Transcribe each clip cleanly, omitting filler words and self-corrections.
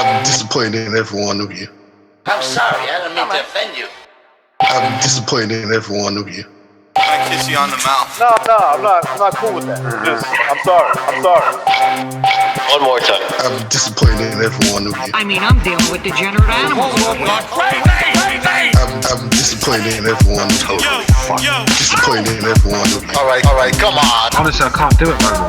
I'm disappointed in every one of you. I'm sorry, I don't mean to offend you. I'm disappointed in every one of you. I kiss you on the mouth. No, I'm not cool with that. I'm sorry. One more time. I'm disappointed in every one of you. I mean, I'm dealing with degenerate animals. I'm disappointed in every one of you. Disappointed in every one of you. All right, come on. Honestly, I can't do it, man.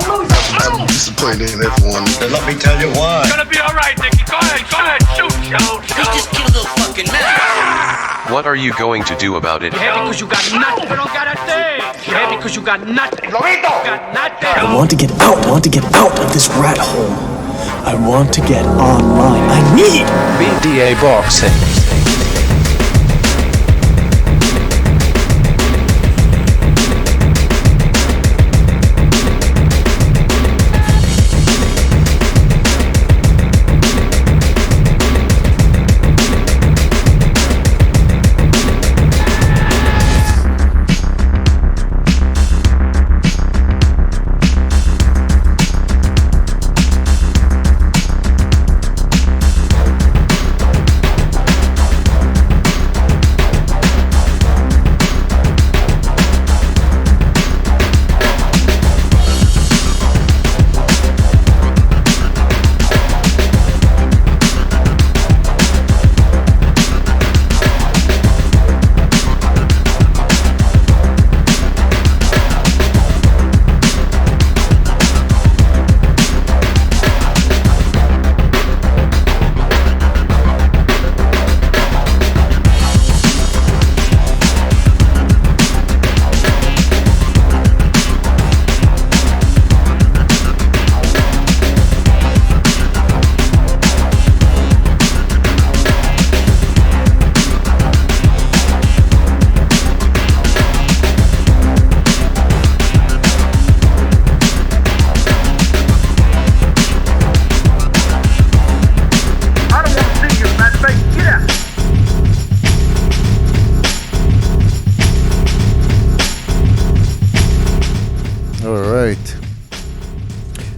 I'm disappointed in every one of you. Let me tell you why. It's gonna be all right, Nicky. Go ahead, shoot. He just killed a fucking man. What are you going to do about it? Yeah, because you got nothing. You don't got a thing. Yeah, because you got nothing. You got nothing. I want to get out. I want to get out of this rat hole. I want to get online. I need BDA boxing.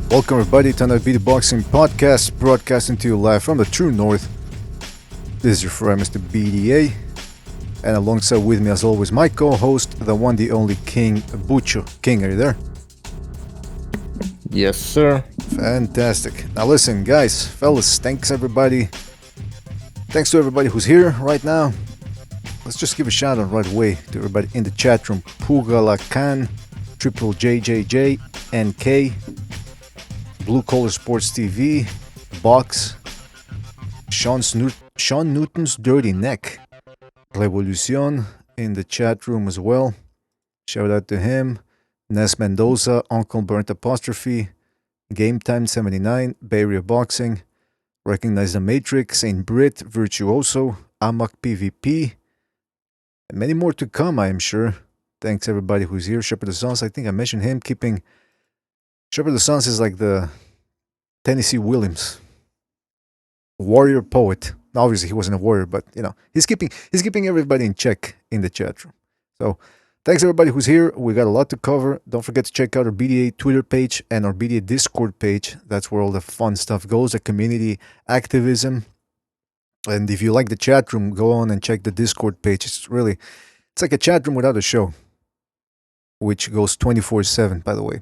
Welcome everybody to another Beat Boxing podcast, broadcasting to you live from the true north. This is your friend Mr. BDA, and alongside with me as always my co-host, the one, the only King Bucho. King, are you there? Yes, sir. Fantastic. Now listen, guys, fellas, thanks everybody. Thanks to everybody who's here right now. Let's just give a shout out right away to everybody in the chat room. Pugala Khan, Triple JJJ, NK, Blue Collar Sports TV, Box, Sean Newton's Dirty Neck, Revolucion in the chat room as well. Shout out to him. Nes Mendoza, Uncle Burnt Apostrophe, Game Time 79, Bay Area Boxing, Recognize the Matrix, Saint Brit, Virtuoso, Amak PvP, and many more to come, I am sure. Thanks everybody who's here. Shepherd of Sons, I think I mentioned him. Shepherd of Sons is like the Tennessee Williams, warrior poet. Obviously he wasn't a warrior, but you know, he's keeping everybody in check in the chat room. So thanks everybody who's here. We got a lot to cover. Don't forget to check out our BDA Twitter page and our BDA Discord page. That's where all the fun stuff goes, the community activism. And if you like the chat room, go on and check the Discord page. It's like a chat room without a show, which goes 24/7, by the way.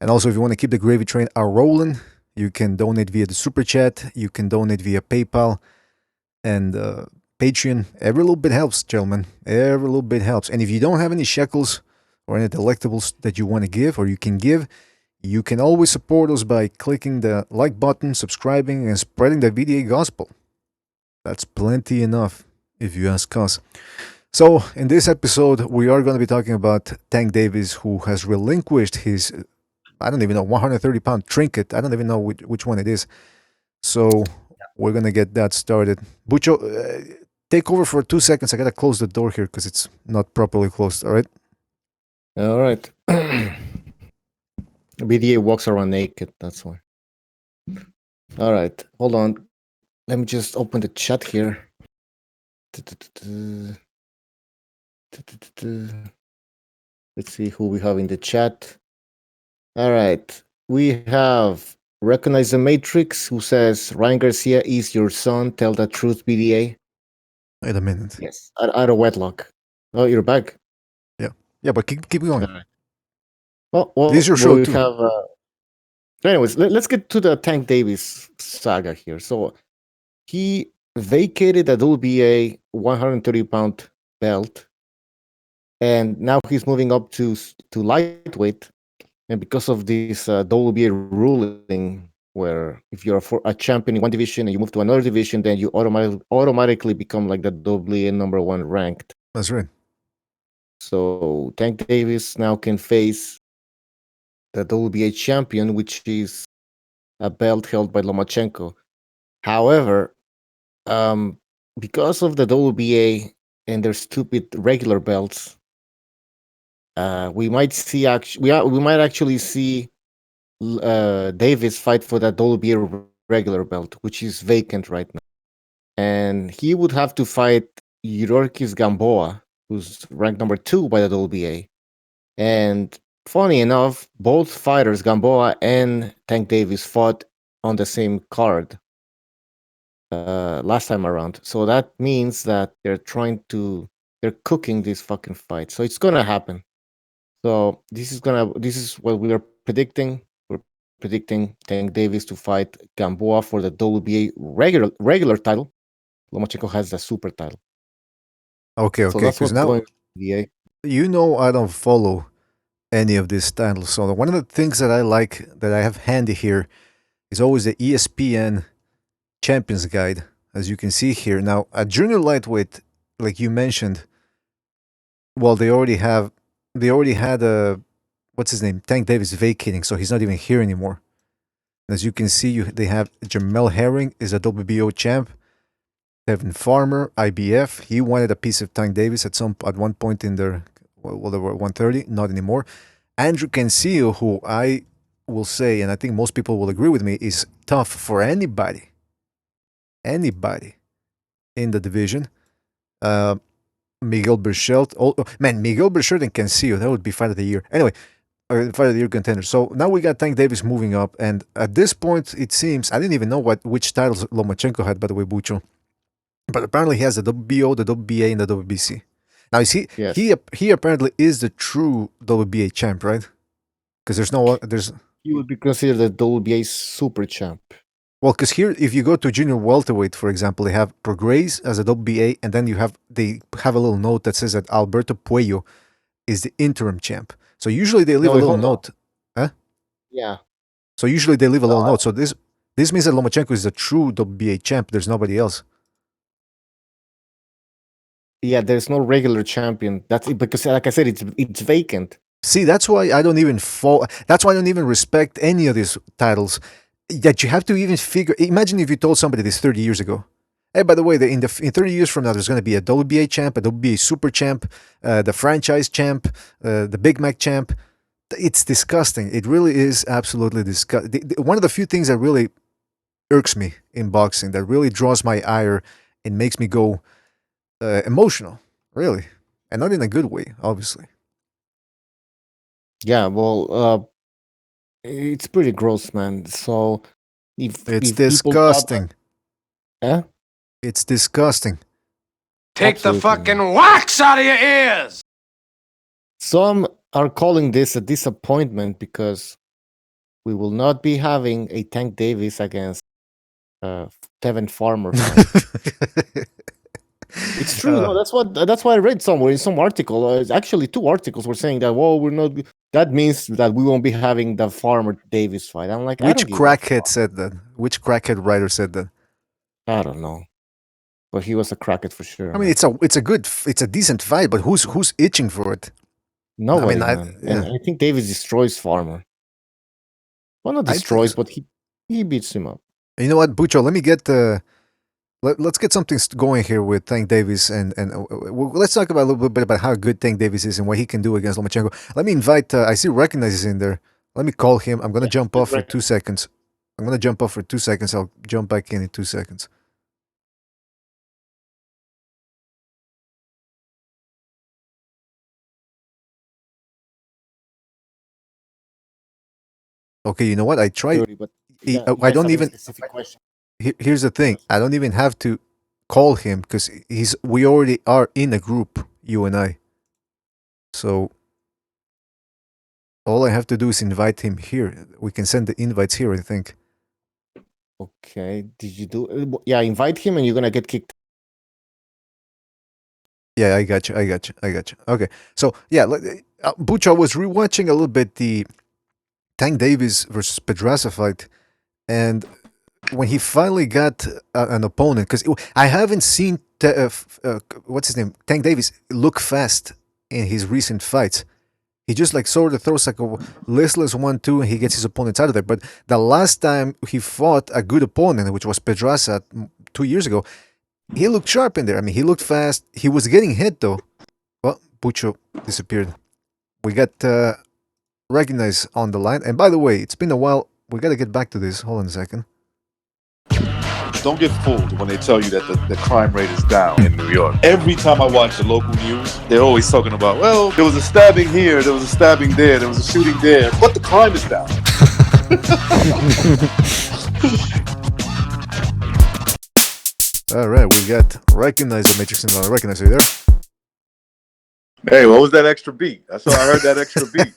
And also, if you want to keep the gravy train rolling, you can donate via the Super Chat. You can donate via PayPal and Patreon. Every little bit helps, gentlemen. Every little bit helps. And if you don't have any shekels or any delectables that you want to give or you can always support us by clicking the like button, subscribing, and spreading the VDA gospel. That's plenty enough, if you ask us. So, in this episode, we are going to be talking about Tank Davis, who has relinquished his, I don't even know, 130-pound trinket. I don't even know which one it is. So, we're going to get that started. Bucho, take over for 2 seconds. I got to close the door here because it's not properly closed, all right? All right. BDA walks around naked, that's why. All right, hold on. Let me just open the chat here. Let's see who we have in the chat. All right, we have Recognize the Matrix, who says Ryan Garcia is your son. Tell the truth, BDA. Wait a minute. Yes, out of wedlock. Oh, you're back. Yeah, but keep going. Well, This is your show we too. have. Anyways, let's get to the Tank Davis saga here. So he vacated the WBA 130-pound belt, and now he's moving up to lightweight. And because of this WBA ruling, where if you're a champion in one division and you move to another division, then you automatically become like the WBA number one ranked. That's right. So Tank Davis now can face the WBA champion, which is a belt held by Lomachenko. However, because of the WBA and their stupid regular belts, we might see we might actually see Davis fight for that WBA regular belt, which is vacant right now, and he would have to fight Yurorkis Gamboa, who's ranked number 2 by the WBA. And funny enough, both fighters, Gamboa and Tank Davis, fought on the same card last time around. So that means that they're cooking this fucking fight. So it's gonna happen. So this is what we are predicting. We're predicting Tank Davis to fight Gamboa for the WBA regular title. Lomachenko has the super title. Okay, So okay. that's Because what's now going on. you know I don't follow any of these titles. So one of the things that I like that I have handy here is always the ESPN Champions Guide, as you can see here. Now, at junior lightweight, like you mentioned, well, they already had a what's his name, Tank Davis vacating, so he's not even here anymore. As you can see, they have Jamel Herring is a WBO champ. Kevin Farmer, IBF, he wanted a piece of Tank Davis at one point in their well, they were 130, not anymore. Andrew Cancio, who I will say, and I think most people will agree with me, is tough for anybody in the division. Miguel Berchelt, Miguel Berchelt and Cancio, that would be fight of the year. Anyway, fight of the year contender. So now we got Tank Davis moving up, and at this point, it seems I didn't even know which titles Lomachenko had, by the way, Bucho. But apparently he has the WBO, the WBA, and the WBC. Now, is he? Yes. He apparently is the true WBA champ, right? Because there's. He would be considered the WBA super champ. Well, because here, if you go to junior welterweight, for example, they have Prograis as a WBA, and then they have a little note that says that Alberto Puello is the interim champ. So usually they leave a little note. Huh? Yeah. So usually they leave a little note. So this means that Lomachenko is the true WBA champ. There's nobody else. Yeah, there's no regular champion. That's it, because, like I said, it's vacant. See, that's why I don't even fall. That's why I don't even respect any of these titles. That you have to even figure. Imagine if you told somebody this 30 years ago. Hey, by the way, in 30 years from now, there's going to be a WBA champ, a WBA super champ, the franchise champ, the Big Mac champ. It's disgusting. It really is absolutely disgusting. One of the few things that really irks me in boxing, that really draws my ire and makes me go emotional, really, and not in a good way, obviously. Yeah, well, it's pretty gross, man. So It's if disgusting. Yeah, It's disgusting. Take Absolutely, the fucking wax out of your ears! some are calling this a disappointment because we will not be having a Tank Davis against Tevin Farmer fight. It's true. No, that's what I read somewhere in some article. It's actually 2 articles were saying that. Well, we're not. That means that we won't be having the Farmer Davis fight. I'm like, Which crackhead said that? Which crackhead writer said that? I don't know, but he was a crackhead for sure. I mean, it's a decent fight, but who's itching for it? Nobody, I man. And I think Davis destroys Farmer. Well, not destroys, but he beats him up. You know what, Bucho? Let me get let's get something going here with Tank Davis, and let's talk about a little bit about how good Tank Davis is and what he can do against Lomachenko. Let me invite. I see Recognizes in there. Let me call him. I'm gonna jump off for 2 seconds. I'll jump back in 2 seconds. Okay, you know what? I tried. You I guys don't have any even. specific question? Here's the thing. I don't even have to call him because we already are in a group, you and I. So all I have to do is invite him here. We can send the invites here, I think. Okay. Did you do? Yeah, invite him, and you're gonna get kicked. Yeah, I got you. Okay, so yeah, Butch, I was rewatching a little bit the Tank Davis versus Pedraza fight, and when he finally got an opponent, because I haven't seen what's his name, Tank Davis, look fast in his recent fights. He just like sort of throws like a listless 1-2 and he gets his opponents out of there. But the last time he fought a good opponent, which was Pedraza 2 years ago, he looked sharp in there. I mean, he looked fast. He was getting hit though. Well, Pucho disappeared. We got Recognize on the line. And by the way, it's been a while. We got to get back to this. Hold on a second. Don't get fooled when they tell you that the crime rate is down in New York. Every time I watch the local news, they're always talking about, well, there was a stabbing here, there was a stabbing there was a shooting there, but the crime is down. All right, we got Recognize the Matrix and Recognize. Are you there? Hey, what was that extra beat? I heard that extra beat.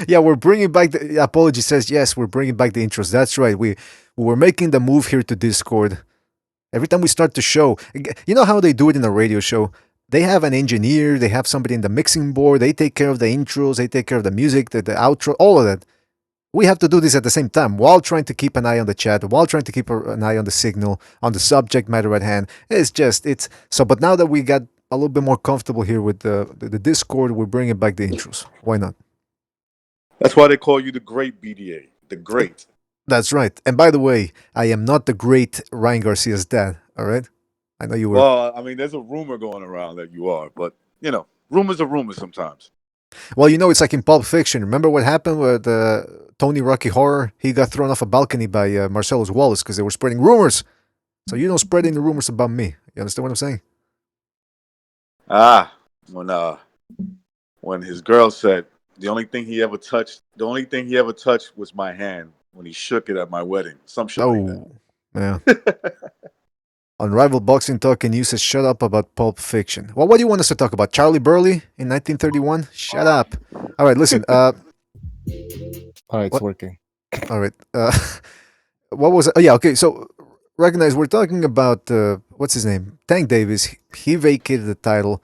Yeah, we're bringing back the Apology says yes, we're bringing back the intros. That's right. We were making the move here to Discord. Every time we start the show, you know how they do it in a radio show? They have an engineer, they have somebody in the mixing board, they take care of the intros, they take care of the music, the outro, all of that. We have to do this at the same time while trying to keep an eye on the chat, while trying to keep an eye on the signal, on the subject matter at hand. But now that we got a little bit more comfortable here with the Discord, we're bringing back the intros. Why not? That's why they call you the great BDA, the great. That's right. And by the way, I am not the great Ryan Garcia's dad, all right? I know you were. Well, I mean, there's a rumor going around that you are, but, rumors are rumors sometimes. Well, it's like in Pulp Fiction. Remember what happened with Tony Rocky Horror? He got thrown off a balcony by Marcellus Wallace because they were spreading rumors. So you don't spread any rumors about me. You understand what I'm saying? When his girl said the only thing he ever touched was my hand when he shook it at my wedding. Some shit like that. Yeah. On Rival Boxing Talk, and you said shut up about Pulp Fiction. Well, what do you want us to talk about? Charlie Burley in 1931? Shut up. All right, listen. All right, it's working. All right. What was it? Oh, yeah, okay. So, Recognize, we're talking about, what's his name? Tank Davis. He vacated the title.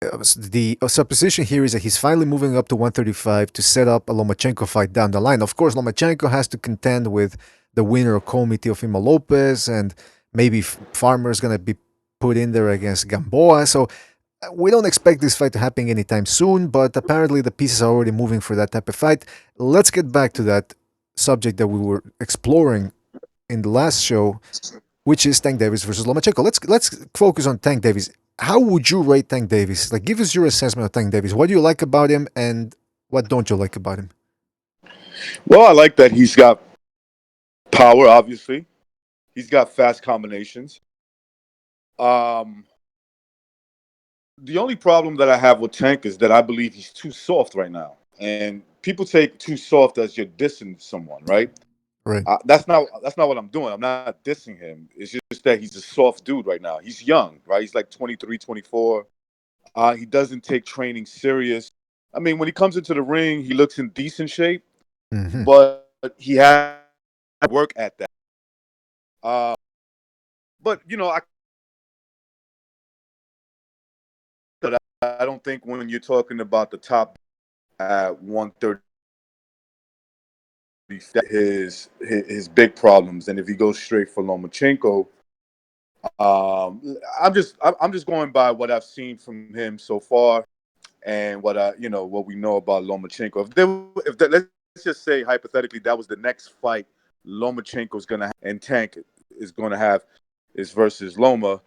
The supposition here is that he's finally moving up to 135 to set up a Lomachenko fight down the line. Of course, Lomachenko has to contend with the winner of Comey Teofimo Lopez, and maybe Farmer's going to be put in there against Gamboa. So we don't expect this fight to happen anytime soon, but apparently the pieces are already moving for that type of fight. Let's get back to that subject that we were exploring in the last show, which is Tank Davis versus Lomachenko. Let's focus on Tank Davis. How would you rate Tank Davis? Like, give us your assessment of Tank Davis. What do you like about him, and what don't you like about him? Well, I like that he's got power, obviously. He's got fast combinations. The only problem that I have with Tank is that I believe he's too soft right now. And people take too soft as you're dissing someone, right? Right. That's not what I'm doing. I'm not dissing him. It's just that he's a soft dude right now. He's young, right? He's like 23, 24. He doesn't take training serious. I mean, when he comes into the ring, he looks in decent shape, but he has to work at that. But, I don't think when you're talking about the top at 130, his big problems, and if he goes straight for Lomachenko, I'm just going by what I've seen from him so far, and what we know about Lomachenko. Let's just say hypothetically that was the next fight Lomachenko's gonna have, and Tank is gonna have is versus Loma.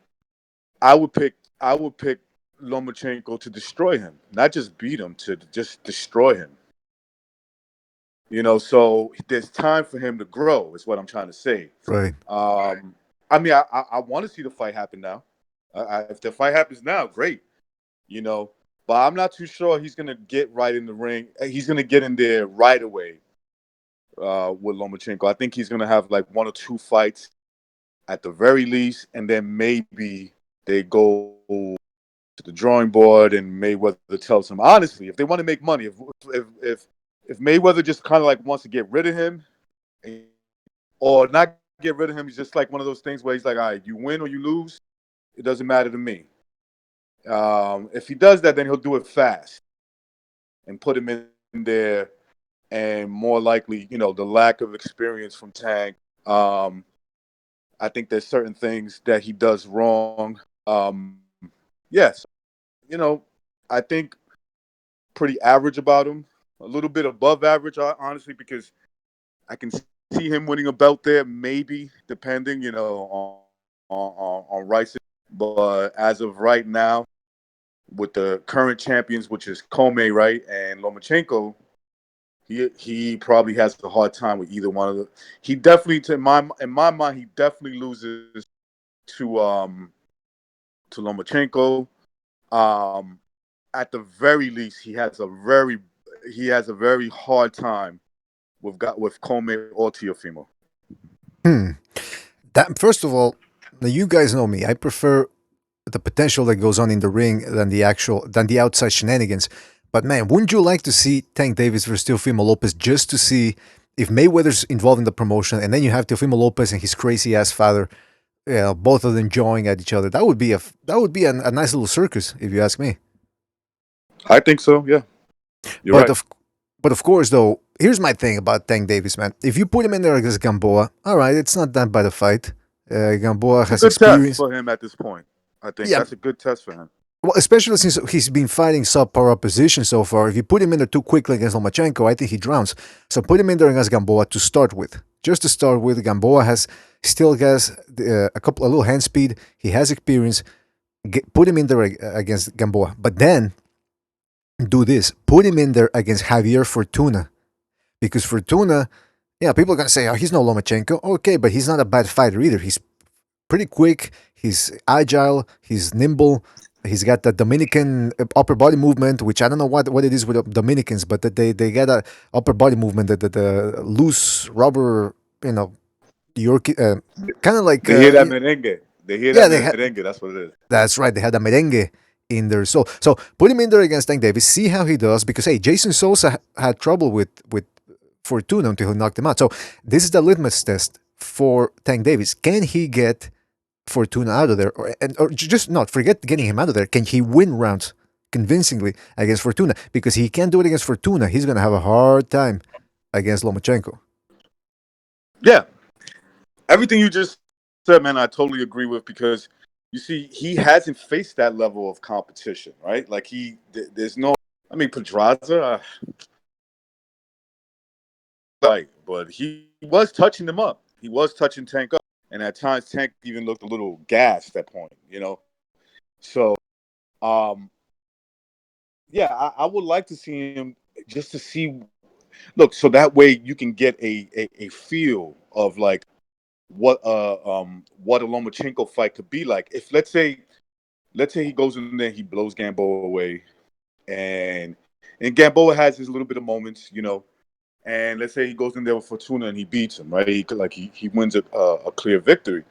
I would pick Lomachenko to destroy him, not just beat him, to just destroy him. So there's time for him to grow, is what I'm trying to say. Right. I mean, I want to see the fight happen now. If the fight happens now, great. But I'm not too sure he's going to get right in the ring. He's going to get in there right away with Lomachenko. I think he's gonna have like 1 or 2 fights at the very least, and then maybe they go to the drawing board and Mayweather tells him honestly, if they want to make money, if Mayweather just kind of like wants to get rid of him, or not get rid of him, he's just like one of those things where he's like, all right, you win or you lose, it doesn't matter to me. If he does that, then he'll do it fast and put him in there. And more likely, the lack of experience from Tank. I think there's certain things that he does wrong. Yes, I think pretty average about him. A little bit above average, honestly, because I can see him winning a belt there, maybe depending, on Rice. But as of right now, with the current champions, which is Comey, right, and Lomachenko, he probably has a hard time with either one of them. He definitely, in my mind, he definitely loses to Lomachenko. At the very least, he has a very hard time with Comey or Teofimo. That first of all, now you guys know me. I prefer the potential that goes on in the ring than the outside shenanigans. But man, wouldn't you like to see Tank Davis versus Teofimo Lopez just to see if Mayweather's involved in the promotion, and then you have Teofimo Lopez and his crazy ass father, both of them jawing at each other? That would be a nice little circus, if you ask me. I think so. Yeah, you're But right. But of course, though, here's my thing about Tank Davis, man. If you put him in there against Gamboa, all right, it's not that bad a fight. Gamboa has It's a good experience. test for him at this point. I think Yeah. that's a good test for him. Well, especially since he's been fighting subpar opposition so far. If you put him in there too quickly against Lomachenko, I think he drowns. So put him in there against Gamboa to start with. Just to start with, Gamboa still has a little hand speed. He has experience. Put him in there against Gamboa. But then do this. Put him in there against Javier Fortuna. Because Fortuna, people are going to say, oh, he's no Lomachenko. Okay, but he's not a bad fighter either. He's pretty quick. He's agile. He's nimble. He's got the Dominican upper body movement, which I don't know what it is with Dominicans, but that they got a upper body movement, that the loose rubber, Yorkie, kind of like. They hear that merengue. They hear that merengue. That's what it is. That's right. They had a merengue in there. So put him in there against Tank Davis. See how he does, because hey, Jason Sosa had trouble with Fortuna until he knocked him out. So this is the litmus test for Tank Davis. Can he get Fortuna out of there, or just not forget getting him out of there? Can he win rounds convincingly against Fortuna? Because he can't do it against Fortuna, he's going to have a hard time against Lomachenko. Yeah, everything you just said, man, I totally agree with, because you see, he hasn't faced that level of competition, right? Like there's no. I mean, Pedraza, but he was touching him up. He was touching Tank up. And at times, Tank even looked a little gassed at that point, So, I would like to see him just to see. Look, so that way you can get a feel of like what a Lomachenko fight could be like. If let's say he goes in there, he blows Gamboa away, and Gamboa has his little bit of moments, And let's say he goes in there with Fortuna and he beats him, right? He wins a clear victory.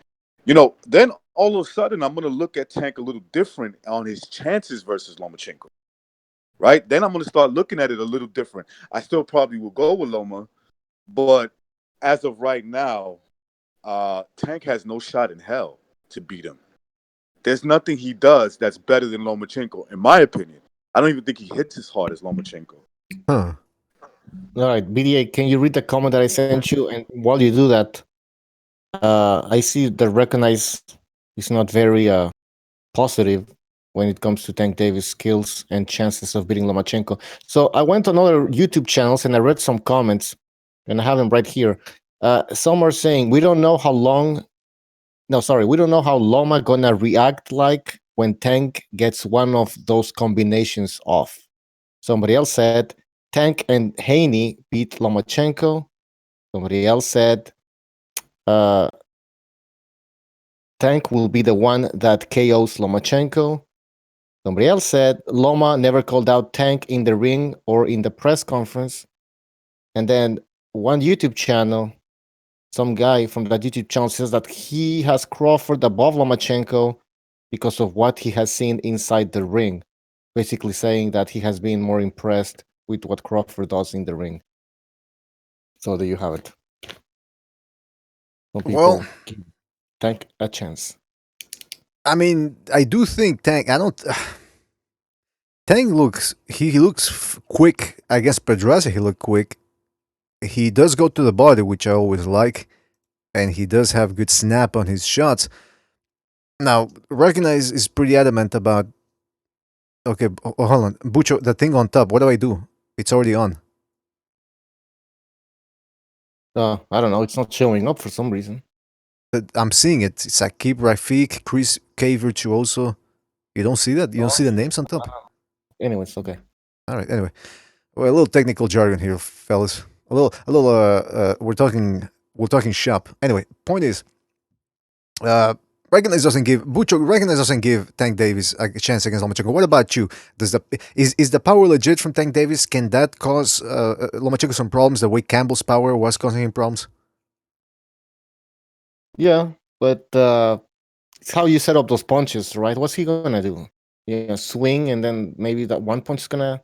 Then all of a sudden I'm going to look at Tank a little different on his chances versus Lomachenko, right? Then I'm going to start looking at it a little different. I still probably will go with Loma, but as of right now, Tank has no shot in hell to beat him. There's nothing he does that's better than Lomachenko, in my opinion. I don't even think he hits as hard as Lomachenko. Huh. All right, BDA, can you read the comment that I sent you? And while you do that, I see the recognize is not very positive when it comes to Tank Davis' skills and chances of beating Lomachenko. So I went on other YouTube channels and I read some comments, and I have them right here. Some are saying we don't know how Loma gonna react like when Tank gets one of those combinations off. Somebody else said Tank and Haney beat Lomachenko. Somebody else said Tank will be the one that KOs Lomachenko. Somebody else said Loma never called out Tank in the ring or in the press conference. And then one YouTube channel, some guy from that YouTube channel says that he has Crawford above Lomachenko because of what he has seen inside the ring. Basically saying that he has been more impressed with what Crawford does in the ring. So there you have it. Some people give Tank a chance. I mean, I do think Tank. I don't. Tank looks. He looks quick. Against Pedraza, he looked quick. He does go to the body, which I always like, and he does have good snap on his shots. Now, Recognize is pretty adamant about. Okay, hold on, Bucho. The thing on top. What do I do? It's already on. I don't know. It's not showing up for some reason. I'm seeing it. It's Akib Rafik, Chris K. Virtuoso. You don't see that? You don't see the names on top? Anyways, okay. All right. Anyway, well, a little technical jargon here, fellas. We're talking shop. Anyway, point is, Recognize doesn't give Tank Davis a chance against Lomachenko. What about you? Is the power legit from Tank Davis? Can that cause Lomachenko some problems? The way Campbell's power was causing him problems? Yeah, but it's how you set up those punches, right? What's he gonna do? Yeah, swing, and then maybe that one punch is gonna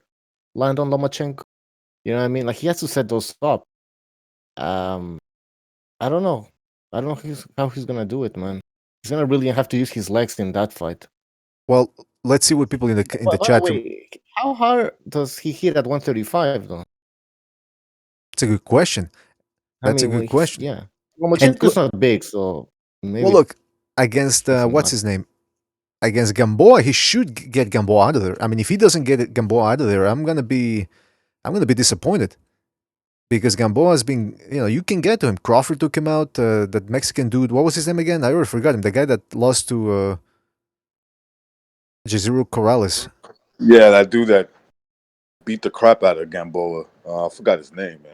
land on Lomachenko. You know what I mean? Like he has to set those up. I don't know. I don't know how he's gonna do it, man. He's gonna really have to use his legs in that fight. Well, let's see what people in the chat room. How hard does he hit at 135 though? It's a good question. That's a good question. Yeah, Lomachenko's not big, so maybe. Well, look, against what's his name? Against Gamboa, he should get Gamboa out of there. I mean, if he doesn't get Gamboa out of there, I'm gonna be disappointed. Because Gamboa has been, you can get to him. Crawford took him out. That Mexican dude, what was his name again? I already forgot him. The guy that lost to Jezero Corrales. Yeah, that dude that beat the crap out of Gamboa. I forgot his name, man.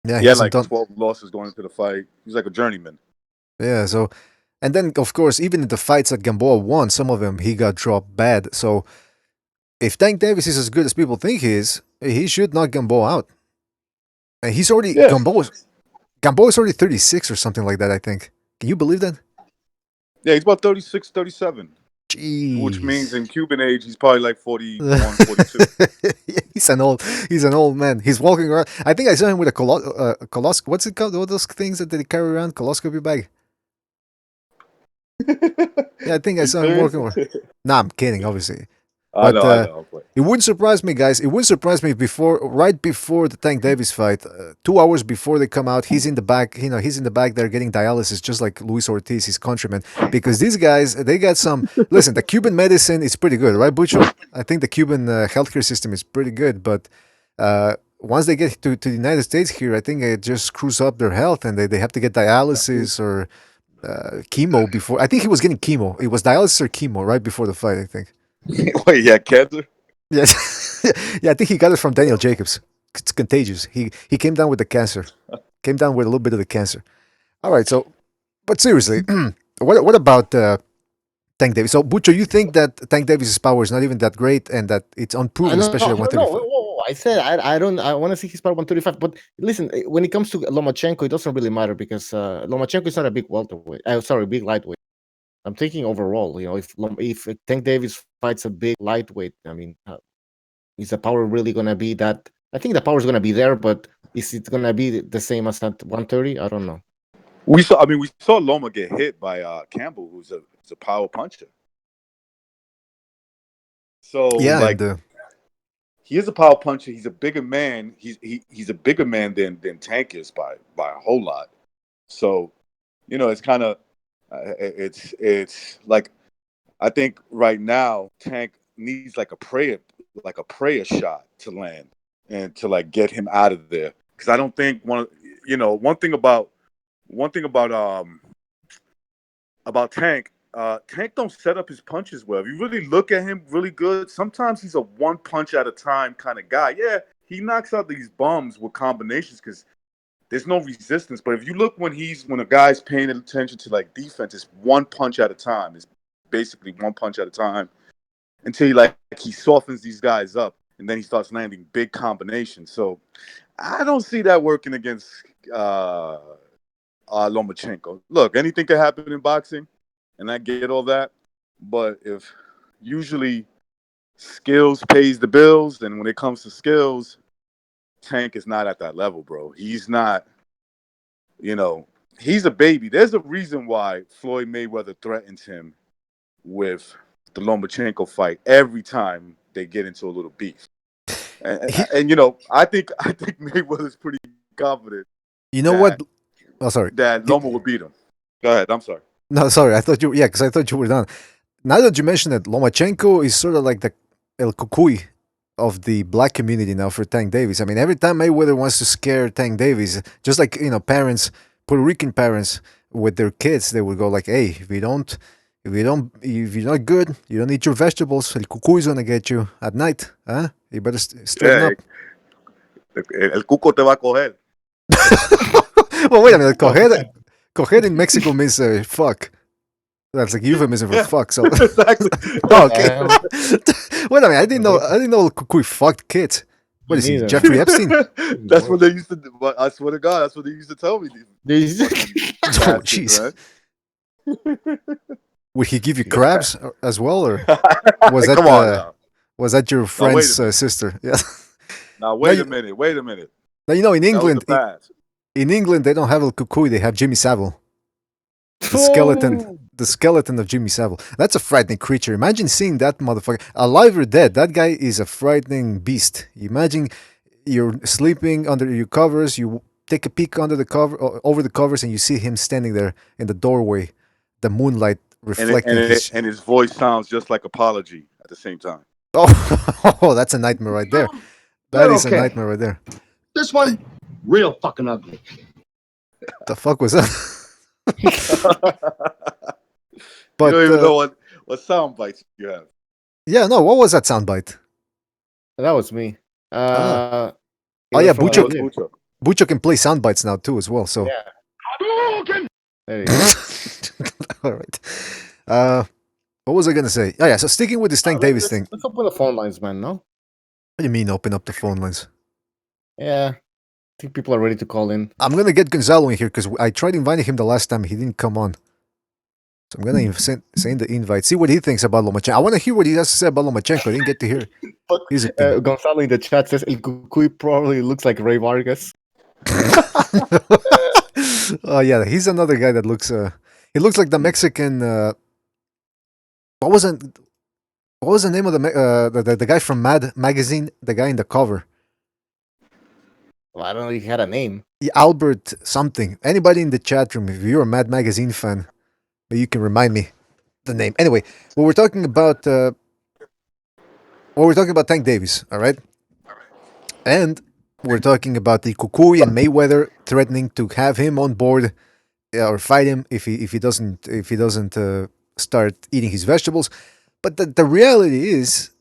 Yeah, he had like 12 losses going into the fight. He's like a journeyman. Yeah, so, and then of course, even in the fights that Gamboa won, some of them he got dropped bad. So, if Tank Davis is as good as people think he is, he should knock Gamboa out. And he's already Gamboa's already 36 or something like that, I think. Can you believe that? Yeah, he's about 36, 37. Jeez. Which means in Cuban age, he's probably like 41, 42. Yeah, he's an old man. He's walking around. I think I saw him with a what's it called? What those things that they carry around? Coloscopy bag. Yeah, I think I saw him walking around. Nah, I'm kidding, obviously. I know. It wouldn't surprise me, guys. It wouldn't surprise me right before the Tank Davis fight, 2 hours before they come out, he's in the back. He's in the back there getting dialysis, just like Luis Ortiz, his countryman. Because these guys, they got some. Listen, the Cuban medicine is pretty good, right, Bucho? I think the Cuban healthcare system is pretty good, but once they get to the United States here, I think it just screws up their health, and they have to get dialysis or chemo before. I think he was getting chemo. It was dialysis or chemo right before the fight, I think. Wait, yeah, cancer? Yes. Yeah, I think he got it from Daniel Jacobs. It's contagious. He came down with the cancer. Came down with a little bit of the cancer. All right, so, but seriously, what about Tank Davis? So, Bucho, you think that Tank Davis's power is not even that great and that it's unproven, especially at 135? No, I said I want to see his power 135. But listen, when it comes to Lomachenko, it doesn't really matter because Lomachenko is not a big welterweight. Big lightweight. I'm thinking overall, if Tank Davis fights a big lightweight, I mean, is the power really going to be that? I think the power is going to be there, but is it going to be the same as at 130? I don't know. We saw Loma get hit by Campbell, who's a power puncher. So yeah, he is a power puncher. He's a bigger man. He's a bigger man than Tank is by a whole lot. So, it's kind of. It's like I think right now Tank needs like a prayer shot to land and to like get him out of there, because I don't think one thing about Tank don't set up his punches well. If you really look at him really good, sometimes he's a one punch at a time kind of guy. Yeah, he knocks out these bums with combinations because there's no resistance. But if you look when a guy's paying attention to like defense, it's one punch at a time. It's basically one punch at a time until he softens these guys up. and then he starts landing big combinations. So I don't see that working against Lomachenko. Look, anything can happen in boxing, and I get all that. But if usually skills pays the bills, then when it comes to skills, Tank is not at that level, bro. He's not, you know, he's a baby. There's a reason why Floyd Mayweather threatens him with the Lomachenko fight every time they get into a little beef. And you know, I think Mayweather's pretty confident You know what? that Oh, sorry. Loma will beat him. Go ahead. I'm sorry. No, sorry. I thought you. Yeah, because I thought you were done. Now that you mentioned it, Lomachenko is sort of like the El Cucuy of the black community now for Tank Davis. I mean, every time Mayweather wants to scare Tank Davis, just like parents, Puerto Rican parents with their kids, they would go like, "Hey, if you're not good, you don't eat your vegetables. El Cucuy is gonna get you at night, huh? You better straighten up." El Cuco te va a coger. Well, wait a minute. Coger in Mexico means fuck. That's like euphemism for fuck. So Exactly. okay. Wait a minute. I didn't know Cucuy fucked kids. What is he? neither. Jeffrey Epstein? That's what they used to do. But I swear to God, that's what they used to tell me. Oh, jeez. Would he give you crabs as well, or was that Come on now. was that your friend's sister? Yeah. Now wait a minute. Wait a minute. Now in That was England, the past. in England they don't have El Cucuy. They have Jimmy Savile, the skeleton of Jimmy Savile. That's a frightening creature. Imagine seeing that motherfucker alive or dead. That guy is a frightening beast. Imagine you're sleeping under your covers. You take a peek under the cover, over the covers, and you see him standing there in the doorway, the moonlight reflecting and his voice sounds just like Apology at the same time. Oh, that's a nightmare right there. That is Okay. a nightmare right there. This one, real fucking ugly. The fuck was that? But you don't even know what sound bites you have. yeah, no. What was that soundbite? That was me. Oh yeah, from Bucho. Alolive. Bucho can play sound bites now too as well. So Yeah. There you go. all right. What was I gonna say? Oh yeah. So sticking with this Tank Davis thing. Let's open the phone lines, man. No. What do you mean open up the phone lines? Yeah. I think people are ready to call in. I'm gonna get Gonzalo in here because I tried inviting him the last time. He didn't come on. So I'm gonna send the invite. See what he thinks about Lomachenko. I want to hear what he has to say about Lomachenko. I didn't get to hear his opinion. Gonzalo in the chat says El Cucuy probably looks like Ray Vargas. Oh yeah, he's another guy that looks. He looks like the Mexican. What was the name of the guy from Mad magazine? The guy in the cover. Well, I don't know if he had a name. Yeah, Albert something. Anybody in the chat room, if you're a Mad magazine fan, you can remind me the name. Anyway, we're talking about Tank Davis, all right? And we're talking about the Cucuy and Mayweather threatening to have him on board or fight him if he doesn't start eating his vegetables. But the reality is,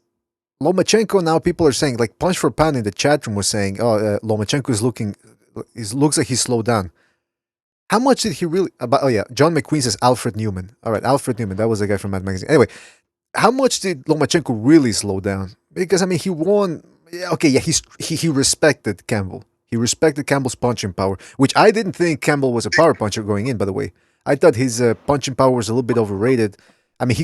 Lomachenko now people are saying, like Punch for Pound in the chat room was saying, Lomachenko looks like he's slowed down. How much did he really about? Oh yeah, John McQueen says Alfred Newman. All right, Alfred Newman. That was the guy from Mad Magazine. Anyway, how much did Lomachenko really slow down? Because I mean, he won. Yeah, okay, yeah, he respected Campbell. He respected Campbell's punching power, which I didn't think Campbell was a power puncher going in. By the way, I thought his punching power was a little bit overrated. I mean,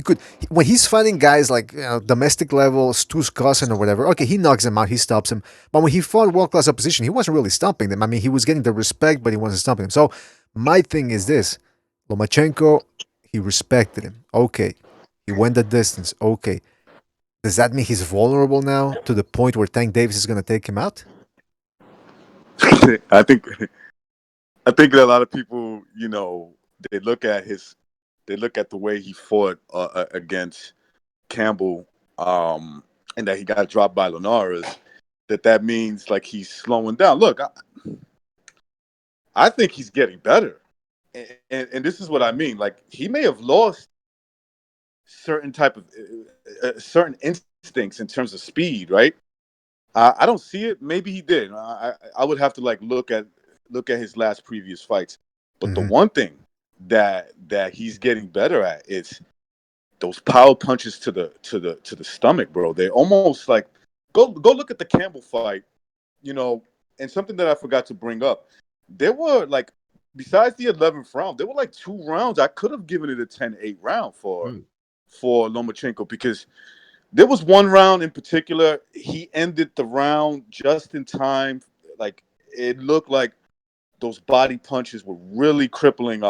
when he's fighting guys like domestic level, Stu's cousin or whatever, okay, he knocks them out, he stops them. But when he fought world-class opposition, he wasn't really stopping them. I mean, he was getting the respect, but he wasn't stopping them. So my thing is this. Lomachenko, he respected him. Okay. He went the distance. Okay. Does that mean he's vulnerable now to the point where Tank Davis is going to take him out? I think that a lot of people, they look at the way he fought against Campbell, and that he got dropped by Linares. That means like he's slowing down. Look, I think he's getting better, and this is what I mean. Like he may have lost certain type of certain instincts in terms of speed, right? I don't see it. Maybe he did. I would have to like look at his last previous fights. But the one thing that he's getting better at is those power punches to the stomach, bro. They're almost like go look at the Campbell fight. You know, and something that I forgot to bring up, there were like besides the 11th round, there were like 2 rounds I could have given it a 10-8 round for Lomachenko because there was one round in particular. He ended the round just in time. Like it looked like those body punches were really crippling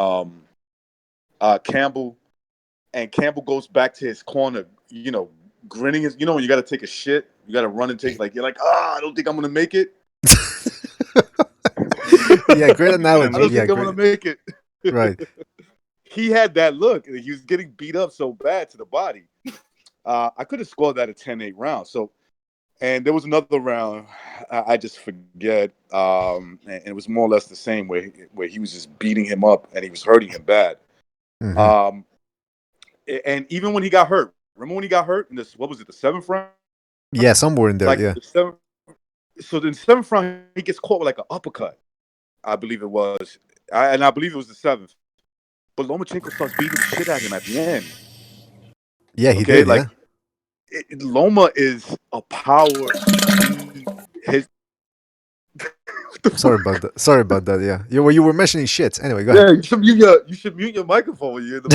Campbell, and Campbell goes back to his corner, grinning his. When you got to take a shit, you got to run and take you're like, I don't think I'm gonna make it. Yeah, great analogy. I don't Yeah, think I'm gonna make it. Right. He had that look. He was getting beat up so bad to the body. I could have scored that a 10-8 round. So, and there was another round I just forget, and it was more or less the same where he was just beating him up and he was hurting him bad. Mm-hmm. And even when he got hurt, remember when he got hurt in this? What was it? The 7th round? Yeah, somewhere in there. Like Yeah. the 7th. So in the 7th round, he gets caught with like an uppercut. I believe it was, and I believe it was the 7th. But Lomachenko starts beating the shit out of him at the end. Yeah, he Okay, did. like Yeah. Loma is a power speed. Sorry about that. Sorry about that. Yeah, you were mentioning shit. Anyway, go ahead. Yeah, you should mute your microphone when you're in the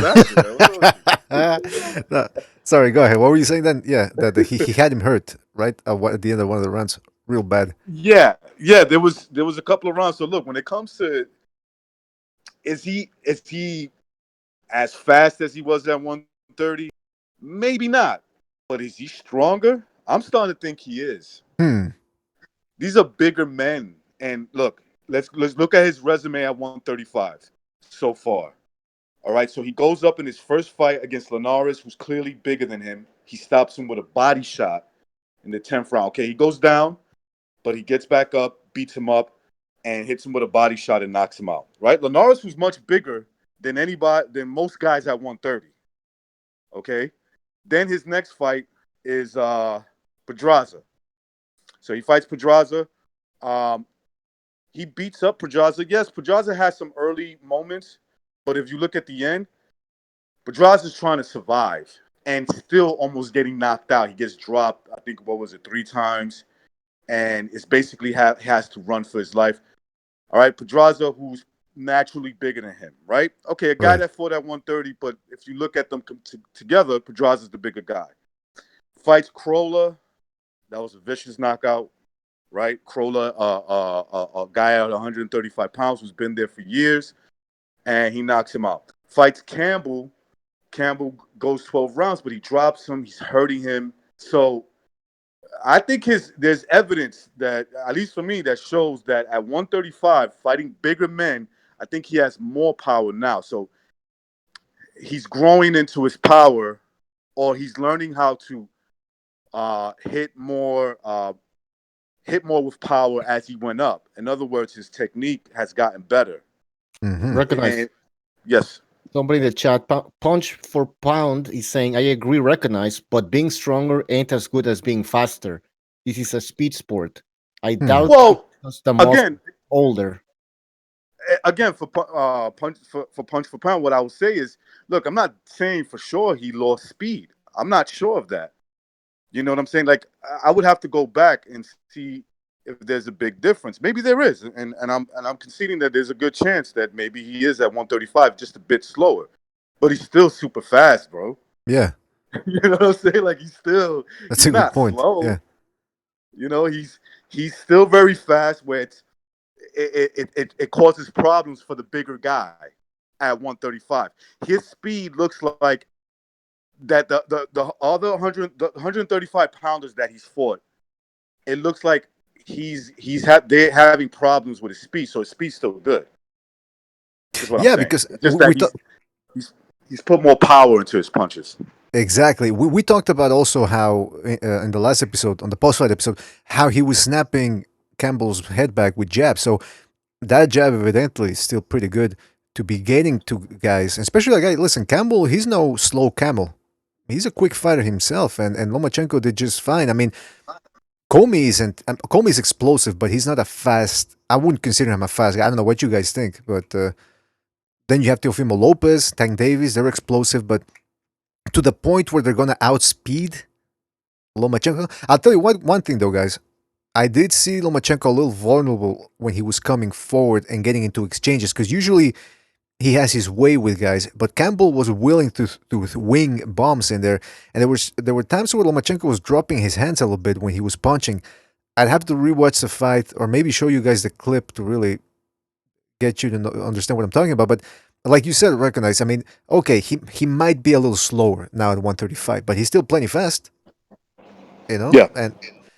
bathroom. No, sorry, go ahead. What were you saying then? Yeah, that he had him hurt right at the end of one of the rounds, real bad. Yeah. There was a couple of rounds. So look, when it comes to is he as fast as he was at 130? Maybe not. But is he stronger? I'm starting to think he is. These are bigger men. And look, let's look at his resume at 135 so far. All right, so he goes up in his first fight against Linares, who's clearly bigger than him. He stops him with a body shot in the 10th round. Okay, he goes down, but he gets back up, beats him up, and hits him with a body shot and knocks him out. Right? Linares was much bigger than most guys at 130. Okay? Then his next fight is Pedraza. So he fights Pedraza. He beats up Pedraza. Yes, Pedraza has some early moments, but if you look at the end, Pedraza's trying to survive and still almost getting knocked out. He gets dropped, I think, 3 times, and it's basically has to run for his life. All right, Pedraza, who's naturally bigger than him, right? Okay, a guy that fought at 130, but if you look at them together, Pedraza's the bigger guy. Fights Crolla. That was a vicious knockout, right? Crolla, a guy at 135 pounds who's been there for years, and he knocks him out. Fights Campbell. Campbell goes 12 rounds, but he drops him. He's hurting him. So I think there's evidence that, at least for me, that shows that at 135, fighting bigger men, I think he has more power now. So he's growing into his power, or he's learning how to hit more with power as he went up. In other words, his technique has gotten better. Mm-hmm. Recognize. Yes. Somebody in the chat, punch for pound, is saying, I agree, recognize, but being stronger ain't as good as being faster. This is a speed sport. I doubt the muscle older. Again, for punch for pound, what I would say is, look, I'm not saying for sure he lost speed. I'm not sure of that. You know what I'm saying? Like, I would have to go back and see if there's a big difference. Maybe there is, and I'm conceding that there's a good chance that maybe he is at 135, just a bit slower, but he's still super fast, bro. Yeah. You know what I'm saying? Like, he's a not good point. slow. Yeah. You know, he's still very fast, where it causes problems for the bigger guy at 135. His speed looks like that the other 135 pounders that he's fought, it looks like they're having problems with his speed, so his speed's still good. Is what I'm saying. Because it's just that he's put more power into his punches. Exactly. We talked about also how in the last episode, on the post-fight episode, how he was snapping Campbell's head back with jabs. So that jab evidently is still pretty good to be getting to guys, especially like, hey, listen, Campbell, he's no slow camel. He's a quick fighter himself, and Lomachenko did just fine. I mean, Comey's explosive, but he's not a fast. I wouldn't consider him a fast guy. I don't know what you guys think, but then you have Teofimo Lopez, Tank Davis. They're explosive, but to the point where they're gonna outspeed Lomachenko. I'll tell you one thing though, guys. I did see Lomachenko a little vulnerable when he was coming forward and getting into exchanges because usually he has his way with guys, but Campbell was willing to wing bombs in there, and there were times where Lomachenko was dropping his hands a little bit when he was punching. I'd have to rewatch the fight or maybe show you guys the clip to really get you to understand what I'm talking about. But like you said, recognize. I mean, okay, he might be a little slower now at 135, but he's still plenty fast. Yeah, And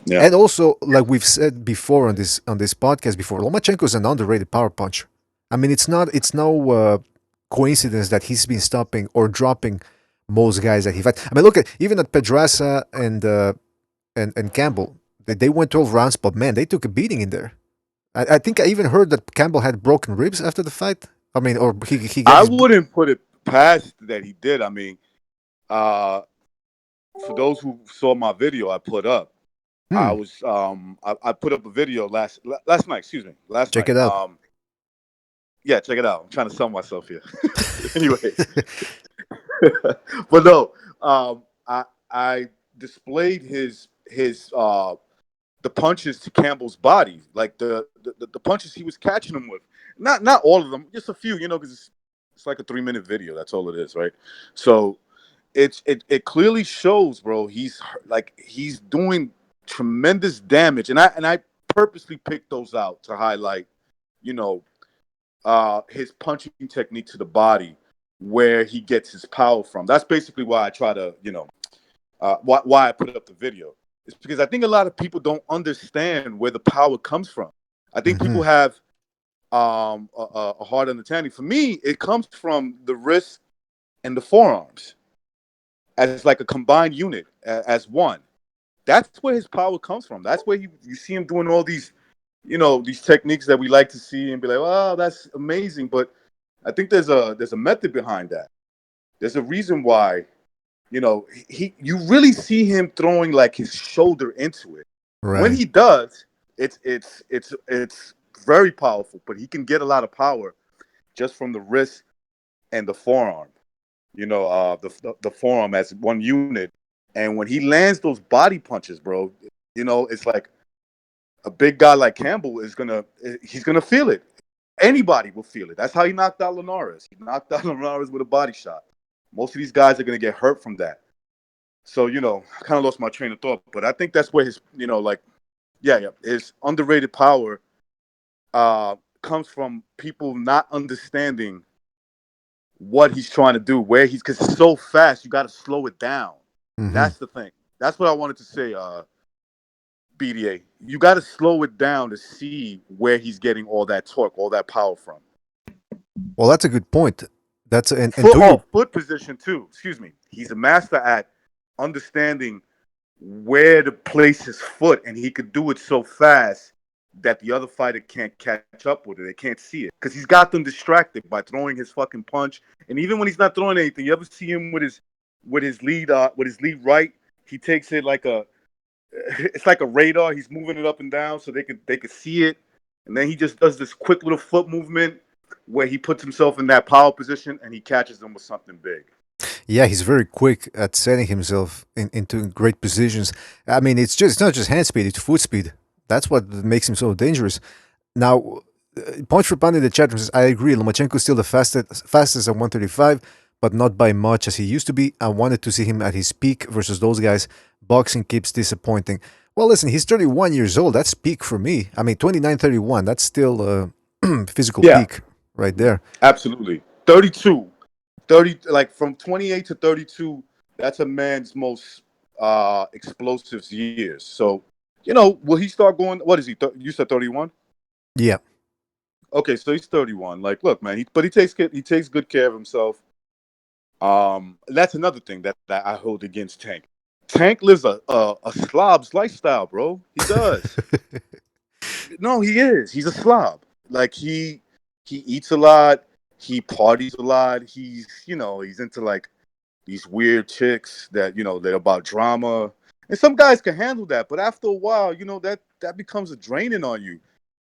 yeah. and also like we've said before on this podcast before, Lomachenko is an underrated power puncher. I mean, it's no coincidence that he's been stopping or dropping most guys that he fights. I mean, look at even at Pedraza and Campbell. They went 12 rounds, but man, they took a beating in there. I think I even heard that Campbell had broken ribs after the fight. I mean, or he got I his. wouldn't put it past that he did. I mean, uh, for those who saw my video I put up, I Hmm, was I put up a video last night. Excuse me, last check night. it out. Yeah, check it out. I'm trying to sell myself here. Anyway, but no, I displayed his the punches to Campbell's body, like the punches he was catching him with. Not all of them, just a few, because it's like a 3-minute video. That's all it is, right? So it clearly shows, bro. He's doing tremendous damage, and I purposely picked those out to highlight, you know, his punching technique to the body, where he gets his power from. That's basically why I try to, why I put up the video. It's because I think a lot of people don't understand where the power comes from. I think Hmm. people have a hard understanding. For me, it comes from the wrist and the forearms as like a combined unit, as one. That's where his power comes from. That's where you see him doing all these, these techniques that we like to see and be like, "Wow, that's amazing." But I think there's a method behind that. There's a reason why, you really see him throwing like his shoulder into it. When Right. he does, it's very powerful. But he can get a lot of power just from the wrist and the forearm. The forearm as one unit. And when he lands those body punches, bro, it's like a big guy like Campbell he's gonna feel it. Anybody will feel it. That's how he knocked out Linares. He knocked out Linares with a body shot. Most of these guys are gonna get hurt from that. So, I kind of lost my train of thought, but I think that's where his, his underrated power comes from people not understanding what he's trying to do, where because it's so fast, you got to slow it down. Hmm. That's the thing. That's what I wanted to say, BDA. You got to slow it down to see where he's getting all that torque, all that power from. Well, that's a good point. That's and to your Foot position too. Excuse me. He's a master at understanding where to place his foot, and he could do it so fast that the other fighter can't catch up with it. They can't see it because he's got them distracted by throwing his fucking punch. And even when he's not throwing anything, you ever see him with his lead right? He takes it like it's like a radar. He's moving it up and down so they could see it, and then he just does this quick little foot movement where he puts himself in that power position and he catches them with something big. Yeah, he's very quick at setting himself into great positions. I mean, it's not just hand speed; it's foot speed. That's what makes him so dangerous. Now, Punch for Pound in the chat room says, "I agree. Lomachenko is still the fastest at 135, but not by much as he used to be. I wanted to see him at his peak versus those guys. Boxing keeps disappointing." Well, listen, he's 31 years old. That's peak for me. I mean, 29, 31. That's still physical Yeah, peak right there. absolutely. 32. 30, like from 28 to 32, that's a man's most explosive years. So, will he start going? What is he? You said 31? Yeah. Okay, so he's 31. Like, look, man, he takes good care of himself. That's another thing that I hold against Tank. Tank lives a slob's lifestyle, bro. He does. No, he is. He's a slob. Like he eats a lot. He parties a lot. He's into like these weird chicks that they're about drama. And some guys can handle that, but after a while, that becomes a draining on you.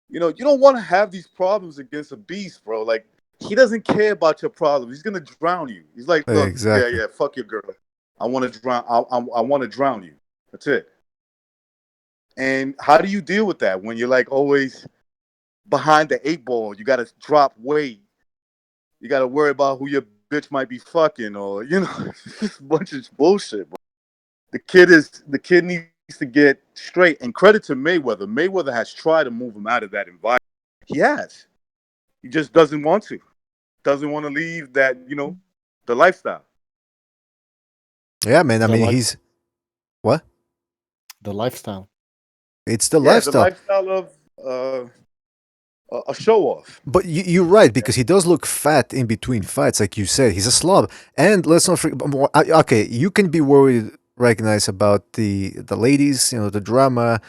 You don't want to have these problems against a beast, bro. Like he doesn't care about your problems. He's gonna drown you. He's like, look, yeah, Exactly. yeah, fuck your girl. I want to drown. I want to drown you. That's it. And how do you deal with that when you're like always behind the eight ball? You got to drop weight. You got to worry about who your bitch might be fucking, or just a bunch of bullshit. Bro. The kid needs to get straight. And credit to Mayweather. Mayweather has tried to move him out of that environment. He has. He just doesn't want to. Doesn't want to leave that, the lifestyle. Yeah, man. I The mean, life, he's what? the lifestyle. It's the Yeah, the lifestyle. lifestyle of a show off. But you're right, because he does look fat in between fights, like you said. He's a slob. And let's not forget. Okay, you can be worried, recognize about the ladies, the drama.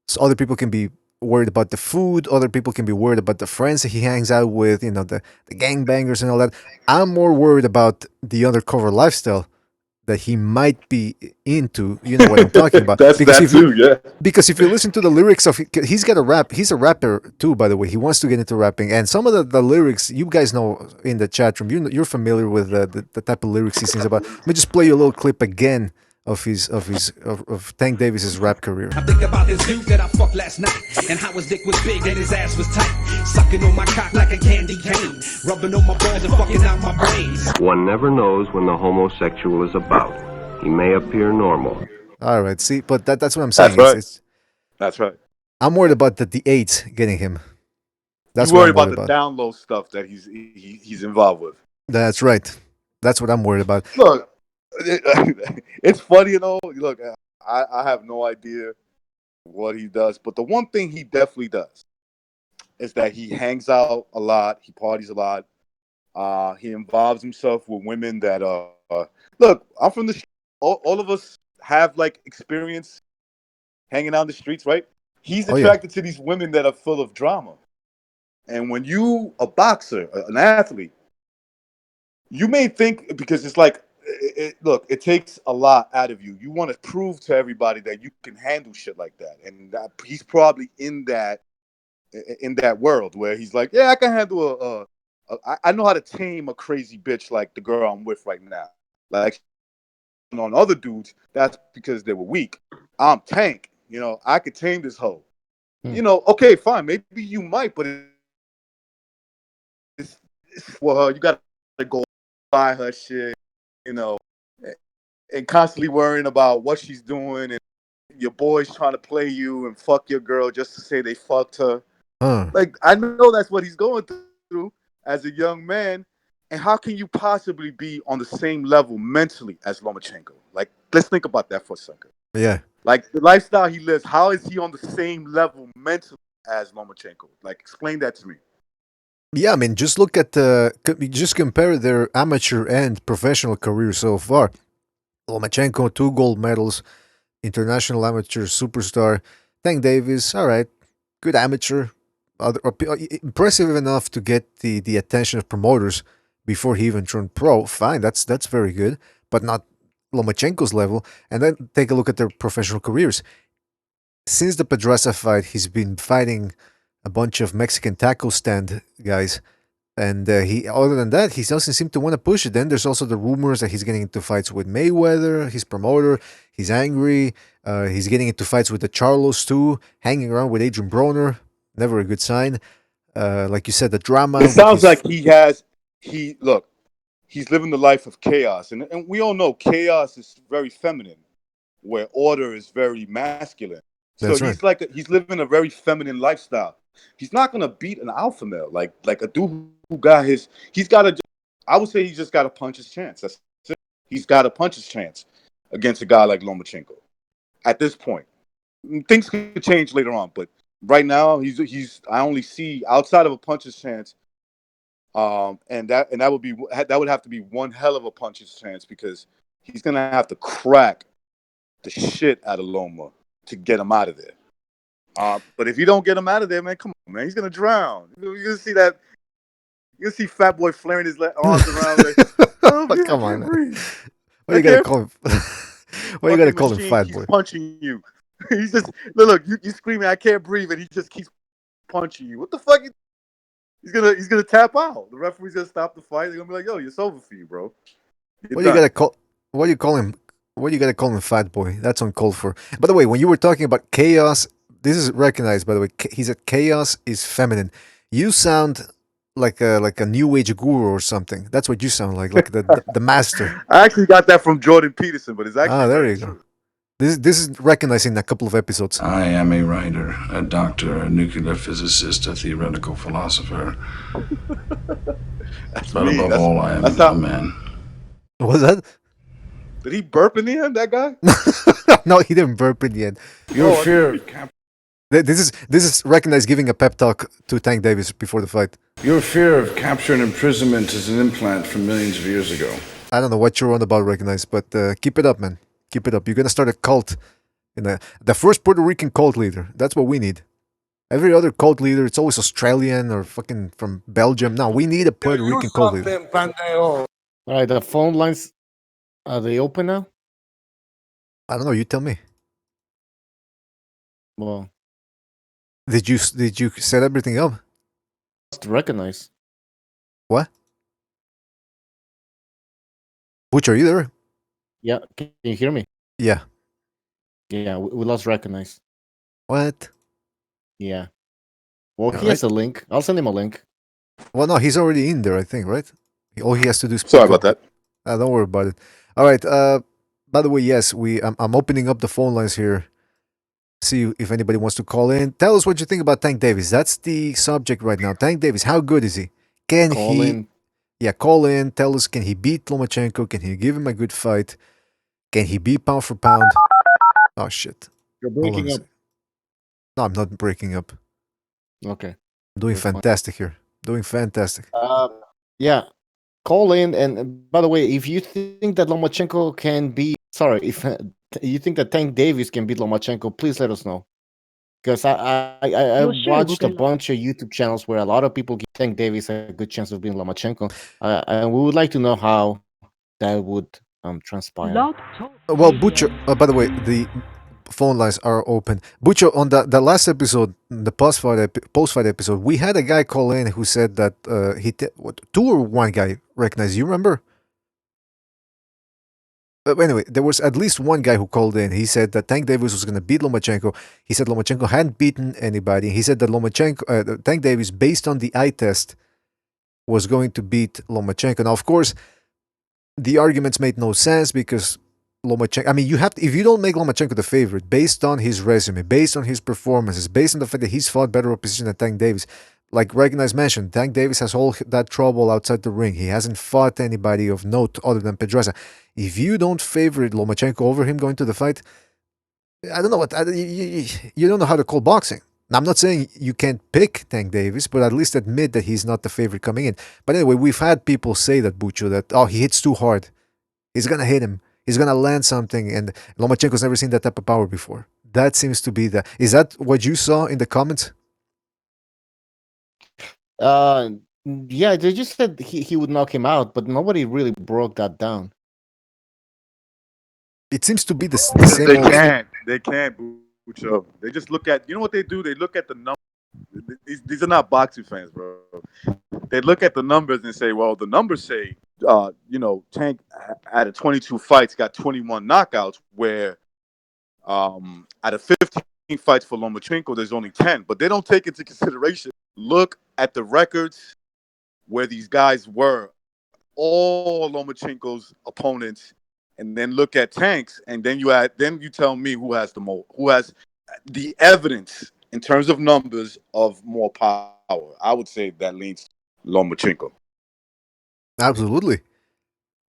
So other people can be worried about the food. Other people can be worried about the friends that he hangs out with. The gangbangers and all that. I'm more worried about the undercover lifestyle that he might be into. You know what I'm talking about? That's Because that if you too, yeah. because if you listen to the lyrics of, he's got a rap. He's a rapper too, by the way. He wants to get into rapping, and some of the lyrics you guys know in the chat room. You're familiar with the type of lyrics he sings about. Let me just play you a little clip again of Tank Davis's rap career. I think about this dude that I fucked last night, and how his dick was big and his ass was tight, sucking on my cock like a candy cane, rubbing on my balls and fucking out my brains. One never knows when the homosexual is about. He may appear normal. All right, see, but that's what I'm saying. That's right. That's right. I'm worried about the AIDS getting him. That's You what worry I'm worried about the about. down low stuff that he's involved with. That's right. That's what I'm worried about. Look, it's funny, Look, I have no idea what he does, but the one thing he definitely does is that he hangs out a lot, he parties a lot, he involves himself with women that look. I'm from the all of us have like experience hanging out in the streets, right? He's Oh, yeah. attracted to these women that are full of drama, and when you a boxer, an athlete, you may think because it's like, look, it takes a lot out of you. You want to prove to everybody that you can handle shit like that, and he's probably in that world where he's like, yeah, I can handle I know how to tame a crazy bitch like the girl I'm with right now. Like on other dudes, that's because they were weak. I'm Tank, I could tame this hoe. Okay, fine, maybe you might, but it's for her. You got to go buy her shit, you know, and constantly worrying about what she's doing, and your boys trying to play you and fuck your girl just to say they fucked her. Huh. Like, I know that's what he's going through as a young man. And how can you possibly be on the same level mentally as Lomachenko? Like, let's think about that for a second. Yeah. Like, the lifestyle he lives, how is he on the same level mentally as Lomachenko? Like, explain that to me. Yeah, I mean, just look at just compare their amateur and professional careers so far. Lomachenko, 2 gold medals, international amateur superstar. Tank Davis, all right, good amateur, impressive enough to get the attention of promoters before he even turned pro. Fine, that's very good, but not Lomachenko's level. And then take a look at their professional careers. Since the Pedraza fight, he's been fighting a bunch of Mexican tackle stand guys. And he, other than that, he doesn't seem to want to push it. Then there's also the rumors that he's getting into fights with Mayweather, his promoter. He's angry. He's getting into fights with the Charlos too, hanging around with Adrian Broner. Never a good sign. Like you said, the drama. It sounds like he's living the life of chaos. And we all know chaos is very feminine, where order is very masculine. So That's right. he's living a very feminine lifestyle. He's not gonna beat an alpha male like a dude who got his. He's got to. I would say he just got to punch his chance. That's it. He's got to punch his chance against a guy like Lomachenko. At this point, things could change later on, but right now he's. I only see outside of a puncher's chance. And that would have to be one hell of a puncher's chance because he's gonna have to crack the shit out of Loma to get him out of there. But if you don't get him out of there, man, come on, man, he's gonna drown. You're gonna see that. You're gonna see Fat Boy flaring his arms around like, oh, man, Come I on. can't breathe. Why you gotta call him? Why you gotta call him Fat keeps Boy? punching you. He's just look. You screaming, I can't breathe, and he just keeps punching you. What the fuck? He's gonna tap out. The referee's gonna stop the fight. They're gonna be like, yo, it's over for you, bro. Why you gotta call? Why you call him What do you gotta call him, fat boy? That's uncalled for. By the way, when you were talking about chaos, this is recognized. By the way, he said chaos is feminine. You sound like a new age guru or something. That's what you sound like the master. I actually got that from Jordan Peterson, but it's actually Ah, there very you go. true. This is recognized in a couple of episodes. I am a writer, a doctor, a nuclear physicist, a theoretical philosopher. That's But me. above all, I am That's a how. man. What was that? Did he burp in the end? That guy? No, he didn't burp in the end. Your fear of This is recognized giving a pep talk to Tank Davis before the fight. your fear of capture and imprisonment is an implant from millions of years ago. I don't know what you're on about, recognized, but keep it up, man. Keep it up. You're gonna start a cult, the first Puerto Rican cult leader. That's what we need. Every other cult leader, it's always Australian or fucking from Belgium. No, we need a Puerto Rican cult leader. All right, the phone lines, are they open now? I don't know. You tell me. Well, Did you set everything up? to recognize. What? Butch, are you there? Yeah, can you hear me? Yeah. Yeah, we lost recognize. What? Yeah. Well, he Alright. has a link. I'll send him a link. Well, no, he's already in there, I think, right? All he has to do is Sorry pick about up. that. Don't worry about it. All right. By the way, yes, I'm opening up the phone lines here. See if anybody wants to call in. Tell us what you think about Tank Davis. That's the subject right now. Tank Davis, how good is he? Can Call he? in. Yeah, call in. Tell us, can he beat Lomachenko? Can he give him a good fight? Can he beat pound for pound? Oh shit! You're Hold on breaking a up. sec. No, I'm not breaking up. Okay. I'm doing You're fine. fantastic here. Doing fantastic. Yeah. Call in, and by the way, if you think that Lomachenko can be, sorry, if you think that Tank Davis can beat Lomachenko, please let us know. Because I watched a bunch of YouTube channels where a lot of people give Tank Davis a good chance of beating Lomachenko, and we would like to know how that would transpire. Well, Butcher. By the way, the phone lines are open. Butcher, on the last episode, the post fight episode, we had a guy call in who said that two or one guy recognized. You remember? Anyway, there was at least one guy who called in. He said that Tank Davis was going to beat Lomachenko. He said Lomachenko hadn't beaten anybody. He said that Tank Davis, based on the eye test, was going to beat Lomachenko. Now, of course, the arguments made no sense because Lomachenko. I mean, you have to, if you don't make Lomachenko the favorite based on his resume, based on his performances, based on the fact that he's fought better opposition than Tank Davis. Like Recognized mentioned, Tank Davis has all that trouble outside the ring. He hasn't fought anybody of note other than Pedraza. If you don't favor Lomachenko over him going to the fight, I don't know what you don't know how to call boxing. Now, I'm not saying you can't pick Tank Davis, but at least admit that he's not the favorite coming in. But anyway, we've had people say that, Bucho, that he hits too hard. He's gonna hit him. He's gonna land something, and Lomachenko's never seen that type of power before. That seems to be the. Is that what you saw in the comments? Yeah, they just said he would knock him out, but nobody really broke that down. It seems to be the same. They can't, Bucho. They just look at. You know what they do? They look at the numbers. These are not boxing fans, bro. They look at the numbers and say, well, the numbers say, Tank out of 22 fights got 21 knockouts, where out of 15 fights for Lomachenko, there's only 10. But they don't take into consideration. Look at the records where these guys were, all Lomachenko's opponents, and then look at Tank's, and then you tell me who has the evidence in terms of numbers of more power. I would say that leans Lomachenko. Absolutely.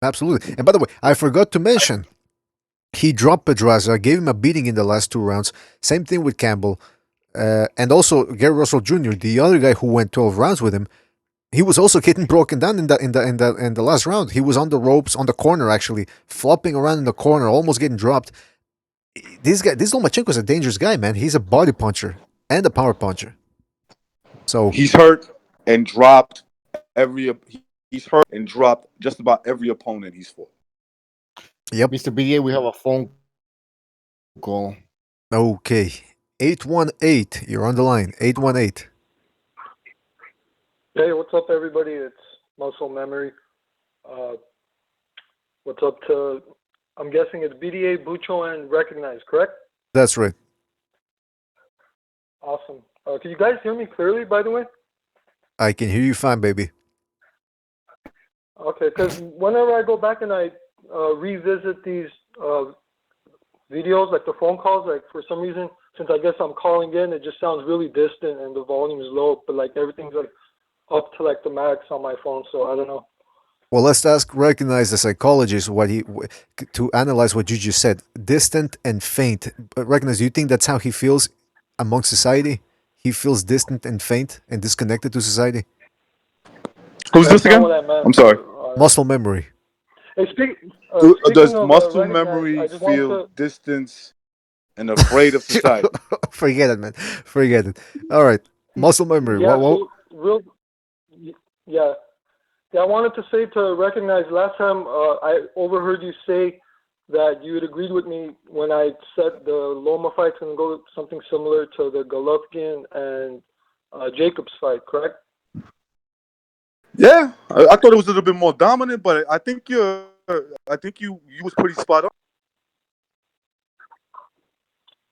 And by the way, I forgot to mention, he dropped Pedraza, gave him a beating in the last 2 rounds. Same thing with Campbell. And also Gary Russell Jr., the other guy who went 12 rounds with him, he was also getting broken down in the last round. He was on the ropes, on the corner actually, flopping around in the corner, almost getting dropped. This Lomachenko is a dangerous guy, man. He's a body puncher and a power puncher. So he's hurt and dropped He's hurt and dropped just about every opponent he's fought. Yep. Mr. BDA, we have a phone call. Okay. 818. You're on the line. 818. Hey, what's up, everybody? It's Muscle Memory. What's up to I'm guessing it's BDA, Bucho, and Recognize, correct? That's right. Awesome. Can you guys hear me clearly, by the way? I can hear you fine, baby. Okay, because whenever I go back and I revisit these videos, like the phone calls, like for some reason, since I guess I'm calling in, it just sounds really distant and the volume is low, but like everything's like up to like the max on my phone, so I don't know. Well, let's recognize the psychologist to analyze what you just said. Distant and faint. Recognize, do you think that's how he feels among society? He feels distant and faint and disconnected to society? Who's this again? I'm sorry. Muscle memory. Hey, Does muscle memory feel distance and afraid of society? Forget it, man. Forget it. All right. Muscle memory. Yeah, What? Yeah. Yeah, I wanted to say to Recognize, last time I overheard you say that you had agreed with me when I said the Loma fight's going to go something similar to the Golovkin and Jacobs fight, correct? Yeah, I thought it was a little bit more dominant, but I think you was pretty spot on.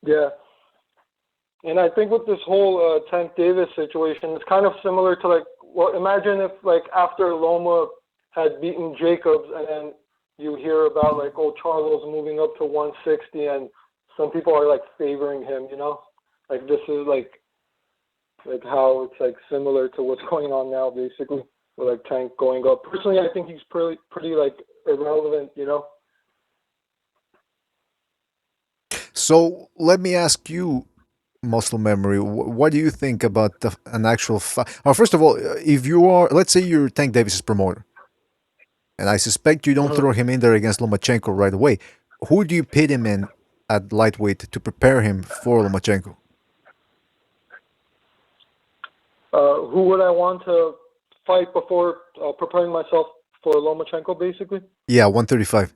Yeah. And I think with this whole Tank Davis situation, it's kind of similar to like, well, imagine if like after Loma had beaten Jacobs and then you hear about like, oh, Charlo's moving up to 160 and some people are like favoring him, you know? Like this is like how it's like similar to what's going on now basically with like Tank going up. Personally, I think he's pretty like irrelevant, you know? So let me ask you, muscle memory, what do you think about an actual fight? First of all, if you are, let's say you're Tank Davis's promoter, and I suspect you don't throw him in there against Lomachenko right away, who do you pit him in at lightweight to prepare him for Lomachenko? Who would I want to fight before preparing myself for Lomachenko, basically? Yeah, 135.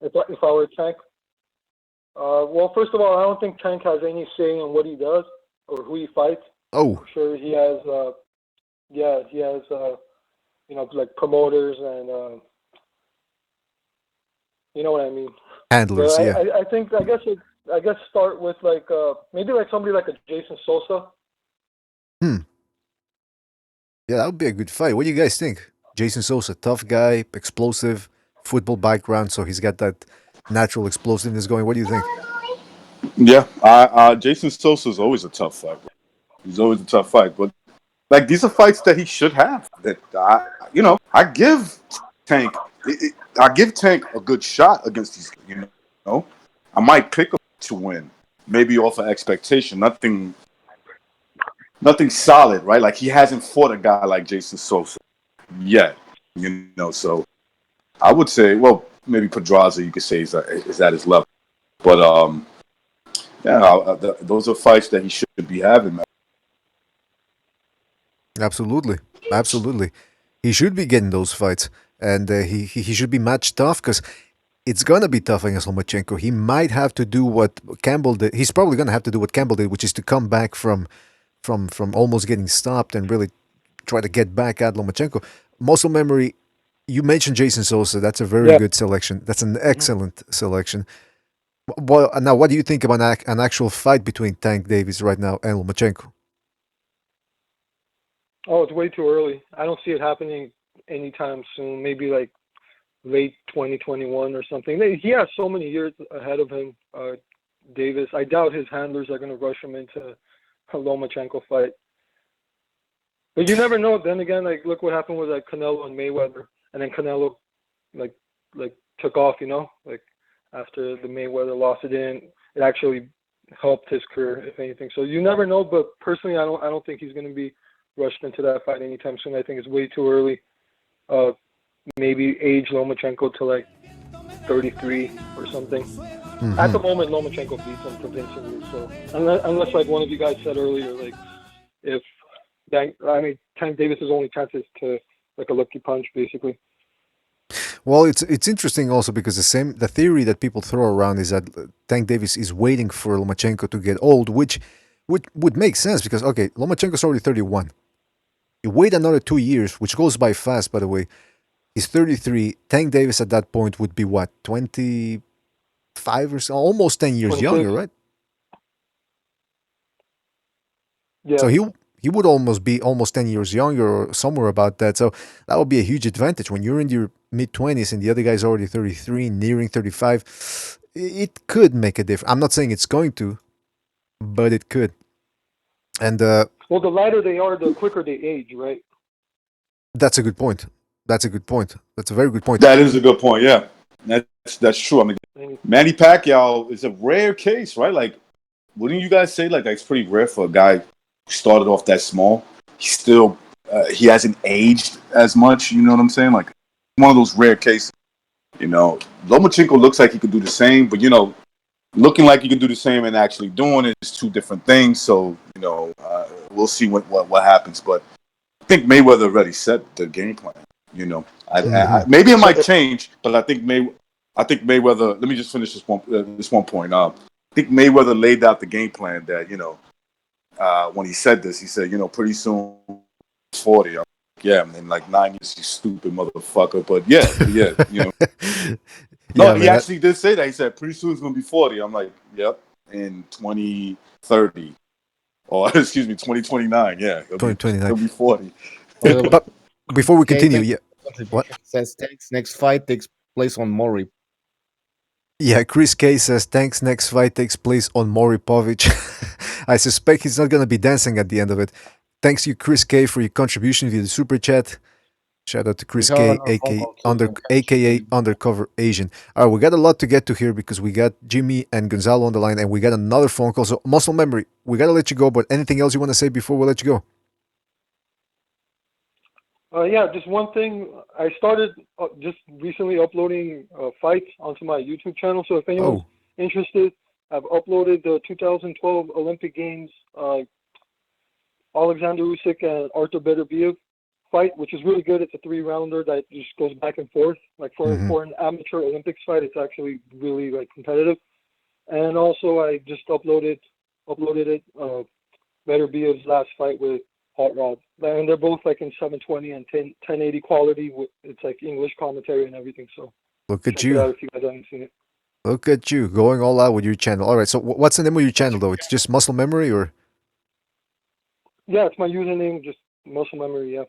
If I were Tank? Well, first of all, I don't think Tank has any say in what he does or who he fights. Oh. I'm sure he has, you know, like promoters and, you know what I mean. Handlers, but yeah. I guess start with like, maybe like somebody like a Jason Sosa. Yeah, that would be a good fight. What do you guys think? Jason Sosa, tough guy, explosive, football background, so he's got that natural explosiveness going. What do you think? Yeah, Jason Sosa is always a tough fight. He's always a tough fight, but like these are fights that he should have. That I give Tank a good shot against these. You know, I might pick him to win, maybe off of expectation. Nothing solid, right? Like he hasn't fought a guy like Jason Sosa yet. You know, so I would say, well, maybe Pedraza, you could say is at his level, but those are fights that he should be having, man. Absolutely. He should be getting those fights, and he should be matched tough because it's gonna be tough against Lomachenko. He might have to do what Campbell did. He's probably gonna have to do what Campbell did, which is to come back from almost getting stopped and really try to get back at Lomachenko. Muscle memory. You mentioned Jason Sosa. That's a very good selection. That's an excellent selection. Well, now, what do you think about an actual fight between Tank Davis right now and Lomachenko? Oh, it's way too early. I don't see it happening anytime soon. Maybe like late 2021 or something. He has so many years ahead of him, Davis. I doubt his handlers are going to rush him into a Lomachenko fight. But you never know. Then again, like look what happened with like Canelo and Mayweather, and then Canelo like took off. You know, like after the Mayweather loss, it actually helped his career, if anything. So you never know. But personally, I don't think he's going to be rushed into that fight anytime soon. I think it's way too early. Maybe age Lomachenko to like 33 or something. Mm-hmm. At the moment, Lomachenko beats him convincingly. So unless like one of you guys said earlier, like if Tank Davis's only chance is to like a lucky punch, basically. Well, it's interesting also because the theory that people throw around is that Tank Davis is waiting for Lomachenko to get old, which would make sense because okay, Lomachenko's already 31. You wait another 2 years, which goes by fast, by the way. He's 33. Tank Davis at that point would be what, 28, 5 or so, almost 10 years 26. younger, right? Yeah. So he would almost be almost 10 years younger or somewhere about that. So that would be a huge advantage when you're in your mid 20s and the other guy's already 33, nearing 35. It could make a difference. I'm not saying it's going to, but it could. And well, the lighter they are, the quicker they age, right? that's a good point. That's a good point. That's a very good point. That is a good point. Yeah, that's true. I mean, Manny Pacquiao is a rare case, right? Like, wouldn't you guys say like that's pretty rare for a guy who started off that small? He still he hasn't aged as much. You know what I'm saying? Like one of those rare cases. You know, Lomachenko looks like he could do the same, but looking like he could do the same and actually doing it is two different things. So we'll see what happens. But I think Mayweather already set the game plan. Maybe it might change, but I think Mayweather. Let me just finish this one point. I think Mayweather laid out the game plan that when he said this, he said pretty soon 40. Yeah, in like 9 years, you stupid motherfucker. But yeah. No, he actually did say that. He said pretty soon it's gonna be 40. I'm like, yep, in 2030, or excuse me, 2029. Yeah, 2029. He'll be 40. But before we continue, what? Says thanks. Next fight takes place on Mori. Yeah, Chris K says thanks. Next fight takes place on Mori Povich. I suspect he's not gonna be dancing at the end of it. Thanks you, Chris K, for your contribution via the super chat. Shout out to Chris K, aka Undercover Asian. All right, we got a lot to get to here because we got Jimmy and Gonzalo on the line, and we got another phone call. So, muscle memory, we got to let you go, but anything else you want to say before we let you go? Yeah, just one thing. I started just recently uploading fights onto my YouTube channel. So if anyone's interested, I've uploaded the 2012 Olympic Games Alexander Usyk and Artur Beterbiev fight, which is really good. It's a 3-rounder that just goes back and forth. Like for an amateur Olympics fight, it's actually really like competitive. And also, I just uploaded it. Beterbiev's last fight with Hot Rod, and they're both like in 720 and 1080 quality. It's like English commentary and everything. So look at check you. it out if you guys haven't seen it. Look at you going all out with your channel. All right, so what's the name of your channel though? It's just Muscle Memory, or? Yeah, it's my username, just Muscle Memory. Yeah.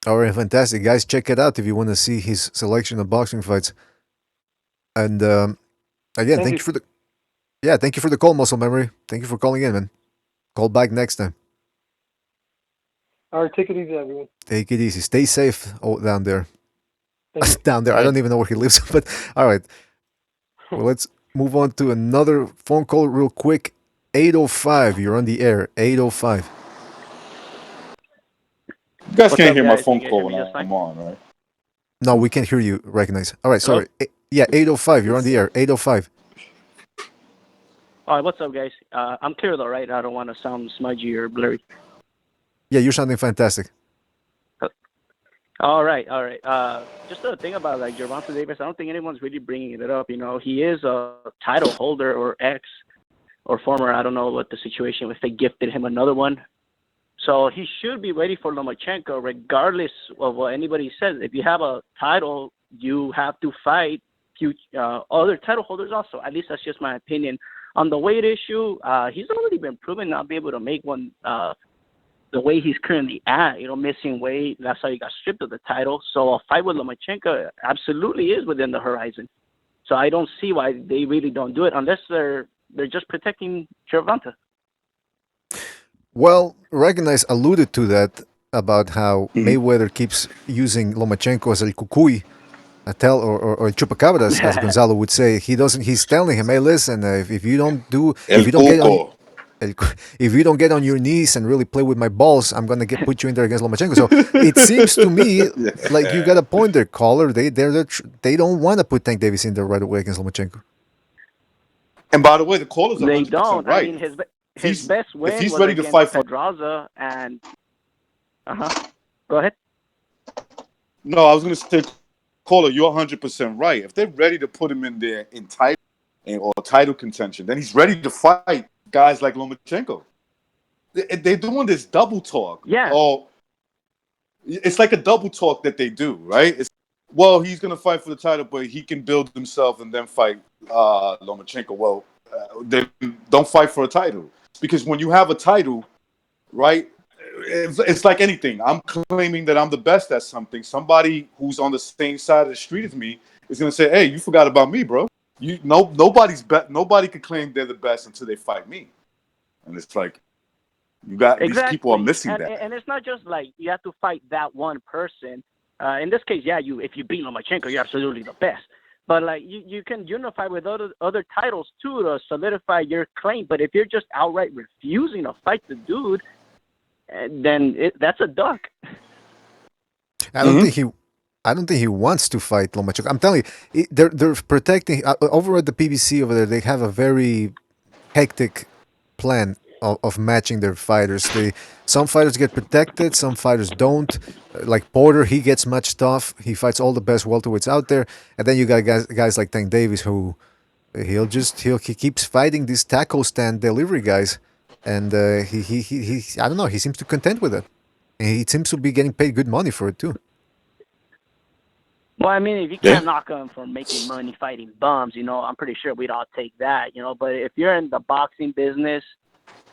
All right, fantastic, guys. Check it out if you want to see his selection of boxing fights. And again, thank you for the call, Muscle Memory. Thank you for calling in, man. Call back next time. All right, take it easy, everyone. Take it easy. Stay safe down there. Down there. I don't even know where he lives, but all right. Well, let's move on to another phone call real quick. 805, you're on the air. 805. You guys can't hear my phone call when I'm on, right? No, we can't hear you. Recognize. All right, sorry. Yeah, 805. You're on the air. 805. All right, what's up, guys? I'm clear though, right? I don't want to sound smudgy or blurry. Yeah, you're sounding fantastic. All right. Just the thing about like Gervonta Davis, I don't think anyone's really bringing it up. He is a title holder or ex or former. I don't know what the situation if they gifted him another one. So he should be ready for Lomachenko, regardless of what anybody says. If you have a title, you have to fight other title holders also. At least that's just my opinion. On the weight issue, he's already been proven not be able to make one the way he's currently at, missing weight. That's how he got stripped of the title. So a fight with Lomachenko absolutely is within the horizon. So I don't see why they really don't do it unless they're just protecting Gervonta. Well, Recognize alluded to that about how Mayweather keeps using Lomachenko as el cucuy, or chupacabras, as Gonzalo would say. He's telling him, hey, listen, if you don't get on your knees and really play with my balls, I'm gonna put you in there against Lomachenko. So it seems to me like you got a point there, caller. They don't want to put Tank Davis in there right away against Lomachenko. And by the way, the caller's 100% they don't. right. I mean, his best win he's was ready against to fight Pedraza and Go ahead. No, I was gonna say, caller, you're 100% right. If they're ready to put him in there in title contention, then he's ready to fight guys like Lomachenko. They're doing this double talk. Yeah. Oh, it's like a double talk that they do, right? Well, he's gonna fight for the title, but he can build himself and then fight Lomachenko. Well, they don't fight for a title because when you have a title, right? It's like anything. I'm claiming that I'm the best at something. Somebody who's on the same side of the street as me is gonna say, "Hey, you forgot about me, bro. Nobody can claim they're the best until they fight me." And it's like these people are missing that. And it's not just like you have to fight that one person. In this case, yeah, if you beat Lomachenko, you're absolutely the best. But like you can unify with other titles too to solidify your claim. But if you're just outright refusing to fight the dude, then that's a duck. I don't think he wants to fight Lomachenko. I'm telling you, they're protecting over at the PBC over there. They have a very hectic plan of matching their fighters. Some fighters get protected, some fighters don't. Like Porter, he gets much tough. He fights all the best welterweights out there, and then you got guys like Tank Davis who he keeps fighting these taco stand delivery guys, and he I don't know. He seems to content with it. And he seems to be getting paid good money for it too. Well, I mean, if you can't knock him for making money fighting bums, I'm pretty sure we'd all take that, But if you're in the boxing business,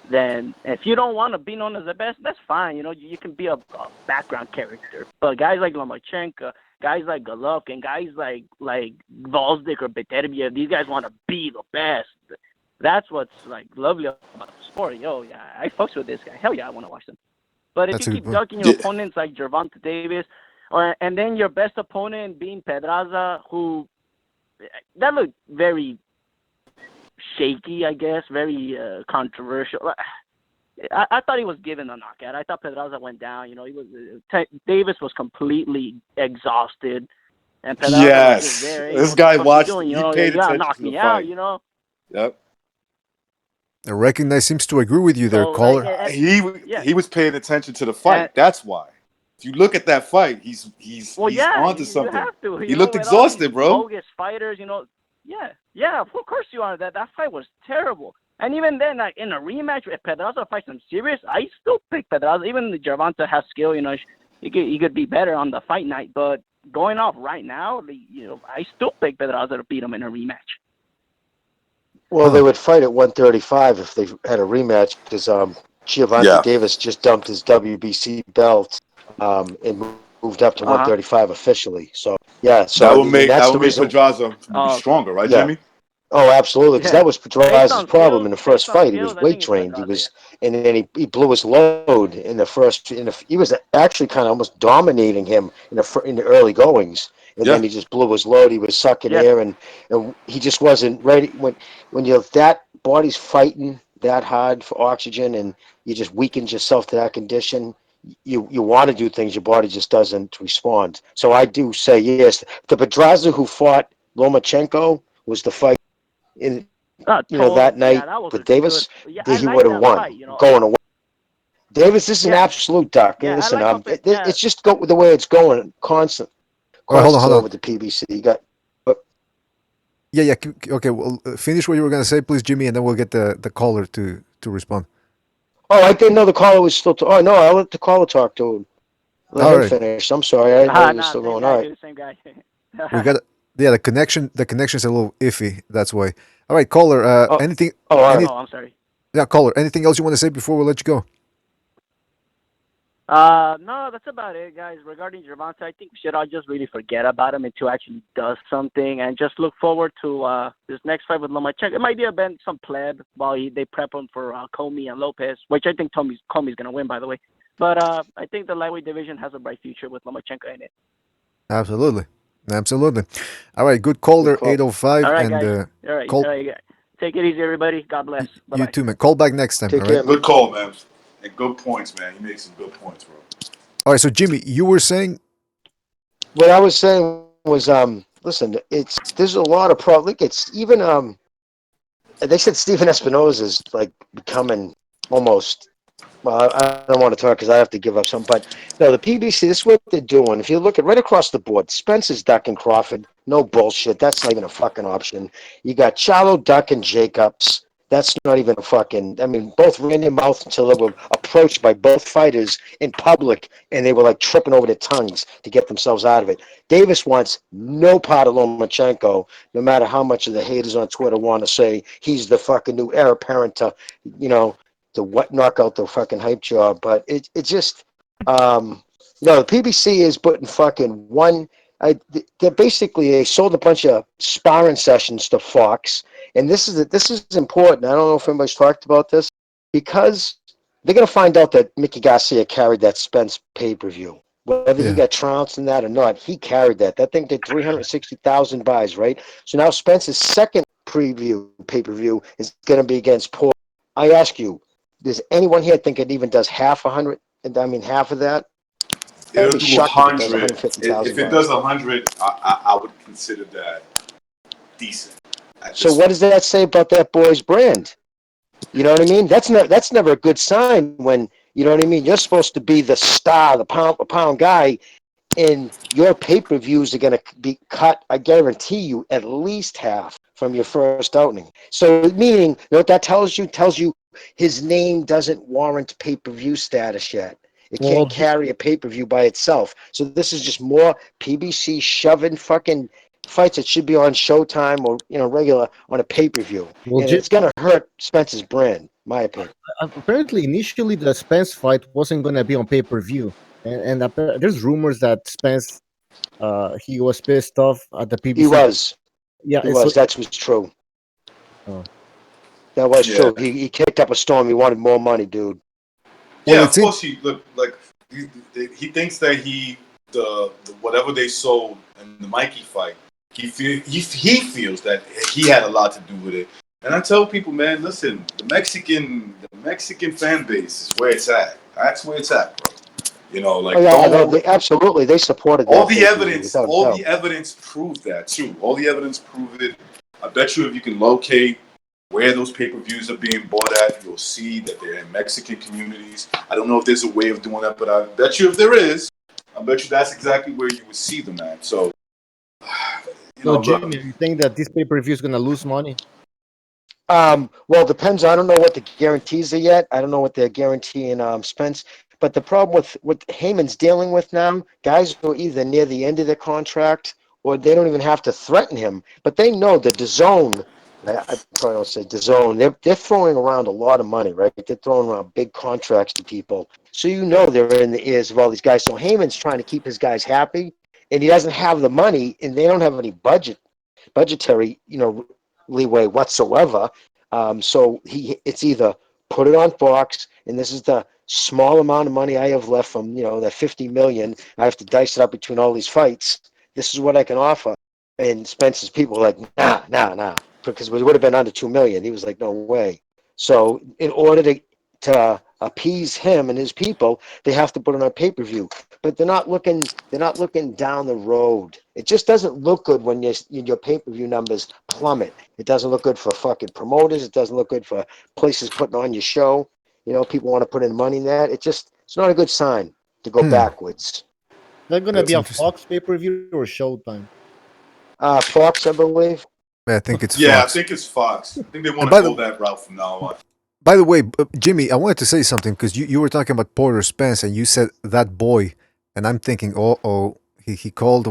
then if you don't want to be known as the best, that's fine. You can be a background character. But guys like Lomachenko, guys like Golovkin, guys like Volzdik or Beterbiev, these guys want to be the best. That's what's like lovely about the sport. Yo, yeah, I fucks with this guy. Hell yeah, I want to watch them. But if you keep ducking your opponents like Gervonta Davis, and then your best opponent being Pedraza, who that looked very shaky, I guess, very controversial. I thought he was given a knockout. I thought Pedraza went down. Davis was completely exhausted, and Pedraza was just there. This guy watched. He paid attention knock to the me fight. out. Yep. I recognize seems to agree with you there, caller. He was paying attention to the fight. That's why. If you look at that fight, he's onto something. You have to. He looked exhausted, bro. Bogus fighters, Yeah, of course you are. That fight was terrible. And even then, like in a rematch, if Pedraza fights him serious, I still pick Pedraza. Even the Gervonta has skill, he could be better on the fight night. But going off right now, I still pick Pedraza to beat him in a rematch. Well, they would fight at 135 if they had a rematch because Gervonta Davis just dumped his WBC belt and moved up to 135 officially. So that would make Pedraza be stronger, right, Jimmy? Oh, absolutely, because that was Pedraza's problem in the first fight. He was weight trained. And then he blew his load in the first. He was actually kind of almost dominating him in the early goings, and then he just blew his load. He was sucking air, and he just wasn't ready. When you're that body's fighting that hard for oxygen, and you just weakened yourself to that condition. You want to do things, your body just doesn't respond. So I do say yes. The Pedraza who fought Lomachenko was the fight in that night with Davis. He would have won going away. Davis is an absolute duck. Listen, it's just the way it's going constant. Hold on. With the PBC, you got. Okay. Well, finish what you were gonna say, please, Jimmy, and then we'll get the caller to respond. Oh, I didn't know the caller was still. Oh no, I'll let the caller talk to him. Let him finish. I'm sorry, I didn't know he was still going. All right. Same guy. We got the connection. The connection's a little iffy. That's why. All right, caller. Anything? I'm sorry. Yeah, caller. Anything else you want to say before we let you go? No, that's about it, guys. Regarding Gervonta, I think we should all just really forget about him until actually does something, and just look forward to this next fight with Lomachenko. It might be some pleb while they prep him for Comey and Lopez, which I think Comey's gonna win, by the way. But I think the lightweight division has a bright future with Lomachenko in it. Absolutely. All right, good call there, 805. All right, and guys. All right, guys. Take it easy, everybody. God bless. Bye-bye. You too, man. Call back next time. Take all care, right? Good call, man. And good points, man. You made some good points, bro. All right, so Jimmy, you were saying? What I was saying was, listen, there's a lot of problems. It's even they said Stephen Espinoza is like becoming almost. Well, I don't want to talk because I have to give up some. But no, the PBC, this is what they're doing. If you look at right across the board, Spencer's ducking Crawford. No bullshit. That's not even a fucking option. You got Charlo ducking Jacobs. That's not even a fucking. I mean, both ran their mouth until they were approached by both fighters in public, and they were like tripping over their tongues to get themselves out of it. Davis wants no part of Lomachenko, no matter how much of the haters on Twitter want to say he's the fucking new heir apparent to, to what knock out the fucking hype job. But it just, the PBC is putting fucking one. They sold a bunch of sparring sessions to Fox, and this is important. I don't know if anybody's talked about this because they're gonna find out that Mickey Garcia carried that Spence pay-per-view. Whether he got trounced in that or not, he carried that. That thing did 360,000 buys, right? So now Spence's second pay-per-view is gonna be against Paul. I ask you, does anyone here think it even does half half of that? It'll Be do shocked if it does 100. 150,000. If it does 100, I would consider that decent. So what does that say about that boy's brand? You know what I mean? That's never a good sign when, you know what I mean? You're supposed to be the star, the pound guy, and your pay-per-views are going to be cut, I guarantee you, at least half from your first outing. So meaning, you know what that tells you? Tells you his name doesn't warrant pay-per-view status yet. It can't carry a pay-per-view by itself. So this is just more PBC shoving fucking fights that should be on Showtime or regular on a pay-per-view. And it's gonna hurt Spence's brand, my opinion. Apparently, initially the Spence fight wasn't gonna be on pay-per-view, and there's rumors that Spence, he was pissed off at the PBC. He was. Yeah, he was. That was true. Oh. That was true. He kicked up a storm. He wanted more money, dude. Yeah, of course he thinks that the whatever they sold in the Mikey fight, he feels that he had a lot to do with it. And I tell people, man, listen, the Mexican fan base is where it's at. That's where it's at, bro. Absolutely, they supported that. All the evidence proved that too. All the evidence proved it. I bet you if you can locate where those pay-per-views are being bought at, you'll see that they're in Mexican communities. I don't know if there's a way of doing that, but I bet you if there is, I bet you that's exactly where you would see them at. So, Jimmy, you think that this pay-per-view is going to lose money? Well, it depends. I don't know what the guarantees are yet. I don't know what they're guaranteeing Spence. But the problem with what Heyman's dealing with now, guys who are either near the end of their contract or they don't even have to threaten him. But they know that DAZN, I probably don't say DAZN, they're throwing around a lot of money, right? They're throwing around big contracts to people. So they're in the ears of all these guys. So Heyman's trying to keep his guys happy, and he doesn't have the money, and they don't have any budgetary, leeway whatsoever. So it's either put it on Fox, and this is the small amount of money I have left from that 50 million. I have to dice it up between all these fights. This is what I can offer. And Spence's people were like, nah, because we would have been under 2 million. He was like, no way. So in order to appease him and his people, they have to put it on pay-per-view. But they're not looking down the road. It just doesn't look good when your pay-per-view numbers plummet. It doesn't look good for fucking promoters. It doesn't look good for places putting on your show. People want to put in money in that. It's not a good sign to go backwards. They're going to be a Fox pay-per-view or Showtime? Fox, I believe. I think it's Fox. Fox. I think it's Fox. I think they want to go that route from now on. By the way, Jimmy, I wanted to say something because you were talking about Porter Spence and you said that boy, and I'm thinking, he called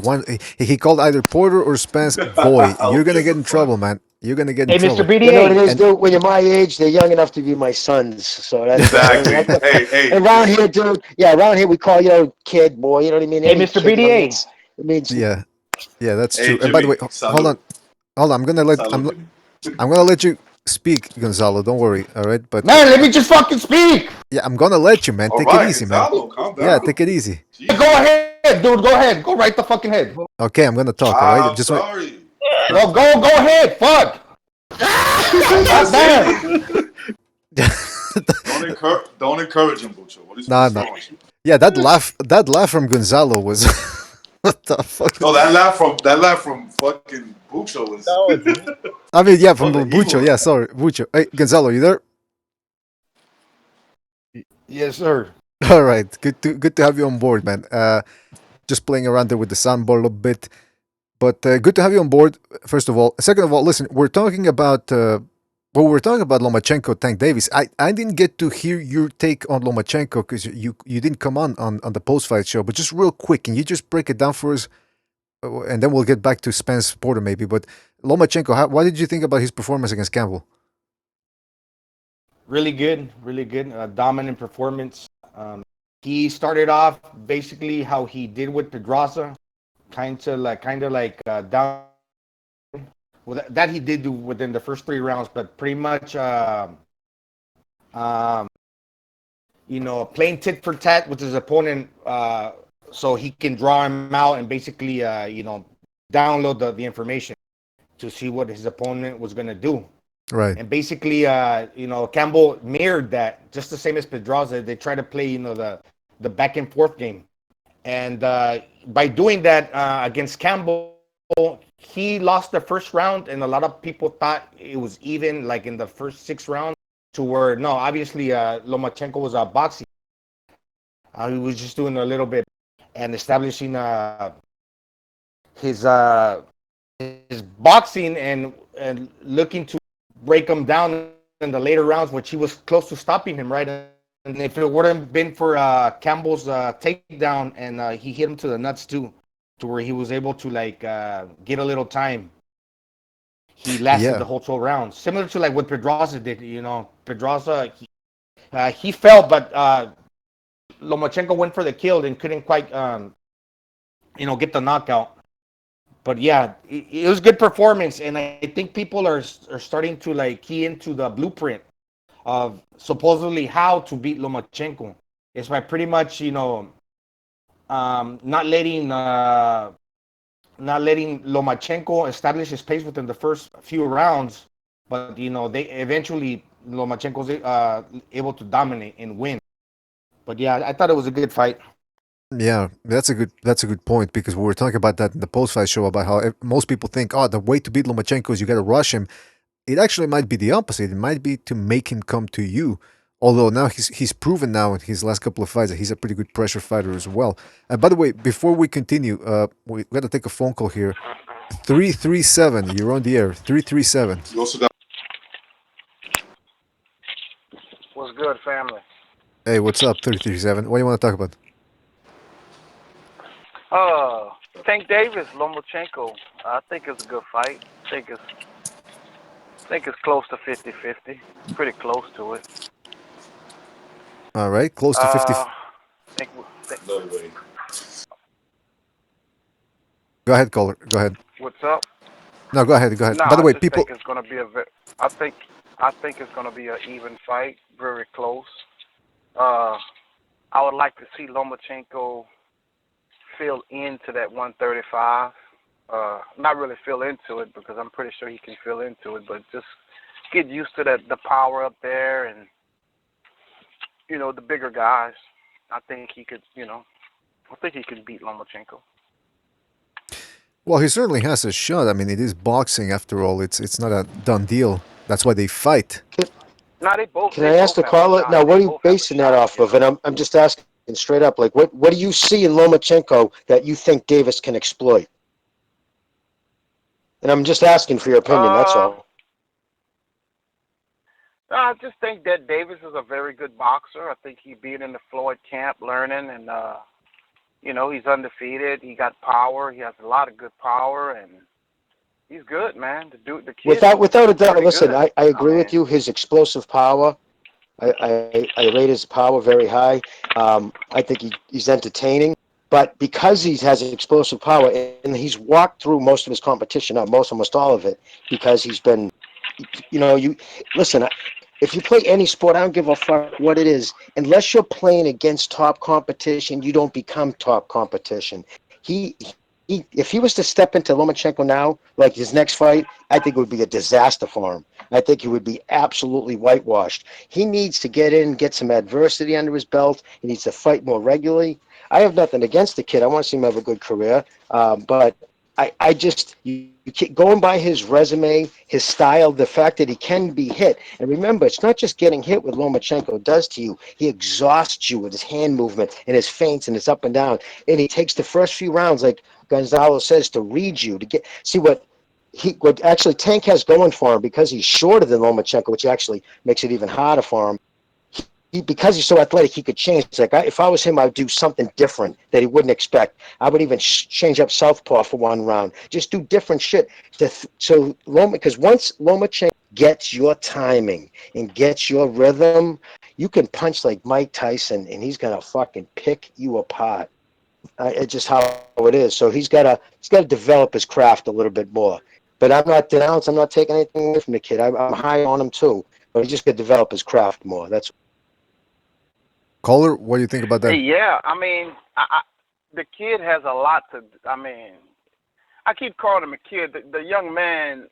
he called either Porter or Spence boy. You're gonna get in trouble, man. You're gonna get in trouble. Mr. BDA. You know what it is, dude? When you're my age, they're young enough to be my sons. So that's exactly. Hey. Around here, dude. Yeah, around here we call kid, boy. You know what I mean? Hey, Mr. BDA. It means yeah, that's hey, true. Jimmy, and by the way, hold on. I'm gonna let you speak, Gonzalo. Don't worry. All right, but man, let me just fucking speak. Yeah, I'm gonna let you, man. Take it easy, Gonzalo, man. calm down. Yeah, take it easy. Jeez. Go ahead, dude. Go ahead. Go right the fucking head. Okay, I'm gonna talk. All right. I'm sorry. Well, go ahead. Fuck. Don't encourage him, Bucho. What is nah. Yeah, that laugh from Gonzalo was what the fuck? No, that laugh from fucking Bucho was. I mean, yeah, from Bucho. Yeah, sorry, Bucho. Hey, Gonzalo, you there? Yes, sir. All right, good to have you on board, man. Just playing around there with the soundboard a little bit, but good to have you on board. First of all, second of all, listen, we're talking about Well, we're talking about Lomachenko, Tank Davis. I didn't get to hear your take on Lomachenko because you didn't come on the post-fight show. But just real quick, can you just break it down for us? And then we'll get back to Spence Porter maybe. But Lomachenko, what did you think about his performance against Campbell? Really good, really good. Dominant performance. He started off basically how he did with Pedraza, kind of like down. Well, that he did do within the first 3 rounds, but pretty much, playing tit for tat with his opponent, so he can draw him out and basically, download the information to see what his opponent was going to do. Right. And basically, Campbell mirrored that, just the same as Pedraza. They try to play, the back and forth game. And by doing that against Campbell, he lost the first round, and a lot of people thought it was even, like in the first 6 rounds, to where, no, obviously Lomachenko was boxing. He was just doing a little bit and establishing his boxing and looking to break him down in the later rounds, which he was close to stopping him, right? And if it wouldn't been for Campbell's takedown, and he hit him to the nuts too, to where he was able to get a little time, he lasted the whole 12 rounds. Similar to like what Pedraza did, Pedraza, he fell, but Lomachenko went for the kill and couldn't quite, get the knockout. But yeah, it was good performance, and I think people are starting to key into the blueprint of supposedly how to beat Lomachenko. It's by pretty much not letting Lomachenko establish his pace within the first few rounds, but they eventually Lomachenko's able to dominate and win. But yeah, I thought it was a good fight. Yeah, that's a good point, because we were talking about that in the post-fight show about how most people think, the way to beat Lomachenko is you got to rush him. It actually might be the opposite. It might be to make him come to you. Although now he's proven now in his last couple of fights that he's a pretty good pressure fighter as well. And by the way, before we continue, we got to take a phone call here. 337, you're on the air. 337. You also got. What's good, family? Hey, what's up, 337? What do you want to talk about? Tank Davis, Lomachenko. I think it's a good fight. I think it's close to 50-50. Pretty close to it. All right, close to 50. Go ahead, caller. Go ahead. What's up? No, go ahead. Go ahead. No, By the way, I people. think it's gonna be I think it's gonna be an even fight, very close. I would like to see Lomachenko fill into that 135. Not really fill into it, because I'm pretty sure he can fill into it, but just get used to the power up there and the bigger guys. I think he could beat Lomachenko. Well, he certainly has a shot. I mean, it is boxing after all. It's not a done deal. That's why they fight. Can I ask the caller? Now, what are you basing that off of? And I'm just asking straight up, like, what do you see in Lomachenko that you think Davis can exploit? And I'm just asking for your opinion. That's all. I just think that Davis is a very good boxer. I think he being in the Floyd camp, learning, and he's undefeated. He got power. He has a lot of good power, and he's good, man. The kid. Without a doubt. Listen, I agree with you. His explosive power. I rate his power very high. I think he's entertaining. But because he has explosive power, and he's walked through most of his competition, not most, almost all of it, because he's been, listen, if you play any sport, I don't give a fuck what it is. Unless you're playing against top competition, you don't become top competition. If he was to step into Lomachenko now, like his next fight, I think it would be a disaster for him. I think he would be absolutely whitewashed. He needs to get in, get some adversity under his belt. He needs to fight more regularly. I have nothing against the kid. I want to see him have a good career. But I just, you keep going by his resume, his style, the fact that he can be hit. And remember, it's not just getting hit what Lomachenko does to you. He exhausts you with his hand movement and his feints and his up and down. And he takes the first few rounds, like Gonzalo says, to read you, to see what what actually Tank has going for him, because he's shorter than Lomachenko, which actually makes it even harder for him. Because he's so athletic, he could change. It's like, if I was him, I'd do something different that he wouldn't expect. I would even change up southpaw for one round. Just do different shit. So Loma, because once Lomachenko gets your timing and gets your rhythm, you can punch like Mike Tyson, and he's gonna fucking pick you apart. It's just how it is. So he's gotta develop his craft a little bit more. But I'm not denouncing. I'm not taking anything away from the kid. I'm high on him too. But he just got to develop his craft more. That's. Caller, what do you think about that? Yeah, I mean, the kid has a lot to. I mean, I keep calling him a kid. The young man,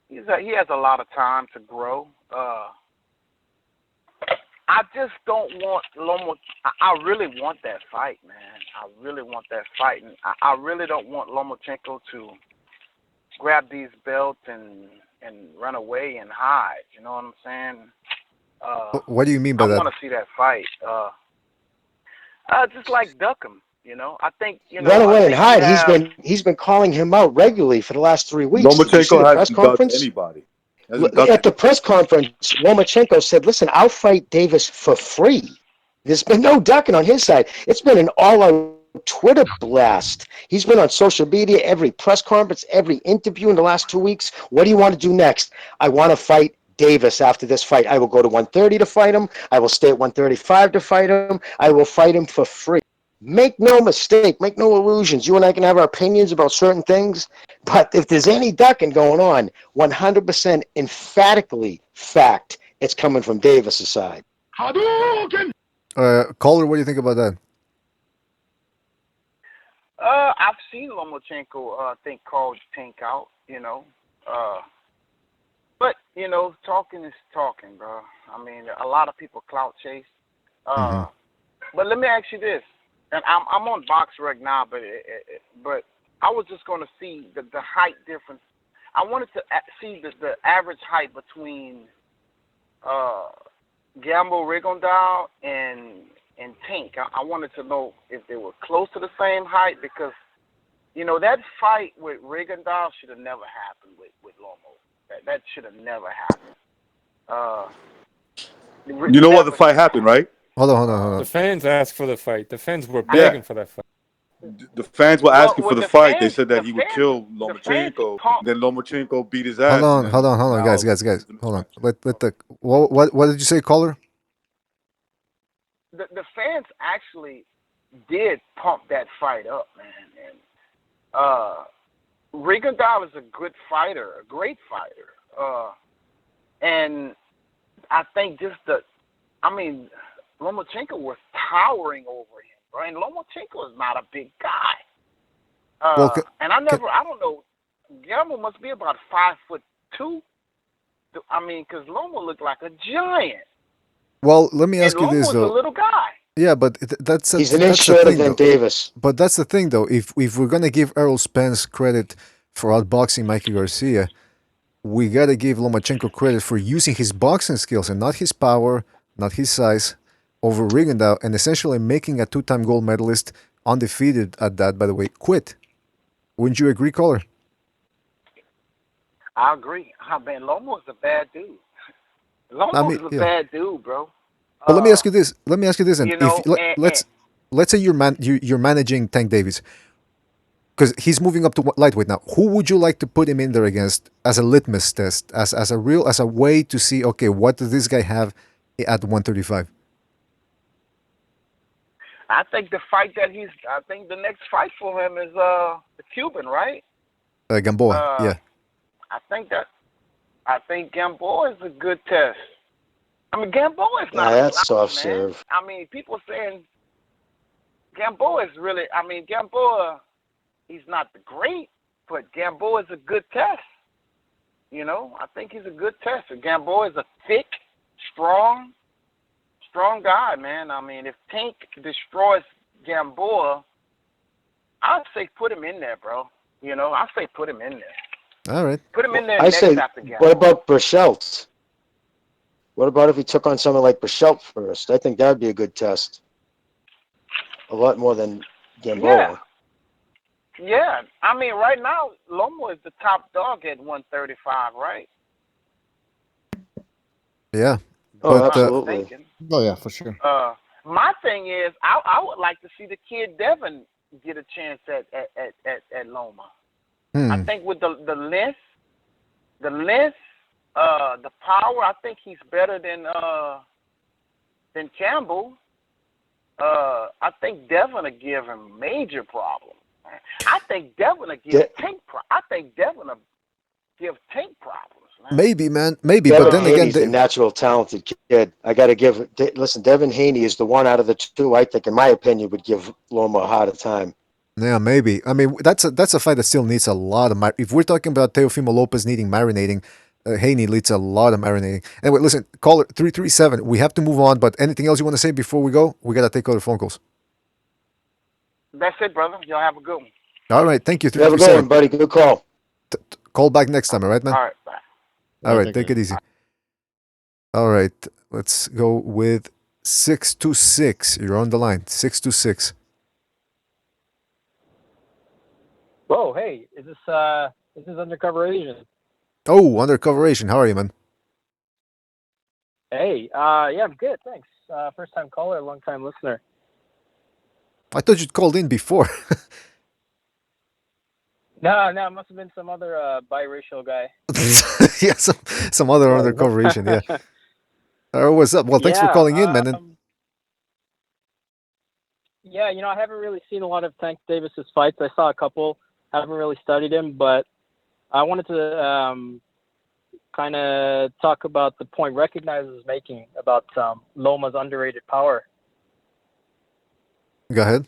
he has a lot of time to grow. I just don't want Loma. I really want that fight, man. I really want that fight, and I really don't want Lomachenko to grab these belts and run away and hide. You know what I'm saying? What do you mean by that? I want to see that fight. Just like duck him. You know, I think Run away and hide. He's been calling him out regularly for the last 3 weeks. Did you see Lomachenko the press hasn't ducked conference? anybody. At the press conference, Lomachenko said, "Listen, I'll fight Davis for free." There's been no ducking on his side. It's been an all-out Twitter blast. He's been on social media, every press conference, every interview in the last 2 weeks. What do you want to do next? I want to fight Davis after this fight. I will go to 130 to fight him. I will stay at 135 to fight him. I will fight him for free. Make no mistake, make no illusions. You and I can have our opinions about certain things, but if there's any ducking going on, 100% emphatically fact, it's coming from Davis' side. Caller, what do you think about that? I've seen Lomachenko call Tank out, you know. But, you know, talking is talking, bro. I mean, a lot of people clout chase. But let me ask you this. And I'm on box right now, but I was just going to see the height difference. I wanted to see the average height between Gambo Rigondeaux and Tank. I wanted to know if they were close to the same height, because, you know, that fight with Rigondeaux should have never happened with Lomo. That should have never happened. You know what the fight happened, right? Hold on. The fans asked for the fight. The fans were begging for that fight. The fans were asking for the fight. They said that he would kill Lomachenko. Then Lomachenko beat his ass. Hold on, guys. Hold on. Let the what did you say, caller? The fans actually did pump that fight up, man. And Rigondeaux is a good fighter, a great fighter. And I think Lomachenko was towering over him, bro. And Lomachenko is not a big guy. And I don't know, Gambo must be about 5'2". I mean, because Loma looked like a giant. Well, let me ask you this, though. Loma's a little guy. Yeah, but He's an inch shorter than Davis. But that's the thing, though. If we're gonna give Errol Spence credit for outboxing Mikey Garcia, we gotta give Lomachenko credit for using his boxing skills and not his power, not his size, over Rigondeaux, and essentially making a two-time gold medalist, undefeated at that, by the way, quit. Wouldn't you agree, caller? I agree. Man, Loma was a bad dude. Loma was a bad dude, bro. But let me ask you this. And you know, let's say you're managing Tank Davis, because he's moving up to lightweight now. Who would you like to put him in there against as a litmus test, as a way to see, okay, what does this guy have at 135? I think the next fight for him is the Cuban, right? Gamboa, yeah. I think Gamboa is a good test. I mean, Gamboa is not that's soft man. serve. I mean, people saying Gamboa is really. I mean, Gamboa, he's not great, but Gamboa is a good test. You know, I think he's a good test. Gamboa is a thick, strong guy, man. I mean, if Tank destroys Gamboa, I'd say put him in there, bro. You know, I say put him in there. All right. Put him in there I next say, after Gamboa. what about Burchelt? What about if he took on someone like Burchelt first? I think that would be a good test. A lot more than Gamboa. Yeah, I mean, right now Loma is the top dog at 135, right? Yeah, Oh, but absolutely. Oh yeah, for sure. My thing is, I would like to see the kid Devin get a chance at Loma. I think with the length, the power, I think he's better than Campbell. I think Devin will give him major problems. I think Devin will give Tank. I think Devin will give Tank problems. Man. maybe, man, maybe. Devin But then again, Haney's a natural talented kid. I got to give. Listen, Devin Haney is the one out of the two I think, in my opinion, would give Loma a harder time. yeah, maybe. I mean, that's a fight that still needs a lot of. If we're talking about Teofimo Lopez needing marinating, Haney needs a lot of marinating. Anyway, listen, caller 337. We have to move on. But anything else you want to say before we go? We gotta take other phone calls. That's it, brother. Y'all have a good one. All right, thank you. You have a good one, buddy. Good call. Call back next time, all right, man? All right, bye. All right, take it easy. All right, let's go with 626. You're on the line. 626. Whoa, hey, is this Undercover Asian? Oh, undercover Asian. How are you, man? Hey, yeah, I'm good, thanks. First time caller, long time listener. I thought you'd called in before. No, it must have been some other biracial guy. Yeah, some other undercover Asian. Yeah. What's up? Well, thanks for calling in, man. Yeah, I haven't really seen a lot of Tank Davis's fights. I saw a couple. Haven't really studied him, but I wanted to kind of talk about the point Recognize is making about Loma's underrated power. Go ahead.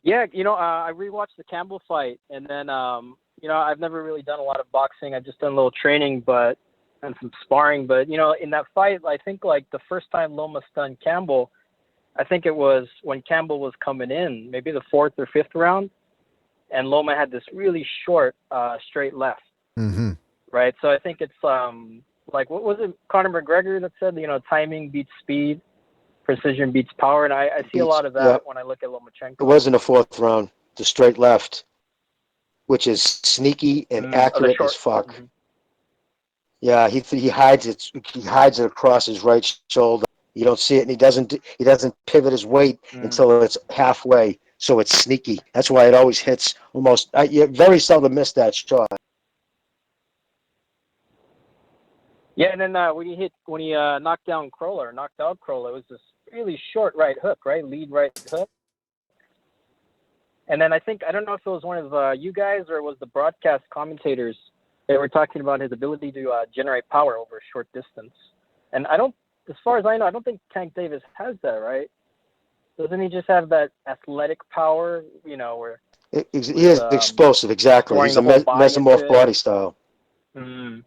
Yeah, I rewatched the Campbell fight, and then I've never really done a lot of boxing. I've just done a little training, and some sparring. But in that fight, I think like the first time Loma stunned Campbell, I think it was when Campbell was coming in, maybe the 4th or 5th round, and Loma had this really short straight left. Mm-hmm. Right. So I think it's like, what was it, Conor McGregor that said, timing beats speed, precision beats power, and I see a lot of that when I look at Lomachenko. It was in the 4th round, the straight left, which is sneaky and accurate as fuck. Mm-hmm. Yeah, he hides it. He hides it across his right shoulder. You don't see it, and he doesn't pivot his weight until it's halfway. So it's sneaky. That's why it always hits almost. You very seldom miss that shot. Yeah, and then when he knocked out Kroller, it was this really short right hook, right? Lead right hook. And then I don't know if it was one of you guys or it was the broadcast commentators. They were talking about his ability to generate power over a short distance. And as far as I know, I don't think Tank Davis has that, right? Doesn't he just have that athletic power, where... He is explosive, exactly. He's a mesomorph body style. Mm.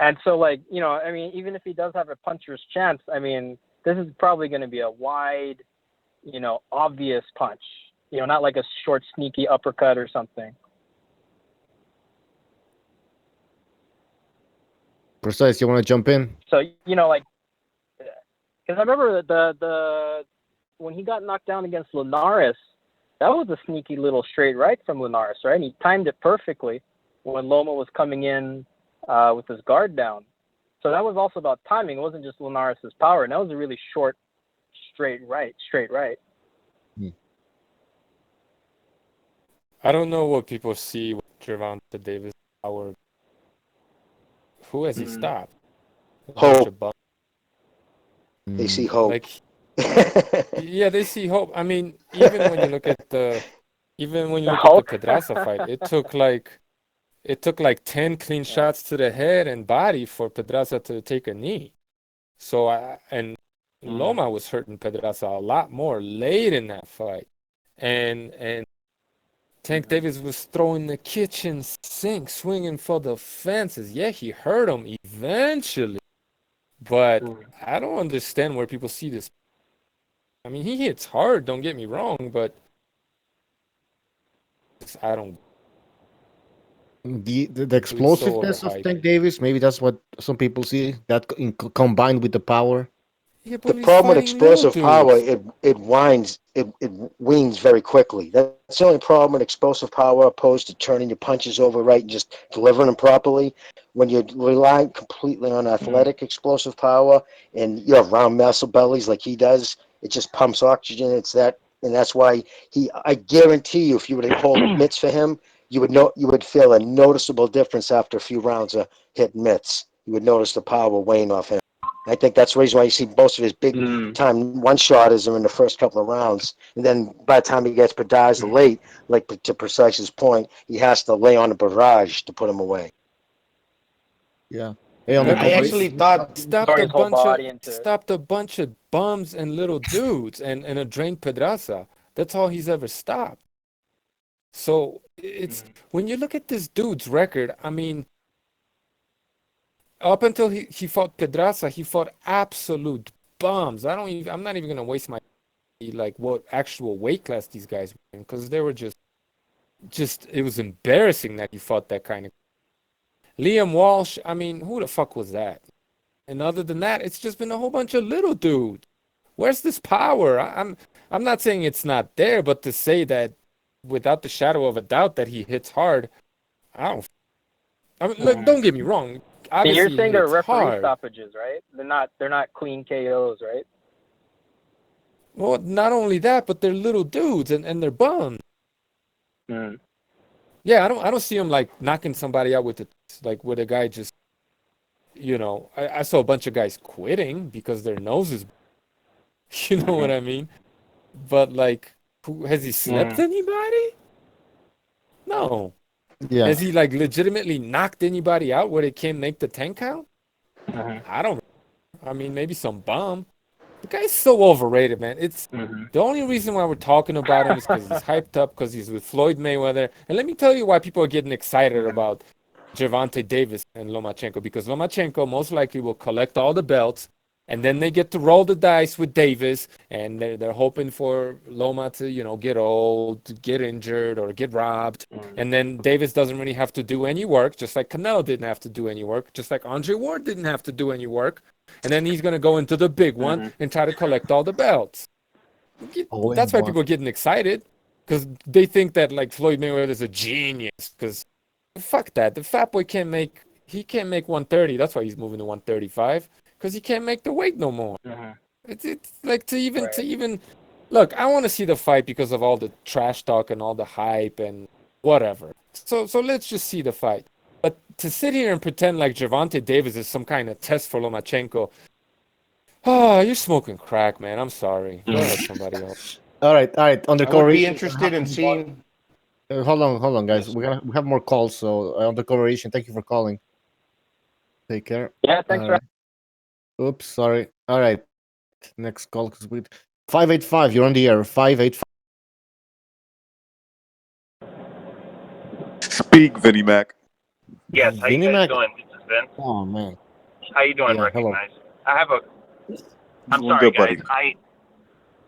And so, even if he does have a puncher's chance, this is probably going to be a wide, obvious punch. Not like a short, sneaky uppercut or something. Precise, you want to jump in? So, because I remember the when he got knocked down against Linares, that was a sneaky little straight right from Linares, right? And he timed it perfectly when Loma was coming in with his guard down. So that was also about timing. It wasn't just Linares' power. And that was a really short, straight right. I don't know what people see with Gervonta Davis' power. Who has he stopped? Hope. They see hope. Yeah, they see hope. I mean, even when you look at the Pedraza fight, it took like 10 clean shots to the head and body for Pedraza to take a knee. So Loma was hurting Pedraza a lot more late in that fight, and Tank Davis was throwing the kitchen sink, swinging for the fences. Yeah, he hurt him eventually, but I don't understand where people see this. I mean, he hits hard, don't get me wrong, but I don't. The explosiveness of Tank Davis, maybe that's what some people see, that combined with the power. Yeah, The but he's problem with fighting little explosive power, dudes. it weans very quickly. That's the only problem with explosive power, opposed to turning your punches over right and just delivering them properly. When you rely completely on athletic explosive power, and you have round muscle bellies like he does, it just pumps oxygen. And that's why I guarantee you, if you were to hold mitts for him, you would feel a noticeable difference after a few rounds of hitting mitts. You would notice the power weighing off him. I think that's the reason why you see most of his big time one-shotters are in the first couple of rounds. And then by the time he gets Pedraza late, like to Precise's point, he has to lay on a barrage to put him away. Yeah. Yeah, on the but I actually thought Throw his whole body into it. stopped a bunch of bums and little dudes and a drained Pedraza. That's all he's ever stopped. So it's when you look at this dude's record, I mean, up until he fought Pedraza, he fought absolute bums. I'm not even gonna waste my like what actual weight class these guys were in, because they were just it was embarrassing that he fought that kind of. Liam Walsh, I mean, who the fuck was that? And other than that, it's just been a whole bunch of little dudes. Where's this power? I'm not saying it's not there, but to say that without the shadow of a doubt that he hits hard, I mean, look, don't get me wrong. And you're Obviously, saying he they're hits referee hard. stoppages, right? They're not clean KOs, right? Well, not only that, but they're little dudes and they're bums. Yeah, I don't see him like knocking somebody out with with a guy just, I saw a bunch of guys quitting because their noses, you know what I mean? But like, has he slept anybody? No. Yeah. Has he like legitimately knocked anybody out where they can't make the 10 count? I mean, maybe some bum. The guy's so overrated, man. It's the only reason why we're talking about him is because he's hyped up, because he's with Floyd Mayweather. And let me tell you why people are getting excited about Gervonta Davis and Lomachenko, because Lomachenko most likely will collect all the belts, and then they get to roll the dice with Davis, and they're hoping for Loma to, get old, get injured, or get robbed. And then Davis doesn't really have to do any work, just like Canelo didn't have to do any work, just like Andre Ward didn't have to do any work. And then he's going to go into the big one and try to collect all the belts. That's why people are getting excited, because they think that like Floyd Mayweather is a genius, because fuck that. The fat boy can't make 130. That's why he's moving to 135, because he can't make the weight no more. It's like to even look, I want to see the fight because of all the trash talk and all the hype and whatever. So let's just see the fight. But to sit here and pretend like Gervonta Davis is some kind of test for Lomachenko, you're smoking crack, man. I'm sorry. Go ahead, somebody else. All right. Undercover. I would be interested in seeing. Hold on, guys. We have more calls. So Undercover Asian, thank you for calling. Take care. Yeah, thanks for. Oops, sorry. All right. Next call, 585. You're on the air. 585. Speak, Vinnie Mac. Yes, how you guys doing? This is Vince. Oh man. How you doing? Yeah, Recognize. I have a. I'm Doing sorry, good, buddy. guys.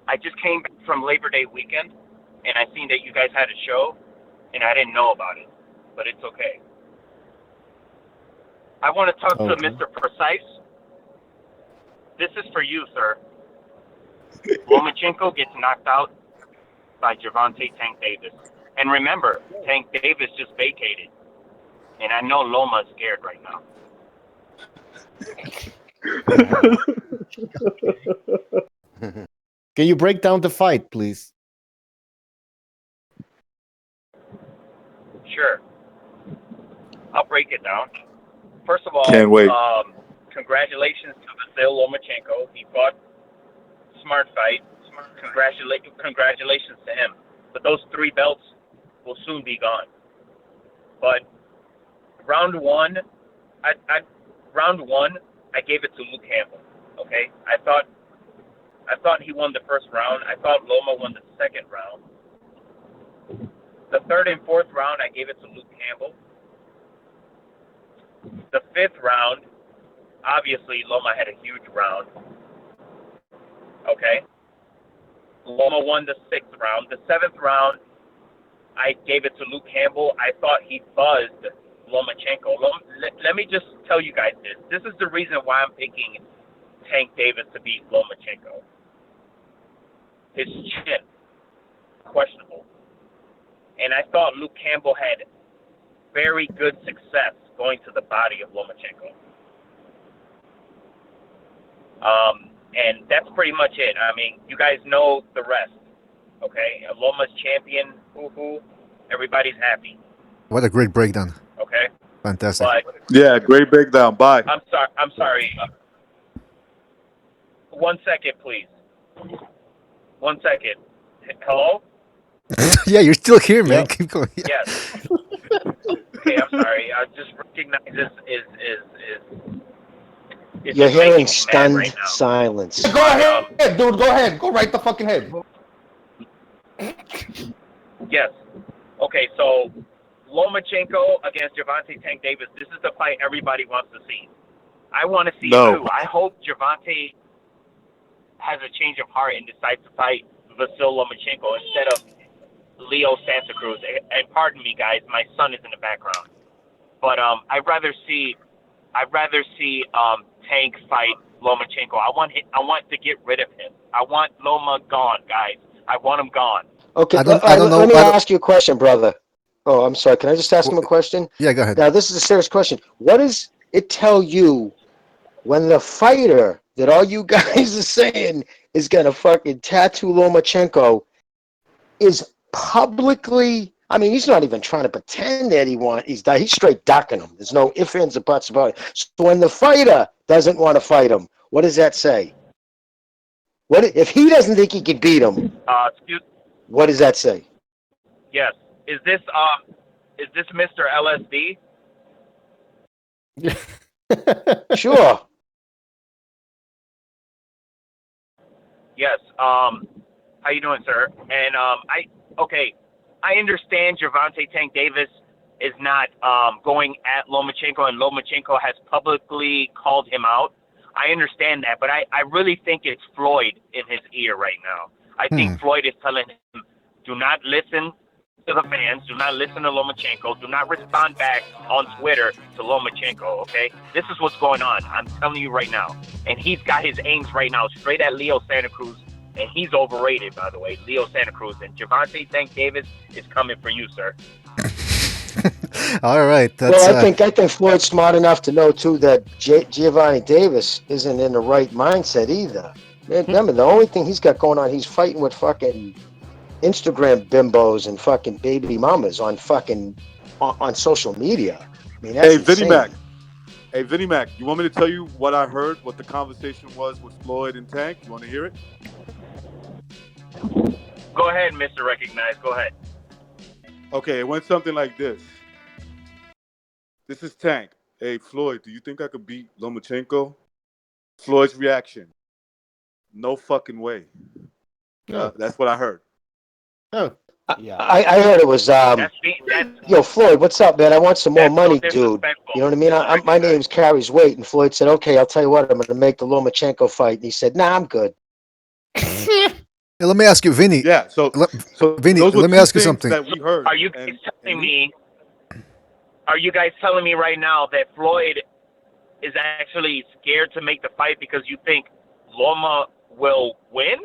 I just came back from Labor Day weekend, and I seen that you guys had a show, and I didn't know about it, but it's okay. I want to talk to Mr. Precise. This is for you, sir. Lomachenko gets knocked out by Gervonta Tank Davis. And remember, Tank Davis just vacated. And I know Loma's scared right now. Can you break down the fight, please? Sure. I'll break it down. First of all, Can't wait. Congratulations to Vasyl Lomachenko. He fought smart fight. Congratulations to him. But those 3 belts will soon be gone. But round one, I gave it to Luke Campbell. Okay, I thought he won the first round. I thought Loma won the second round. The third and fourth round, I gave it to Luke Campbell. The 5th round, obviously Loma had a huge round. Okay, Loma won the 6th round. The 7th round, I gave it to Luke Campbell. I thought he buzzed Lomachenko. Let me just tell you guys this. This is the reason why I'm picking Tank Davis to beat Lomachenko. His chin, questionable. And I thought Luke Campbell had very good success going to the body of Lomachenko. And that's pretty much it. I mean, you guys know the rest. Okay? Loma's champion, hoo-hoo. Everybody's happy. What a great breakdown. Okay? Fantastic. But Yeah, great breakdown. Bye. I'm sorry. 1 second, please. 1 second. Hello? Yeah, you're still here, man. Keep going. Yeah. Yes. Okay, I'm sorry. I just recognize this is You're just making hearing me stunned mad right now. silence. Go ahead, dude. Go ahead. Go right the fucking head. Yes. Okay, so Lomachenko against Gervonta Tank Davis. This is the fight everybody wants to see. I want to see it too. I hope Gervonta has a change of heart and decides to fight Vasil Lomachenko instead of Leo Santa Cruz. And pardon me, guys, my son is in the background. But I'd rather see Tank fight Lomachenko. I want to get rid of him. I want Loma gone, guys. I want him gone. Okay, let me ask you a question, brother. Oh, I'm sorry. Can I just ask him a question? Yeah, go ahead. Now, this is a serious question. What does it tell you when the fighter that all you guys are saying is going to fucking tattoo Lomachenko is publicly... I mean, he's not even trying to pretend that he's straight ducking him. There's no ifs, ands, or buts about it. So when the fighter doesn't want to fight him, what does that say? What if he doesn't think he can beat him? What does that say? Yes. Is this Mr. LSD? Sure. Yes. How you doing, sir? And I understand Gervonta Tank Davis is not going at Lomachenko, and Lomachenko has publicly called him out. I understand that, but I really think it's Floyd in his ear right now. I think Floyd is telling him, do not listen to the fans, do not listen to Lomachenko, do not respond back on Twitter to Lomachenko, okay? This is what's going on. I'm telling you right now. And he's got his aims right now straight at Leo Santa Cruz. And he's overrated, by the way, Leo Santa Cruz. And Gervonta Tank Davis is coming for you, sir. All right. Well, I think Floyd's smart enough to know, too, that Giovanni Davis isn't in the right mindset either. Remember, the only thing he's got going on, he's fighting with fucking Instagram bimbos and fucking baby mamas on social media. I mean, that's insane. Hey, Vinny Mac, you want me to tell you what I heard, what the conversation was with Floyd and Tank? You want to hear it? Go ahead, Mr. Recognize. Go ahead. Okay, it went something like this. This is Tank. Hey, Floyd, do you think I could beat Lomachenko? Floyd's reaction. No fucking way. That's what I heard. Oh, yeah. I heard it was, yo, Floyd, what's up, man? I want some more money, dude. You know what I mean? My name's carries weight. And Floyd said, okay, I'll tell you what, I'm going to make the Lomachenko fight. And he said, nah, I'm good. Hey, let me ask you, Vinny. Yeah, so Vinny, let me ask you something. That we heard. Are you guys telling me? Are you guys telling me right now that Floyd is actually scared to make the fight because you think Loma will win?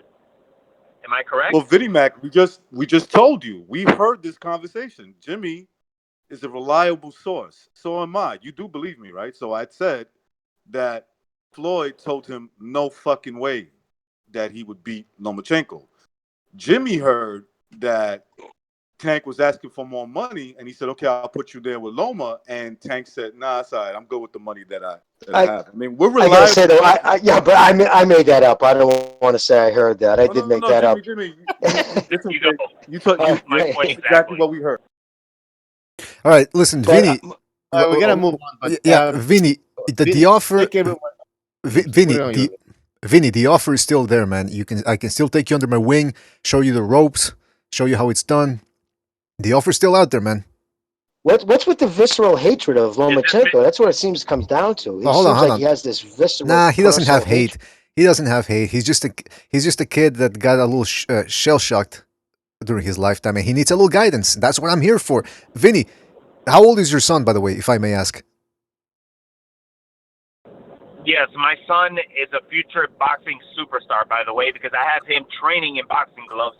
Am I correct? Well, Vinny Mac, we just told you. We heard this conversation. Jimmy is a reliable source. So am I. You do believe me, right? So I said that Floyd told him no fucking way that he would beat Lomachenko. Jimmy heard that Tank was asking for more money, and he said, okay, I'll put you there with Loma. And Tank said, nah, it's all right. I'm good with the money that I have. I mean, we're reliable. I gotta say, though, but I made that up. I don't want to say I heard that. I did make that Jimmy, up. Jimmy, you took my point exactly what we heard. All right, listen, Vinny. We gotta move on. But, Vinny, the offer... Vinny, the offer is still there, man. I can still take you under my wing, show you the ropes, show you how it's done. The offer's still out there, man. What's with the visceral hatred of Lomachenko? That's what it seems comes down to. It seems like he has this visceral. Nah, he doesn't have hate. He doesn't have hate. He's just a kid that got a little shell shocked during his lifetime, and he needs a little guidance. That's what I'm here for. Vinny, how old is your son, by the way, if I may ask? Yes, my son is a future boxing superstar, by the way, because I have him training in boxing gloves,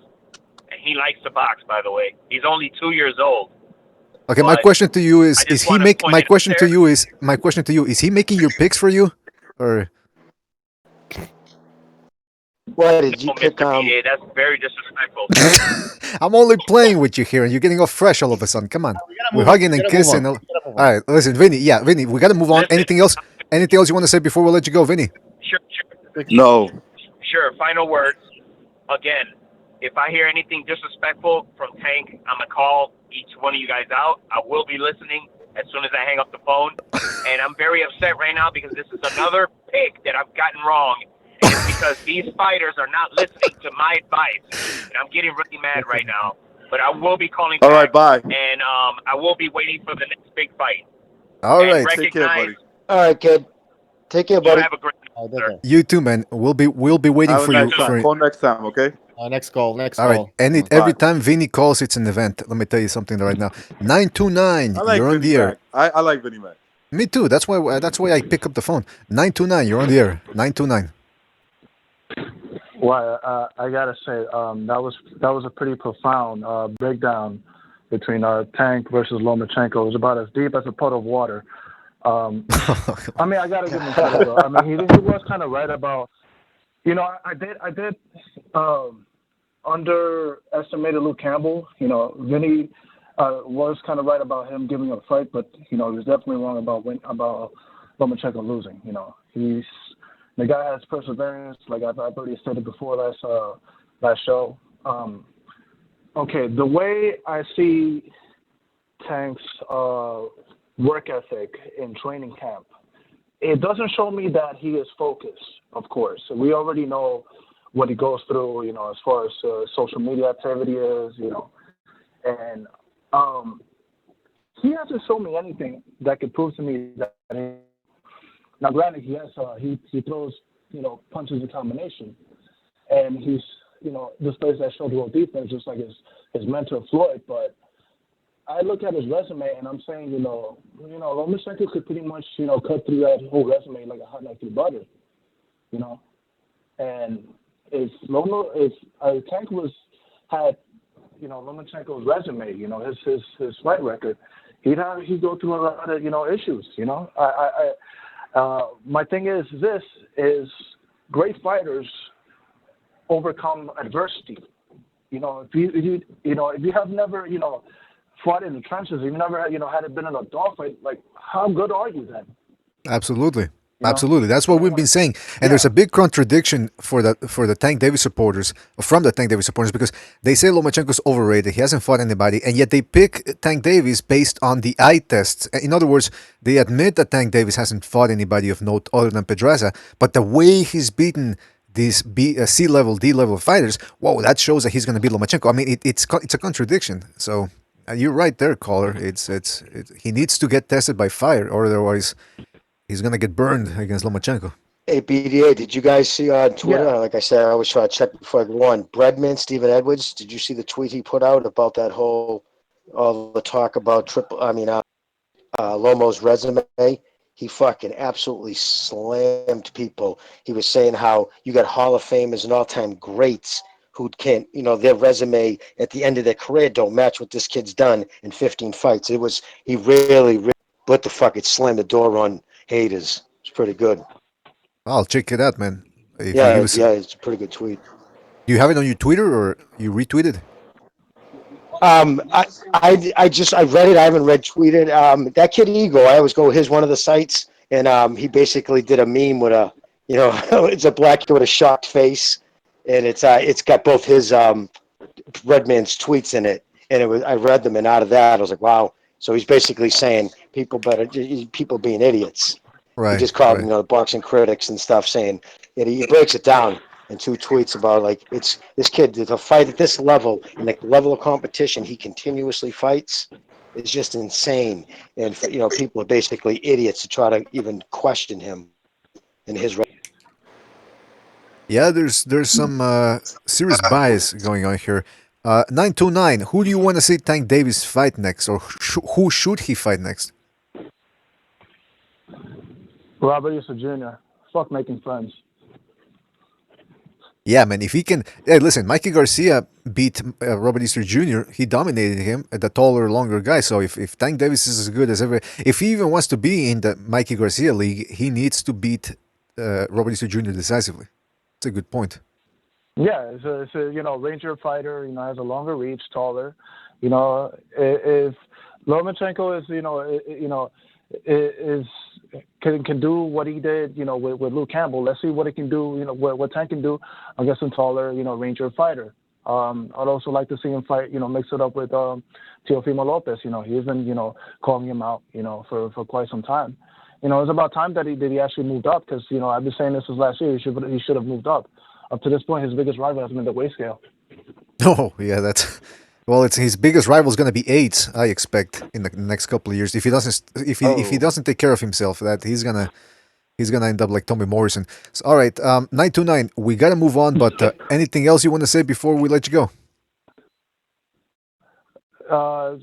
and he likes to box, by the way. He's only 2 years old. Okay, my question to you I is just he want to make point my it out question to there. you is he making your picks for you? Or Why did you No, pick Mr. BA, that's very disrespectful. I'm only playing with you here and you're getting all fresh all of a sudden. Come on. We're move on. hugging We and gotta move kissing. on. All We gotta move on. right, listen, Vinny. Yeah, Vinny, we got to move on. Listen. Anything else? Anything else you want to say before we let you go, Vinny? Sure. No. Sure, final words. Again, if I hear anything disrespectful from Tank, I'm going to call each one of you guys out. I will be listening as soon as I hang up the phone. And I'm very upset right now because this is another pick that I've gotten wrong. And it's because these fighters are not listening to my advice. And I'm getting really mad right now. But I will be calling back. All right, bye. And I will be waiting for the next big fight. All and right. Take care, buddy. All right, kid. Take care, You buddy. have a great night, sir. You too, man. We'll be waiting Have a for you nice time. for Call next time, okay? Next call. Next all right. call. And Bye. every time Vinny calls, it's an event. Let me tell you something right now. 929, I like you're on Vinny the air. Mac. I like Vinny Mac. Me too. That's why I pick up the phone. 929, you're on the air. 929. Well, I gotta say, that was a pretty profound breakdown between Tank versus Lomachenko. It was about as deep as a pot of water. I mean, I gotta give him credit though. I mean, he was kind of right about. You know, I did underestimated Luke Campbell. You know, Vinny was kind of right about him giving a fight, but you know, he was definitely wrong about Lomachenko losing. You know, the guy has perseverance, like I've already stated before last show. Okay, the way I see Tank's work ethic in training camp, it doesn't show me that he is focused, of course. We already know what he goes through, you know, as far as social media activity is, you know. And he hasn't shown me anything that could prove to me that now, granted, yes, he throws, you know, punches in combination, and he's, you know, displays that shoulder roll defense just like his mentor Floyd. But I look at his resume and I'm saying, you know, Lomachenko could pretty much, you know, cut through that whole resume like a hot knife through butter, you know. And if Tank had, you know, Lomachenko's resume, you know, his fight record, he'd go through a lot of, you know, issues, you know. My thing is great fighters overcome adversity. You know, if you have never, you know, fought in the trenches, you've never, you know, had it been in a dogfight, like how good are you then? Absolutely. You know? Absolutely. That's what we've been saying. And there's a big contradiction for the Tank Davis supporters, from the Tank Davis supporters, because they say Lomachenko's overrated. He hasn't fought anybody. And yet they pick Tank Davis based on the eye tests. In other words, they admit that Tank Davis hasn't fought anybody of note other than Pedraza. But the way he's beaten these C-level, D-level fighters, whoa, that shows that he's going to beat Lomachenko. I mean, it's a contradiction. So you're right there, caller. He needs to get tested by fire, or otherwise he's going to get burned against Lomachenko. Hey, BDA, did you guys see on Twitter? Like I said, I always try to check before I go on. Breadman, Stephen Edwards, did you see the tweet he put out about that whole, all the talk about Lomo's resume? He fucking absolutely slammed people. He was saying how you got Hall of Famers and all-time greats who can't, you know, their resume at the end of their career don't match what this kid's done in 15 fights. He really, what the fuck, it slammed the door on haters. It's pretty good. I'll check it out, man. It's a pretty good tweet. Do you have it on your Twitter or you retweeted? I read it. I haven't tweeted. That kid Ego, I always go his one of the sites, and he basically did a meme with a, you know, it's a black kid with a shocked face, and it's got both his Redman's tweets in it, and I read them, and out of that I was like, wow. So he's basically saying people being idiots. Right. He just called them, you know, the boxing critics and stuff, saying, he breaks it down in 2 tweets about, like, it's this kid to fight at this level and the level of competition he continuously fights is just insane. And, you know, people are basically idiots to try to even question him and his. Yeah, there's some serious bias going on here. 929, who do you want to see Tank Davis fight next, or who should he fight next? Robert Easter Jr. fuck making friends. Yeah, man. If he can, hey, listen, Mikey Garcia beat Robert Easter Jr. He dominated him, the taller, longer guy. So if Tank Davis is as good as ever, if he even wants to be in the Mikey Garcia league, he needs to beat Robert Easter Jr. decisively. That's a good point. Yeah, it's a Ranger fighter. Has a longer reach, taller. If Lomachenko is can do what he did, with Luke Campbell. Let's see what he can do. What Tank can do against a taller, Ranger fighter. I'd also like to see him fight. Mix it up with Teofimo Lopez. He's been calling him out. For quite some time. It's about time that he actually moved up because I've been saying this since last year. He should have moved up. Up to this point, his biggest rival has been the weight scale. Oh, yeah, that's it's his biggest rival is going to be AIDS. I expect in the next couple of years if he doesn't take care of himself, that he's gonna end up like Tommy Morrison. So, all right, 929. We gotta move on, but anything else you want to say before we let you go?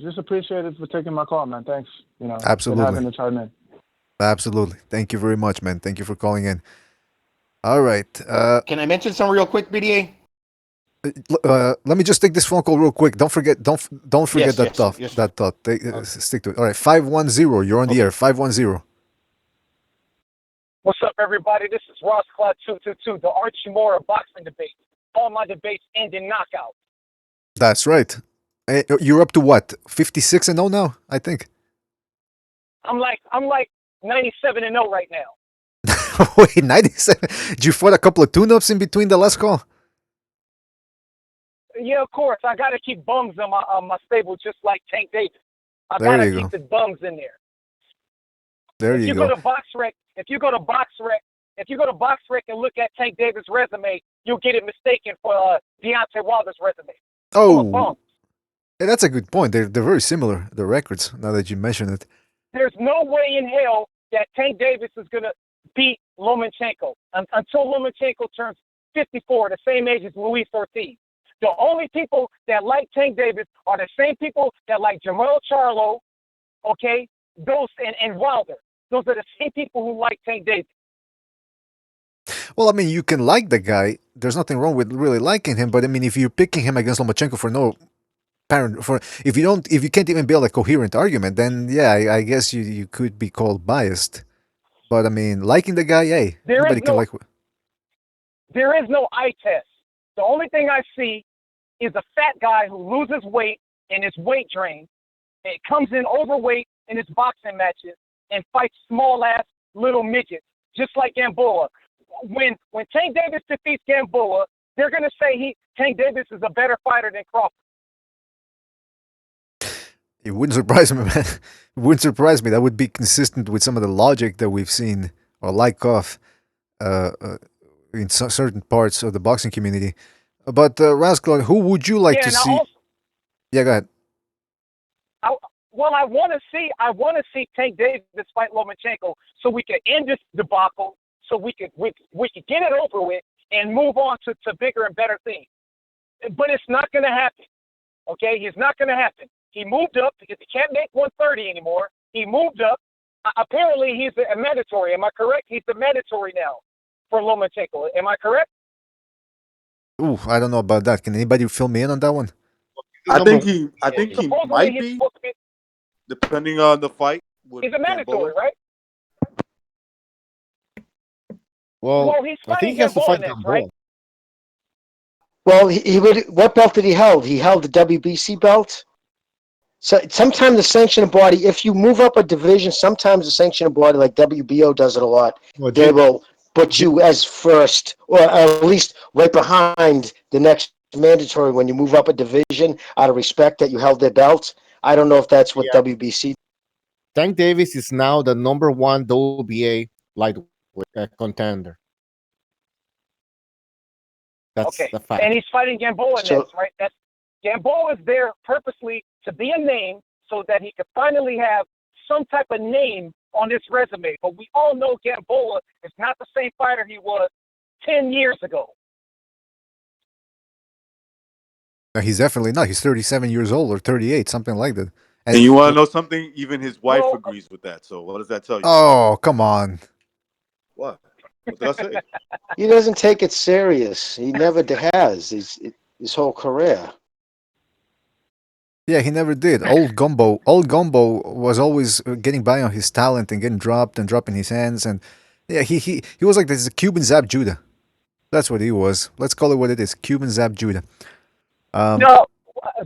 Just appreciate it for taking my call, man. Thanks. Absolutely. For having to chime in. Absolutely. Thank you very much, man. Thank you for calling in. All right. Can I mention some real quick, BDA? Let me just take this phone call real quick. Don't forget that thought. Yes. That thought. Stick to it. All right, 510. You're on the air. 510. What's up, everybody? This is Ross Cloud 222, the Archie Moore of boxing debate. All my debates end in knockout. That's right. You're up to what? 56-0 now, I think. I'm like 97-0 right now. Wait, 97? Did you fight a couple of tune-ups in between the last call? Yeah, of course. I gotta keep bums on my stable, just like Tank Davis. I There gotta you keep go. the bums in there. There If you you go. go to BoxRec and look at Tank Davis' resume, you'll get it mistaken for Deontay Wilder's resume. Oh, yeah, that's a good point. They're very similar, the records, now that you mention it. There's no way in hell that Tank Davis is gonna beat Lomachenko until Lomachenko turns 54, the same age as Luis Ortiz. The only people that like Tank Davis are the same people that like Jamal Charlo, okay, those and Wilder. Those are the same people who like Tank Davis. Well, I mean, you can like the guy. There's nothing wrong with really liking him, but I mean, if you're picking him against Lomachenko for no apparent, if you can't even build a coherent argument, then yeah, I guess you could be called biased. But I mean, liking the guy, hey, everybody can like. There is no eye test. The only thing I see is a fat guy who loses weight in his weight drain. It comes in overweight in his boxing matches and fights small ass little midgets, just like Gamboa. When Tank Davis defeats Gamboa, they're gonna say Tank Davis is a better fighter than Crawford. It wouldn't surprise me, man. It wouldn't surprise me. That would be consistent with some of the logic that we've seen or like of in certain parts of the boxing community. But Rascal, who would you like to see? Yeah, go ahead. I want to see Tank Davis fight Lomachenko so we can end this debacle, so we could get it over with and move on to bigger and better things. But it's not going to happen. Okay, it's not going to happen. He moved up because he can't make 130 anymore. He moved up. Apparently, he's a mandatory. Am I correct? He's the mandatory now for Lomachenko. Am I correct? Ooh, I don't know about that. Can anybody fill me in on that one? I think he might he's be, supposed to be. depending on the fight. He's a mandatory, right? Well, he's I think fighting he has to Gamboa fight next, Gamboa. right? Well, he would. What belt did he hold? He held the WBC belt. So sometimes the sanctioning body, if you move up a division, sometimes the sanctioning body, like WBO does it a lot, they will put you as first, or at least right behind the next mandatory when you move up a division out of respect that you held their belt. I don't know if that's what WBC. Tank Davis is now the number one WBA lightweight contender. That's Okay, the fact. and he's fighting Gamboa next, right? Gamboa is there purposely to be a name so that he could finally have some type of name on his resume. But we all know Gamboa is not the same fighter he was 10 years ago. No, he's definitely not. He's 37 years old or 38, something like that. And you want to know something? Even his wife agrees with that. So what does that tell you? Oh, come on. What? What did I say? He doesn't take it serious. He never has. His whole career. Yeah, he never did. Old Gumbo was always getting by on his talent and getting dropped and dropping his hands. And yeah, he was like this Cuban Zab Judah. That's what he was. Let's call it what it is. Cuban Zab Judah. No,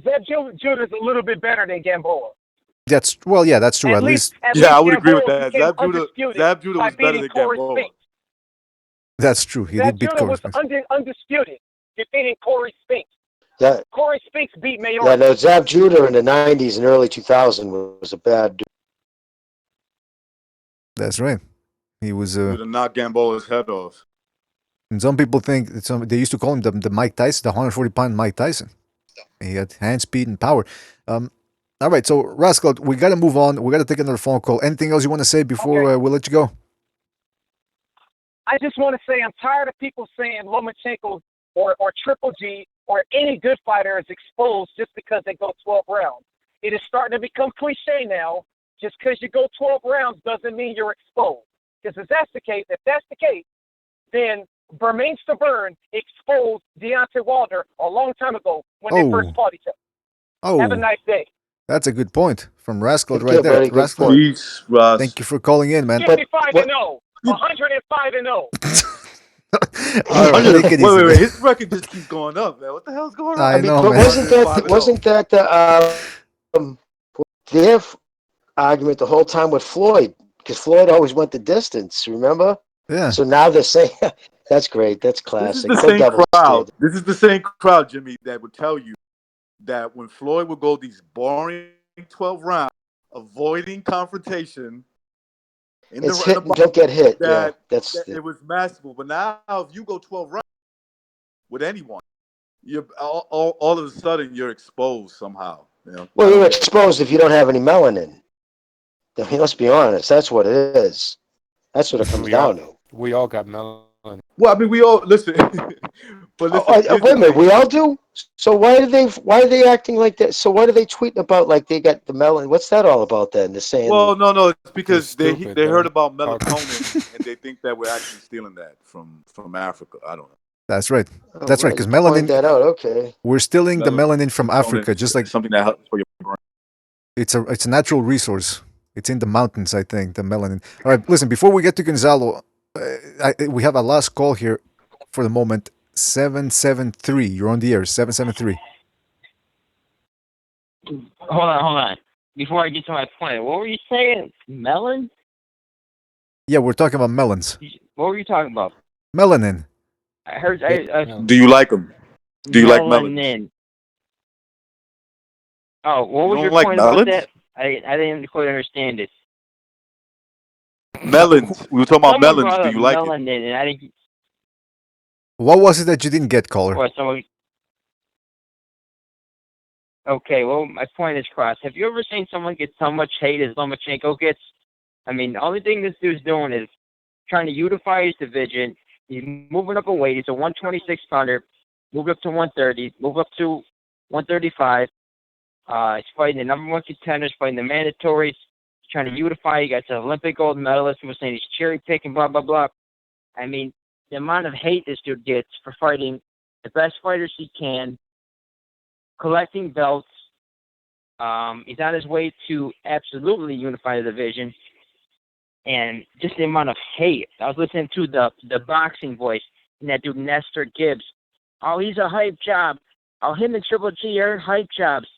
Zeb Judah's a little bit better than Gamboa. That's well, yeah, that's true. At least Yeah, I would agree with Gamboa that. became undisputed Zab Judah by was better beating than Corey Gamboa. Spinks. that's true. He Zeb did beat Judah Corey was Spinks. undisputed, defeating Corey Spinks. Yeah, Corey Spinks beat Mayor. yeah. No, Zab Judah in the '90s and early 2000 was a bad dude. That's right. He was. He would have knocked Gamboa's head off. And some people think they used to call him the Mike Tyson, the 140-pound Mike Tyson. He had hand speed and power. All right, so Rascal, we got to move on. We got to take another phone call. Anything else you want to say before we let you go? I just want to say I'm tired of people saying Lomachenko or Triple G or any good fighter is exposed just because they go 12 rounds. It is starting to become cliche now. Just because you go 12 rounds doesn't mean you're exposed. Because if that's the case, then Bermain Stavern exposed Deontay Wilder a long time ago when they first fought each other. Oh, have a nice day. That's a good point from Rascal Thank right you, there. buddy. Good Rascal, point. Peace, Ross. thank you for calling in, man. 55-0, 105-0. All right, take it easy. Wait. His record just keeps going up, man. What the hell's going on? I know, but man. wasn't that their argument the whole time with Floyd? Because Floyd always went the distance. Remember? Yeah. So now they're saying that's great. That's This is classic. the No same double crowd. standard. This is the same crowd, Jimmy, that would tell you that when Floyd would go these boring 12 rounds, avoiding confrontation, It's hit and don't get hit. Yeah, that's it was masterful. But now, if you go 12 rounds with anyone, you're all of a sudden you're exposed somehow. You know? Well, you're exposed if you don't have any melanin. I mean, let's be honest. That's what it is. That's what it comes down to. We all got melanin. Well, I mean, we all listen. But listen, wait a minute, we all do. So why are they acting like that? So why are they tweeting about like they got the melanin? What's that all about then? They're saying. Well, no, it's because they stupid, heard about melatonin and they think that we're actually stealing that from Africa. I don't know. That's right. Oh, That's right. well, Because you melanin. point that out. Okay. We're stealing the melanin from Africa, Melatonin just is like something that helps for your brain. it's a natural resource. It's in the mountains, I think, the melanin. All right, listen. Before we get to Gonzalo, we have a last call here for the moment. 773. You're on the air. 773. Hold on. Before I get to my point, what were you saying? Melon? Yeah, we're talking about melons. What were you talking about? Melanin. I heard. Do you like them? Do you like melons? Oh, what was You your don't like point about melons? that? I didn't quite understand it. Melons. We were talking about Someone melons. brought Do up you like it? melanin, and I didn't. What was it that you didn't get, caller? Okay, well, my point is crossed. Have you ever seen someone get so much hate as Lomachenko gets? I mean, the only thing this dude's doing is trying to unify his division. He's moving up a weight. He's a 126-pounder. Moved up to 130. Moved up to 135. He's fighting the number one contenders, fighting the mandatories. He's trying to unify. He got an Olympic gold medalist. We're saying he's cherry picking, blah, blah, blah. I mean, the amount of hate this dude gets for fighting the best fighters he can, collecting belts. He's on his way to absolutely unify the division. And just the amount of hate. I was listening to the boxing voice and that dude Nestor Gibbs. Oh, he's a hype job. Oh, him and Triple G are hype jobs.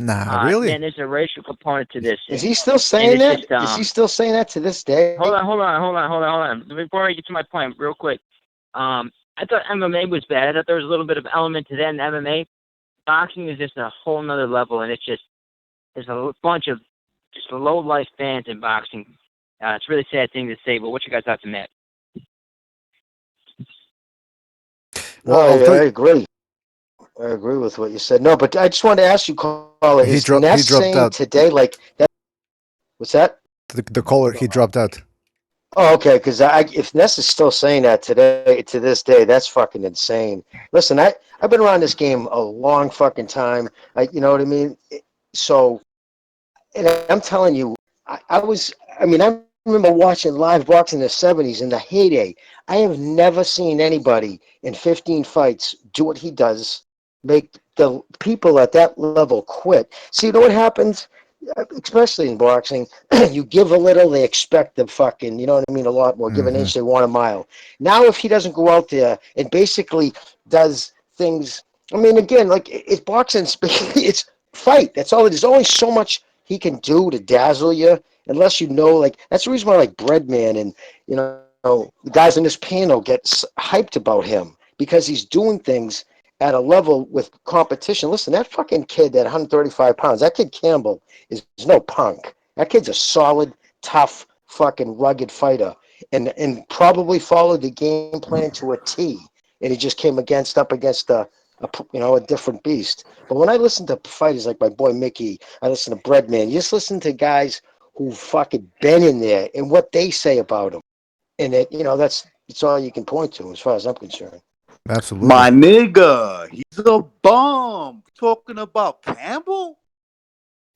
Nah, really? Man, there's a racial component to this. Is he still saying that? Is he still saying that to this day? Hold on. Before I get to my point, real quick. I thought MMA was bad. I thought there was a little bit of element to that in MMA. Boxing is just a whole nother level, and there's a bunch of just low-life fans in boxing. It's a really sad thing to say, but what you guys thoughts on that? Well, I agree. I agree with what you said. No, but I just wanted to ask you, caller, is Ness saying out today like that? What's that? The caller, he dropped out. Oh, okay. Because if Ness is still saying that today, to this day, that's fucking insane. Listen, I've been around this game a long fucking time. You know what I mean? So, and I'm telling you, I'm remember watching live boxing in the 70s in the heyday. I have never seen anybody in 15 fights do what he does, make the people at that level quit. See, you know what happens? Especially in boxing, you give a little, they expect the fucking, you know what I mean, a lot more. Give an inch, they want a mile. Now, if he doesn't go out there and basically does things, I mean, again, like it's boxing, it's fight. That's all. There's only so much he can do to dazzle you, unless you know, like that's the reason why, like Breadman and the guys in this panel get hyped about him because he's doing things at a level with competition. Listen, that fucking kid, that 135 pounds, that kid Campbell is no punk. That kid's a solid, tough, fucking rugged fighter, and probably followed the game plan to a T. And he just came up against a different beast. But when I listen to fighters like my boy Mickey, I listen to Breadman. You just listen to guys who fucking been in there and what they say about him, and that's all you can point to as far as I'm concerned. Absolutely. My nigga, he's a bum. Talking about Campbell,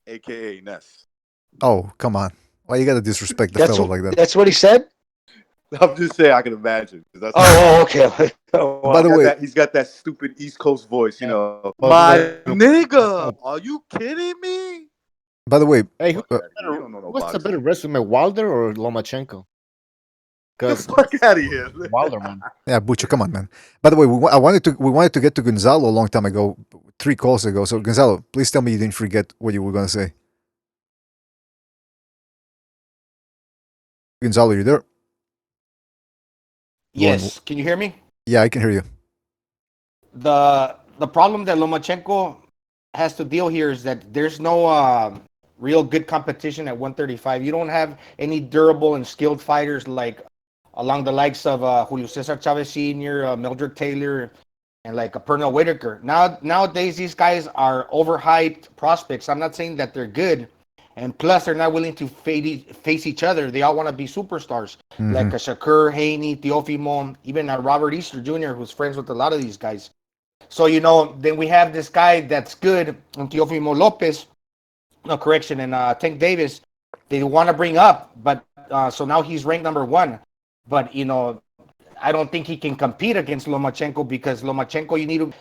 aka Ness. Oh, come on. Why you gotta disrespect the fellow like that? That's what he said? I'm just saying, I can imagine. That's Okay. By the way, he's got that stupid East Coast voice, you know. My nigga, are you kidding me? by the way, Hey, Fuck outta here. You don't know no what's the boxing. better resume, Wilder or Lomachenko? The Because fuck out of here. Wilder, man. yeah, Butcher, come on, man. By the way, we wanted to get to Gonzalo a long time ago, 3 calls ago. So Gonzalo, please tell me you didn't forget what you were gonna say. Gonzalo, you there? Yes. Can you hear me? Yeah, I can hear you. The problem that Lomachenko has to deal here is that there's no real good competition at 135. You don't have any durable and skilled fighters like along the likes of Julio Cesar Chavez Sr., Mildred Taylor, and like a Pernell Whitaker. Nowadays, these guys are overhyped prospects. I'm not saying that they're good, and plus they're not willing to face each other. They all want to be superstars, like a Shakur, Haney, Teofimo, even Robert Easter Jr., who's friends with a lot of these guys. So then we have this guy that's good, Teofimo Lopez, no correction, and Tank Davis. They want to bring up, but so now he's ranked number 1. But I don't think he can compete against Lomachenko because Lomachenko,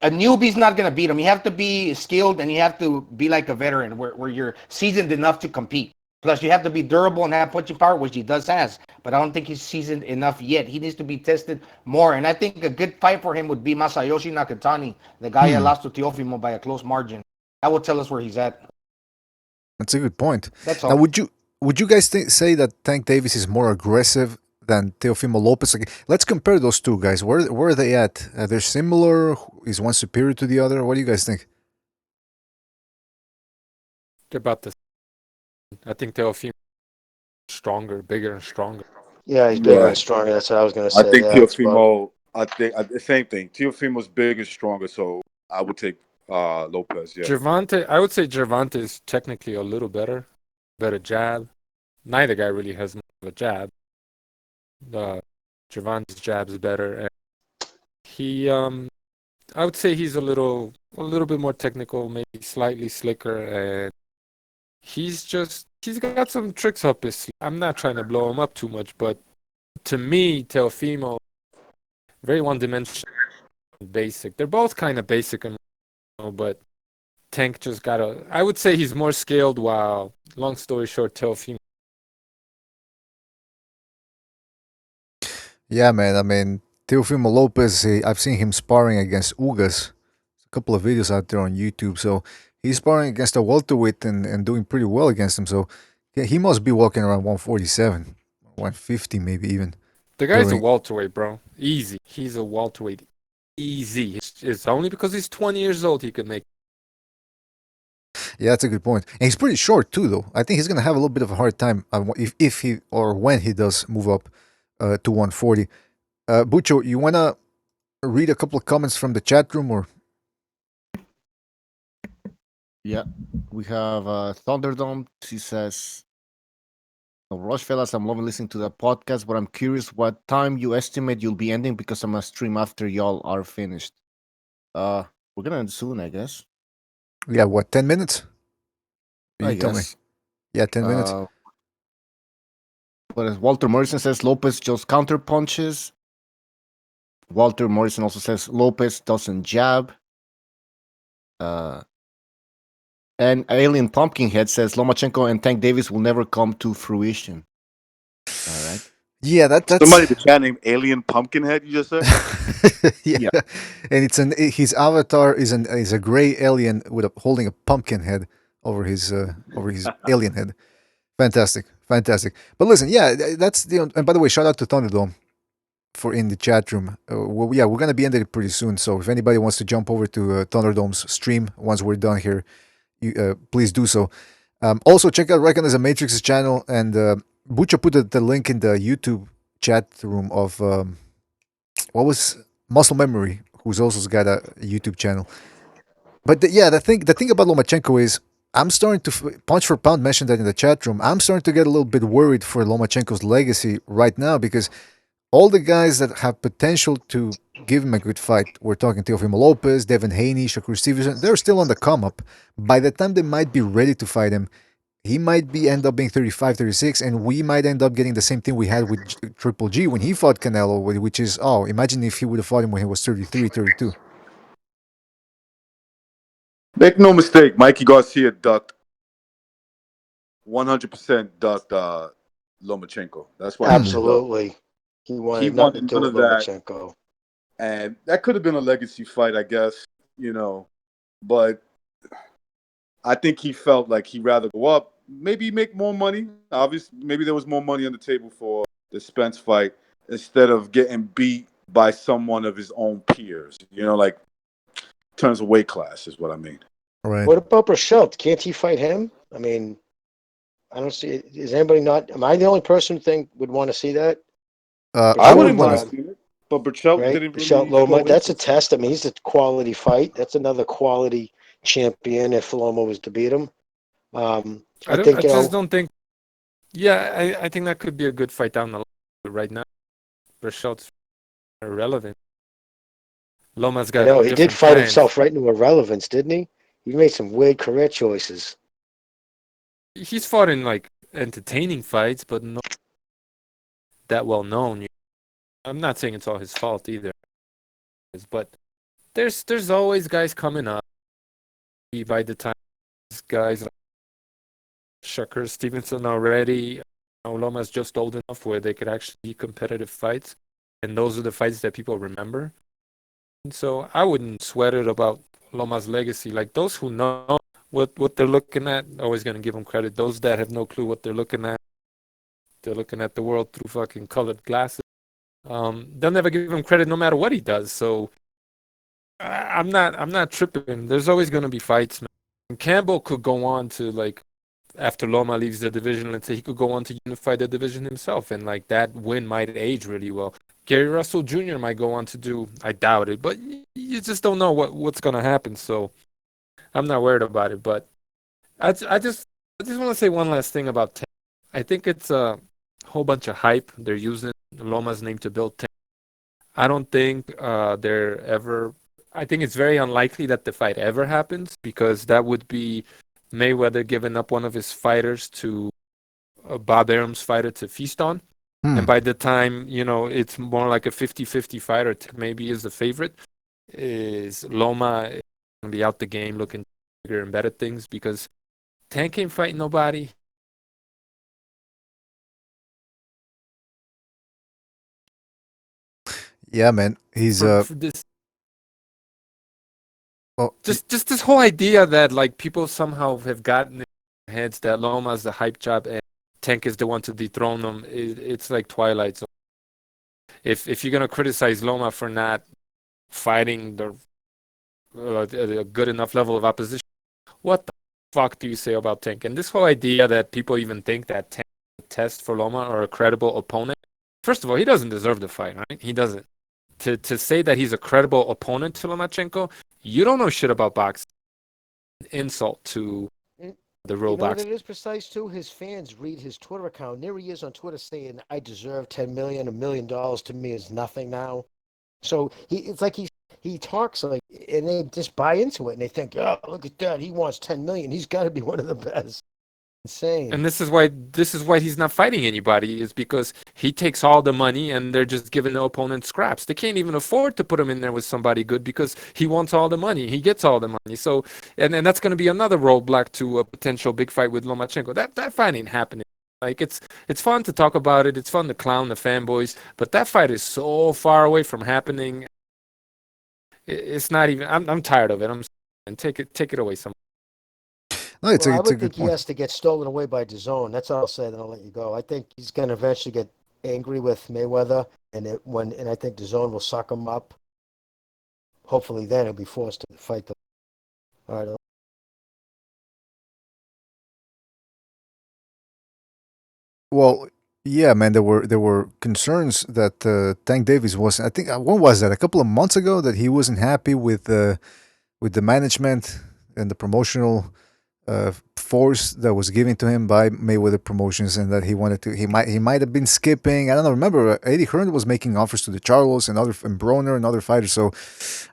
a newbie's not going to beat him. You have to be skilled and you have to be like a veteran where you're seasoned enough to compete. Plus, you have to be durable and have punching power, which he does has. But I don't think he's seasoned enough yet. He needs to be tested more. And I think a good fight for him would be Masayoshi Nakatani, the guy that lost to Teofimo by a close margin. That will tell us where he's at. That's a good point. That's all. Now, would you guys say that Tank Davis is more aggressive than Teofimo Lopez? Like, let's compare those two guys. Where are they at? They're similar. Is one superior to the other? What do you guys think? They're about the same. I think Teofimo is stronger, bigger, and stronger. Yeah, he's bigger and stronger. That's what I was going to say. I think yeah, Teofimo. The same thing. Teofimo's big and stronger, so I would take Lopez. Yeah. Gervonta, I would say Gervonta is technically a little better jab. Neither guy really has much of a jab. Gervonta's jab is better, and he, I would say he's a little bit more technical, maybe slightly slicker, and he's got some tricks up his sleeve. I'm not trying to blow him up too much, but to me, Teofimo, very one-dimensional, basic. They're both kind of basic, but Tank just I would say he's more scaled, while, long story short, Teofimo. Yeah, man. I mean, Teofimo Lopez, I've seen him sparring against Ugas. A couple of videos out there on YouTube. So he's sparring against a welterweight and doing pretty well against him. So yeah, he must be walking around 147, 150 maybe even. The guy's a welterweight, bro. Easy. He's a welterweight. Easy. It's only because he's 20 years old he could make. Yeah, that's a good point. And he's pretty short too, though. I think he's gonna have a little bit of a hard time if he or when he does move up to 140. Bucho, you wanna read a couple of comments from the chat room, or? Yeah, we have Thunderdome. She says, "No rush, fellas. I'm loving listening to the podcast, but I'm curious what time you estimate you'll be ending because I'm gonna stream after y'all are finished. We're gonna end soon, I guess. Yeah, what, 10 minutes? I You tell me. guess. Yeah, 10 minutes. But as Walter Morrison says, Lopez just counter punches. Walter Morrison also says Lopez doesn't jab. And Alien Pumpkinhead says Lomachenko and Tank Davis will never come to fruition. All right. Yeah, that's somebody in the chat named Alien Pumpkinhead. You just said. yeah. And his avatar is a gray alien with holding a pumpkin head over his alien head. Fantastic. But listen, yeah, that's the. And by the way, shout out to Thunderdome for in the chat room. Well, yeah, we're gonna be ending it pretty soon. So if anybody wants to jump over to Thunderdome's stream once we're done here, please do so. Also, check out Recognize the Matrix's channel, and Bucha put the link in the YouTube chat room of what was Muscle Memory, who's also got a YouTube channel. But the thing about Lomachenko is, I'm starting to Punch for Pound mentioned that in the chat room. I'm starting to get a little bit worried for Lomachenko's legacy right now, because all the guys that have potential to give him a good fight, we're talking Teofimo Lopez, Devin Haney, Shakur Stevenson, they're still on the come up. By the time they might be ready to fight him, he might end up being 35, 36, and we might end up getting the same thing we had with Triple G when he fought Canelo, which is, imagine if he would have fought him when he was 33, 32. Make no mistake, Mikey Garcia ducked 100% ducked Lomachenko. That's why absolutely he wanted nothing to do with Lomachenko, and that could have been a legacy fight, I guess. But I think he felt like he'd rather go up, maybe make more money. Obviously, maybe there was more money on the table for the Spence fight instead of getting beat by someone of his own peers. Like terms of weight class is what I mean. Right. What about Burchell? Can't he fight him? I mean, I don't see. Is anybody not? Am I the only person who would want to see that? I wouldn't want to see it, but Burchell didn't really Loma. go That's into a test. I mean, he's a quality fight. That's another quality champion. If Loma was to beat him, I just don't think. Yeah, I think that could be a good fight down the line. Right now, Burchell's irrelevant. Loma's got. No, he did fight himself right into irrelevance, didn't he? He made some weird career choices. He's fought in like entertaining fights, but not that well known. I'm not saying it's all his fault either, but there's always guys coming up. By the time guys like Shakur Stevenson already, Loma's just old enough where they could actually be competitive fights, and those are the fights that people remember. And so I wouldn't sweat it about Loma's legacy. Like those who know what they're looking at, always gonna give them credit. Those that have no clue what they're looking at the world through fucking colored glasses. They'll never give him credit no matter what he does. So I'm not tripping. There's always gonna be fights, man. And Campbell could go on to, like, after Loma leaves the division, let's say he could go on to unify the division himself, and like that win might age really well. Gary Russell Jr. might go on to do, I doubt it, but you just don't know what's gonna happen. So I'm not worried about it. But I just want to say one last thing about Tank. I think it's a whole bunch of hype. They're using Loma's name to build Tank. I don't think they're ever. I think it's very unlikely that the fight ever happens, because that would be Mayweather giving up one of his fighters to Bob Arum's fighter to feast on. And by the time, it's more like a 50-50 fight, or maybe is the favorite, is Loma going to be out the game looking bigger and better things, because Tank ain't fighting nobody. Yeah, man. He's this. Just this whole idea that like people somehow have gotten in their heads that Loma's the hype job and Tank is the one to dethrone him. It's like Twilight Zone. If you're gonna criticize Loma for not fighting a good enough level of opposition, what the fuck do you say about Tank? And this whole idea that people even think that Tank is a test for Loma or a credible opponent. First of all, he doesn't deserve the fight, right? He doesn't. To say that he's a credible opponent to Lomachenko, you don't know shit about boxing. Insult to the real boxing. What it is precise too? His fans read his Twitter account. There he is on Twitter saying, "I deserve $10 million. $1 million to me is nothing now." So it's like he talks like, and they just buy into it, and they think, "Oh, look at that! He wants $10 million. He's got to be one of the best." Insane. And this is why he's not fighting anybody, is because he takes all the money and they're just giving the opponent scraps. They can't even afford to put him in there with somebody good because he wants all the money. He gets all the money. So and that's going to be another roadblock to a potential big fight with Lomachenko. That fight ain't happening. Like it's fun to talk about it. It's fun to clown the fanboys, but that fight is so far away from happening. It's not even. I'm tired of it. And take it away. No, it's Well, I a would good think he point. has to get stolen away by DAZN. That's all I'll say. Then I'll let you go. I think he's going to eventually get angry with Mayweather, and I think DAZN will suck him up. Hopefully, then he'll be forced to fight them. All right. Well, yeah, man. There were concerns that Tank Davis was. I think when was that? A couple of months ago, that he wasn't happy with the management and the promotional force that was given to him by Mayweather Promotions, and that he wanted to. He might have been skipping. I don't know. Remember, Eddie Hearn was making offers to the Charlos and Broner and other fighters. So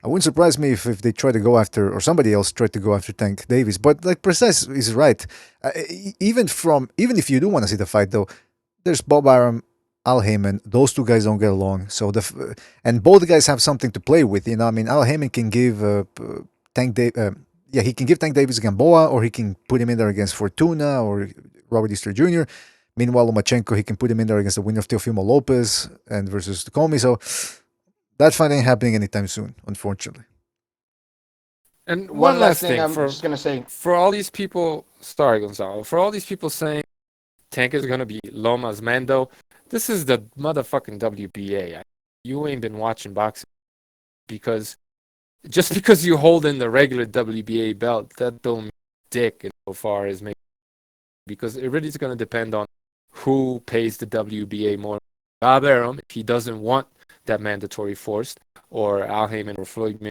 I wouldn't surprise me if they try to go after, or somebody else tried to go after Tank Davis. But like Precise is right. Even if you do want to see the fight, though, there's Bob Arum, Al Heyman. Those two guys don't get along. So and both guys have something to play with. I mean, Al Heyman can give Tank Davis. Yeah, he can give Tank Davis Gamboa, or he can put him in there against Fortuna or Robert Easter Jr. Meanwhile, Lomachenko, he can put him in there against the winner of Teofimo Lopez and versus Comey. So that fight ain't happening anytime soon, unfortunately. And one last thing, I'm just gonna say, for all these people, sorry, Gonzalo, for all these people saying Tank is gonna be Loma's Mando, this is the motherfucking WBA. You ain't been watching boxing, because just because you hold in the regular WBA belt, that don't mean dick so far as maybe, because it really is going to depend on who pays the WBA more. Bob Arum, if he doesn't want that mandatory forced, or Al Heyman or Floyd Mayweather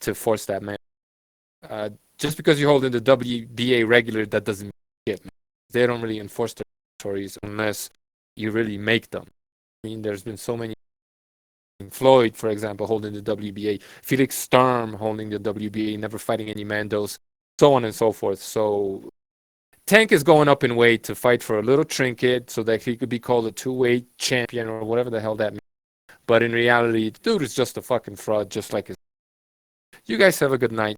to force that man. Just because you hold in the WBA regular, that doesn't mean shit. They don't really enforce the mandatories unless you really make them. I mean, there's been so many. Floyd, for example, holding the WBA, Felix Sturm holding the WBA, never fighting any Mandos, so on and so forth. So Tank is going up in weight to fight for a little trinket so that he could be called a two-weight champion or whatever the hell that means. But in reality, the dude is just a fucking fraud, just like his. You guys have a good night.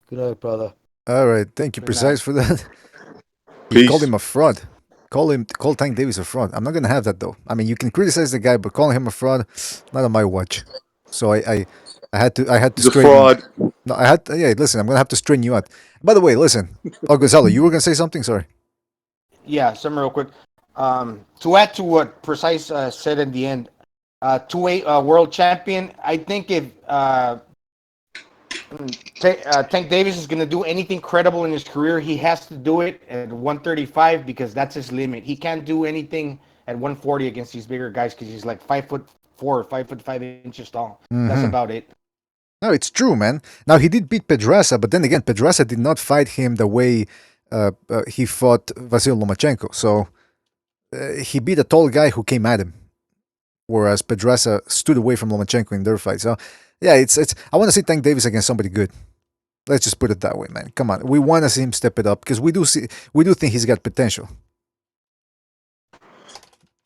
Good night, brother. All right, thank you, Good Precise, night. for that. You Peace. called him a fraud. Call Tank Davis a fraud. I'm not gonna have that, though. I mean, you can criticize the guy, but calling him a fraud, not on my watch. So I had to He's a straighten. fraud. No, I had to, yeah. Listen, I'm gonna have to straighten you out. By the way, listen. Oh, Gonzalo, you were gonna say something. Sorry. yeah, something real quick. To add to what Precise said in the end, two-weight world champion. I think if Tank Davis is going to do anything credible in his career, he has to do it at 135, because that's his limit. He can't do anything at 140 against these bigger guys, because he's like 5'4" or 5'5" tall. That's Mhm. about it. No, it's true, man. Now he did beat Pedraza, but then again, Pedraza did not fight him the way he fought Vasil Lomachenko. So he beat a tall guy who came at him, whereas Pedraza stood away from Lomachenko in their fight. So yeah, it's. I want to see Tank Davis against somebody good. Let's just put it that way, man. Come on, we want to see him step it up, because we do think he's got potential.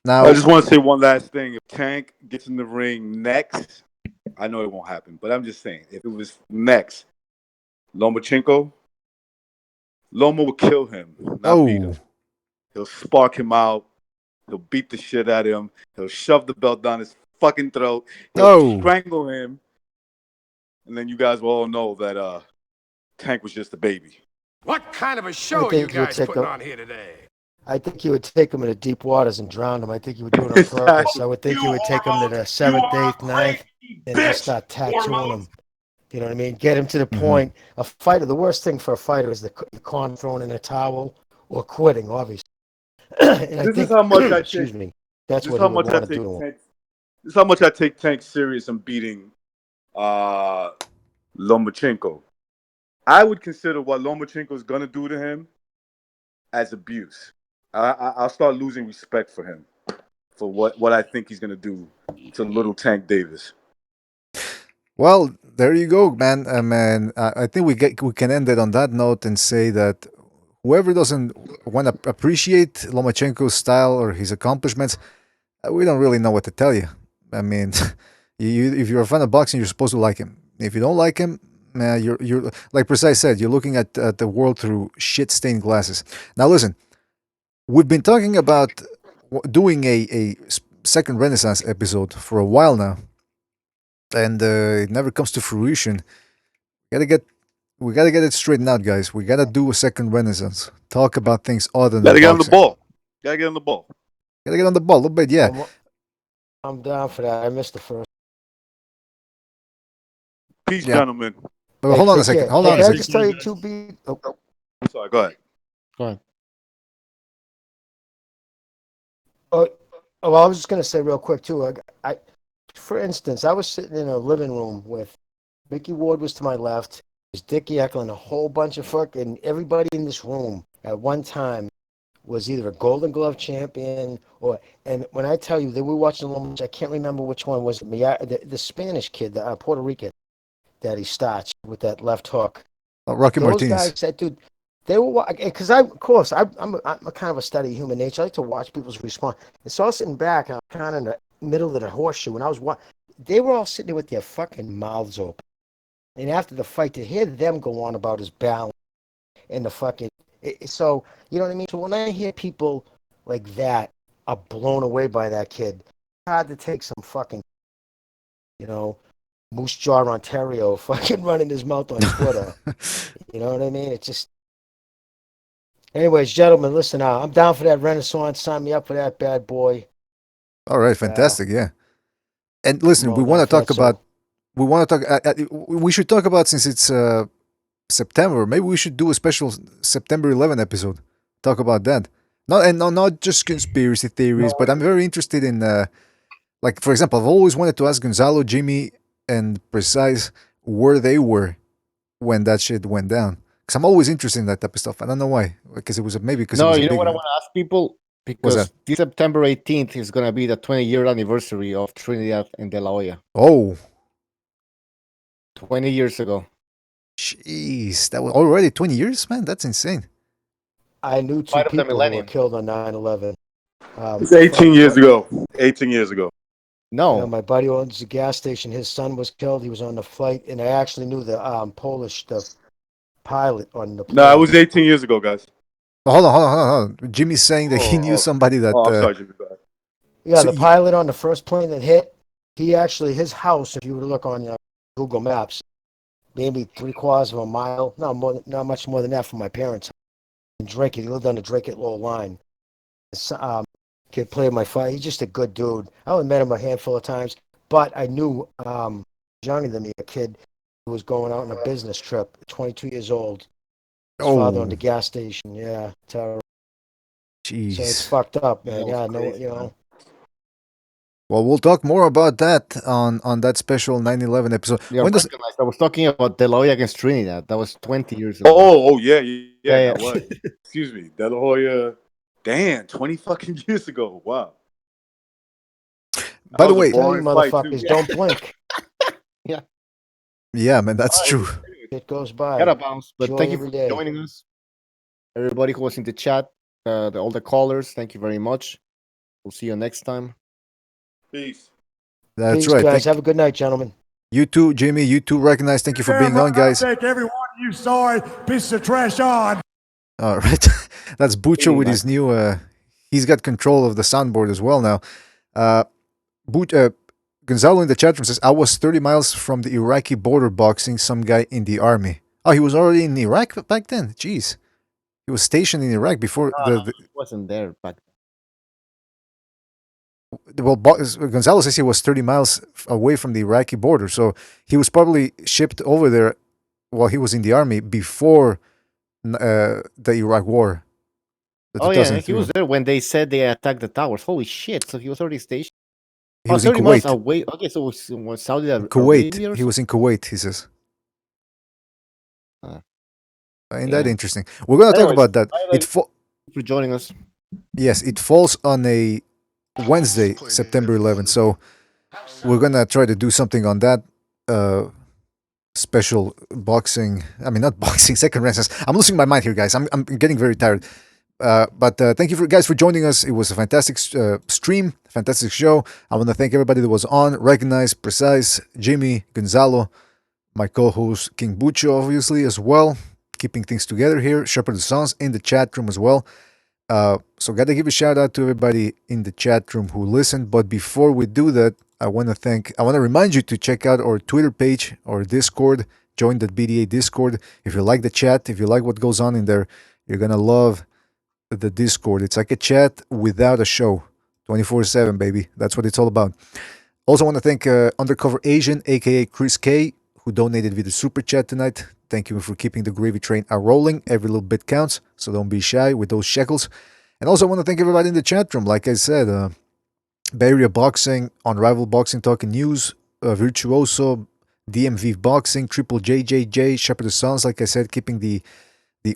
Now, I just want to say one last thing. If Tank gets in the ring next, I know it won't happen, but I'm just saying, if it was next, Lomachenko, Loma will kill him, not beat him. He'll spark him out. He'll beat the shit out of him. He'll shove the belt down his fucking throat. He'll strangle him. And then you guys will all know that Tank was just a baby. What kind of a I show are you think he would guys take putting him. on here today? I think he would take him into deep waters and drown him. I think he would do it on purpose. I would think he would take him to the seventh, eighth, ninth, and just start tattooing him. You know what I mean? Get him to the point. A fighter. The worst thing for a fighter is the con throwing in a towel or quitting. Obviously. And I This think, is how much I excuse take. me. That's This is what how he would much I want to do take to him. Tank. This is how much I take Tank serious in beating Lomachenko. I would consider what Lomachenko is gonna do to him as abuse. I'll start losing respect for him for what I think he's gonna do to little Tank Davis. well, there you go, man. I think we can end it on that note and say that whoever doesn't want to appreciate Lomachenko's style or his accomplishments, we don't really know what to tell you. I mean, if you're a fan of boxing, you're supposed to like him. If you don't like him, you're like Precise said, you're looking at the world through shit-stained glasses. Now listen, we've been talking about doing a second Renaissance episode for a while now, and it never comes to fruition. We gotta get it straightened out, guys. We gotta do a second Renaissance. Talk about things other than Gotta get on the boxing. ball. Gotta get on the ball. Gotta get on the ball a little bit, yeah. I'm down for that. I missed the first. Peace, Yeah. gentlemen. Well, hold on a second. Hold on a Can I second. just tell you two beat? Oh, Sorry, go ahead. go ahead. Oh, well, I was just gonna say real quick too. For instance, I was sitting in a living room with Mickey Ward was to my left, there's Dickie Eklund, a whole bunch of fucking everybody in this room at one time was either a Golden Glove champion or. And when I tell you they were watching the Loma, I can't remember which one was it. The Spanish kid, the Puerto Rican, that he starched with that left hook. Rocky Those Martinez. guys said, dude, they were because of course, I'm a kind of a study of human nature. I like to watch people's response. And so I was sitting back, and I'm kind of in the middle of the horseshoe, and I was they were all sitting there with their fucking mouths open. And after the fight, to hear them go on about his balance and the fucking so you know what I mean. So when I hear people like that are blown away by that kid, it's hard to take some fucking, Moose Jaw Ontario fucking running his mouth on Twitter. You know what I mean? It's just. Anyways, gentlemen, listen. I'm down for that Renaissance. Sign me up for that bad boy. All right, fantastic, yeah. And listen, we want to talk about. We want to talk. We should talk about, since it's September. Maybe we should do a special September 11 episode. Talk about that. Not just conspiracy theories, but I'm very interested in, like, for example, I've always wanted to ask Gonzalo, Jimmy, and Precise where they were when that shit went down. Because I'm always interested in that type of stuff. I don't know why. Because it was maybe because it was you know big what I event. want to ask people? Because this September 18th is going to be the 20-year anniversary of Trinidad and De La Hoya. Oh. 20 years ago. Jeez, that was already 20 years, man. That's insane. I knew two people who were killed on 9/11. It's 18 years ago. 18 years ago. No, my buddy owns a gas station. His son was killed. He was on the flight, and I actually knew the Polish pilot on the plane. No, it was 18 years ago, guys. Oh, hold on. Jimmy's saying that he knew somebody that. I'm sorry, Jimmy. Go ahead. Yeah, the pilot on the first plane that hit. His house, if you were to look on Google Maps, maybe 3/4 of a mile, not much more than that from my parents. In Drake, he lived on the Drake at Low Line. Kid played my fight. He's just a good dude. I only met him a handful of times, but I knew younger than me, a kid who was going out on a business trip, 22 years old. His father owned a gas station. Yeah, terrible. Jeez. So it's fucked up, man. Yeah, no. Well, we'll talk more about that on that special 9/11 episode. Yeah, I was talking about De La Hoya against Trinidad. That was 20 years ago. Oh, yeah. That was. Excuse me, De La Hoya. Damn, 20 fucking years ago. Wow. By the way, tell you motherfuckers, don't blink. Yeah, man, that's true. It goes by. Gotta bounce. But Joy thank you every for day. joining us. Everybody who was in the chat, all the callers, thank you very much. We'll see you next time. Peace. That's Peace, right. guys. Have a good night, gentlemen. You too, Jimmy. You too, Recognize. Thank you for being on, guys. Take every one of you sorry piece of trash on. All right. That's Bucho with his new. He's got control of the soundboard as well now. Gonzalo in the chat room says, I was 30 miles from the Iraqi border boxing some guy in the army. Oh, he was already in Iraq back then? Jeez. He was stationed in Iraq before He wasn't there back then. Well, Gonzalo says he was 30 miles away from the Iraqi border. So he was probably shipped over there while he was in the army before the Iraq war. He was there when they said they attacked the towers. Holy shit. So he was already stationed. He was in 30 miles Kuwait. away. Okay, so it was Saudi Arabia. Kuwait. He was in Kuwait, he says. Ain't that interesting? We're going to talk about that. For joining us. Yes, it falls on a Wednesday, September 11th. So we're going to try to do something on that. special boxing. I mean, not boxing. Second Renaissance. I'm losing my mind here, guys. I'm getting very tired. But thank you guys for joining us. It was a fantastic stream, fantastic show. I want to thank everybody that was on. Recognize, Precise, Jimmy, Gonzalo, my co-host King Bucho, obviously as well, keeping things together here. Shepherd the Sons in the chat room as well. So gotta give a shout out to everybody in the chat room who listened. But before we do that, I want to remind you to check out our Twitter page or Discord. Join the BDA Discord. If you like the chat, if you like what goes on in there, you're gonna love the Discord. It's like a chat without a show, 24/7, baby. That's what it's all about. Also want to thank Undercover Asian, aka Chris K, who donated via the super chat tonight. Thank you for keeping the gravy train rolling. Every little bit counts, so don't be shy with those shekels. And also I want to thank everybody in the chat room. Like I said, Bay Area Boxing, Unrivaled Boxing Talk and News, Virtuoso, DMV Boxing, Triple JJJ, Shepherd the Sons, like I said, keeping the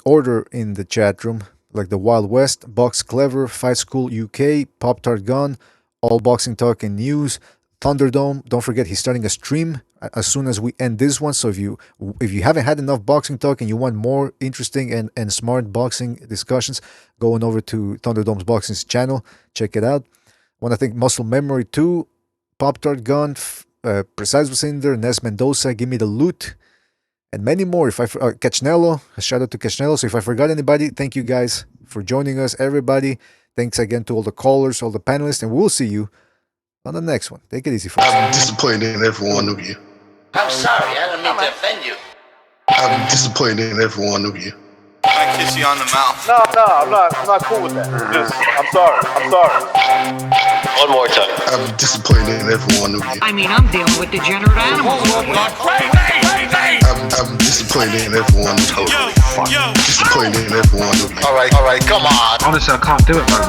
order in the chat room, like the Wild West, Box Clever, Fight School UK, Pop Tart Gun, All Boxing Talk and News, Thunderdome. Don't forget he's starting a stream as soon as we end this one. So if you haven't had enough boxing talk and you want more interesting and smart boxing discussions, going over to Thunderdome's Boxing's channel, check it out. Want to thank Muscle Memory 2, Pop Tart Gun, Precise was in there, Nes Mendoza, Give Me the Loot, and many more. If Cachnello, a shout out to Cachnello. So if I forgot anybody, thank you guys for joining us, everybody. Thanks again to all the callers, all the panelists, and we'll see you on the next one. Take it easy, folks. I'm disappointed in every one of you. I'm sorry, I don't mean to offend you. I'm disappointed in every one of you. I kiss you on the mouth. No, I'm not cool with that. I'm sorry. One more time. I'm disappointed in every one of you. I mean, I'm dealing with degenerate animals. I'm disappointed in every one of you. Disappointed in every one of you. All right, come on. Honestly, I can't do it, man.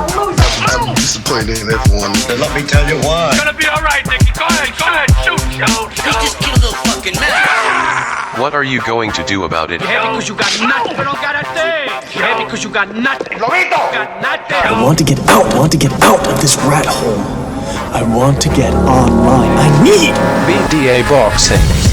I'm disappointed in every one of you. Let me tell you why. It's gonna be all right, Nicky. Go ahead, shoot. We just killed those fucking men. What are you going to do about it? Yeah, because you got nothing. You don't got a thing. Yeah, because you got nothing. Lomito! You got nothing. I want to get out. I want to get out of this rat hole. I want to get online. I need BDA Boxing.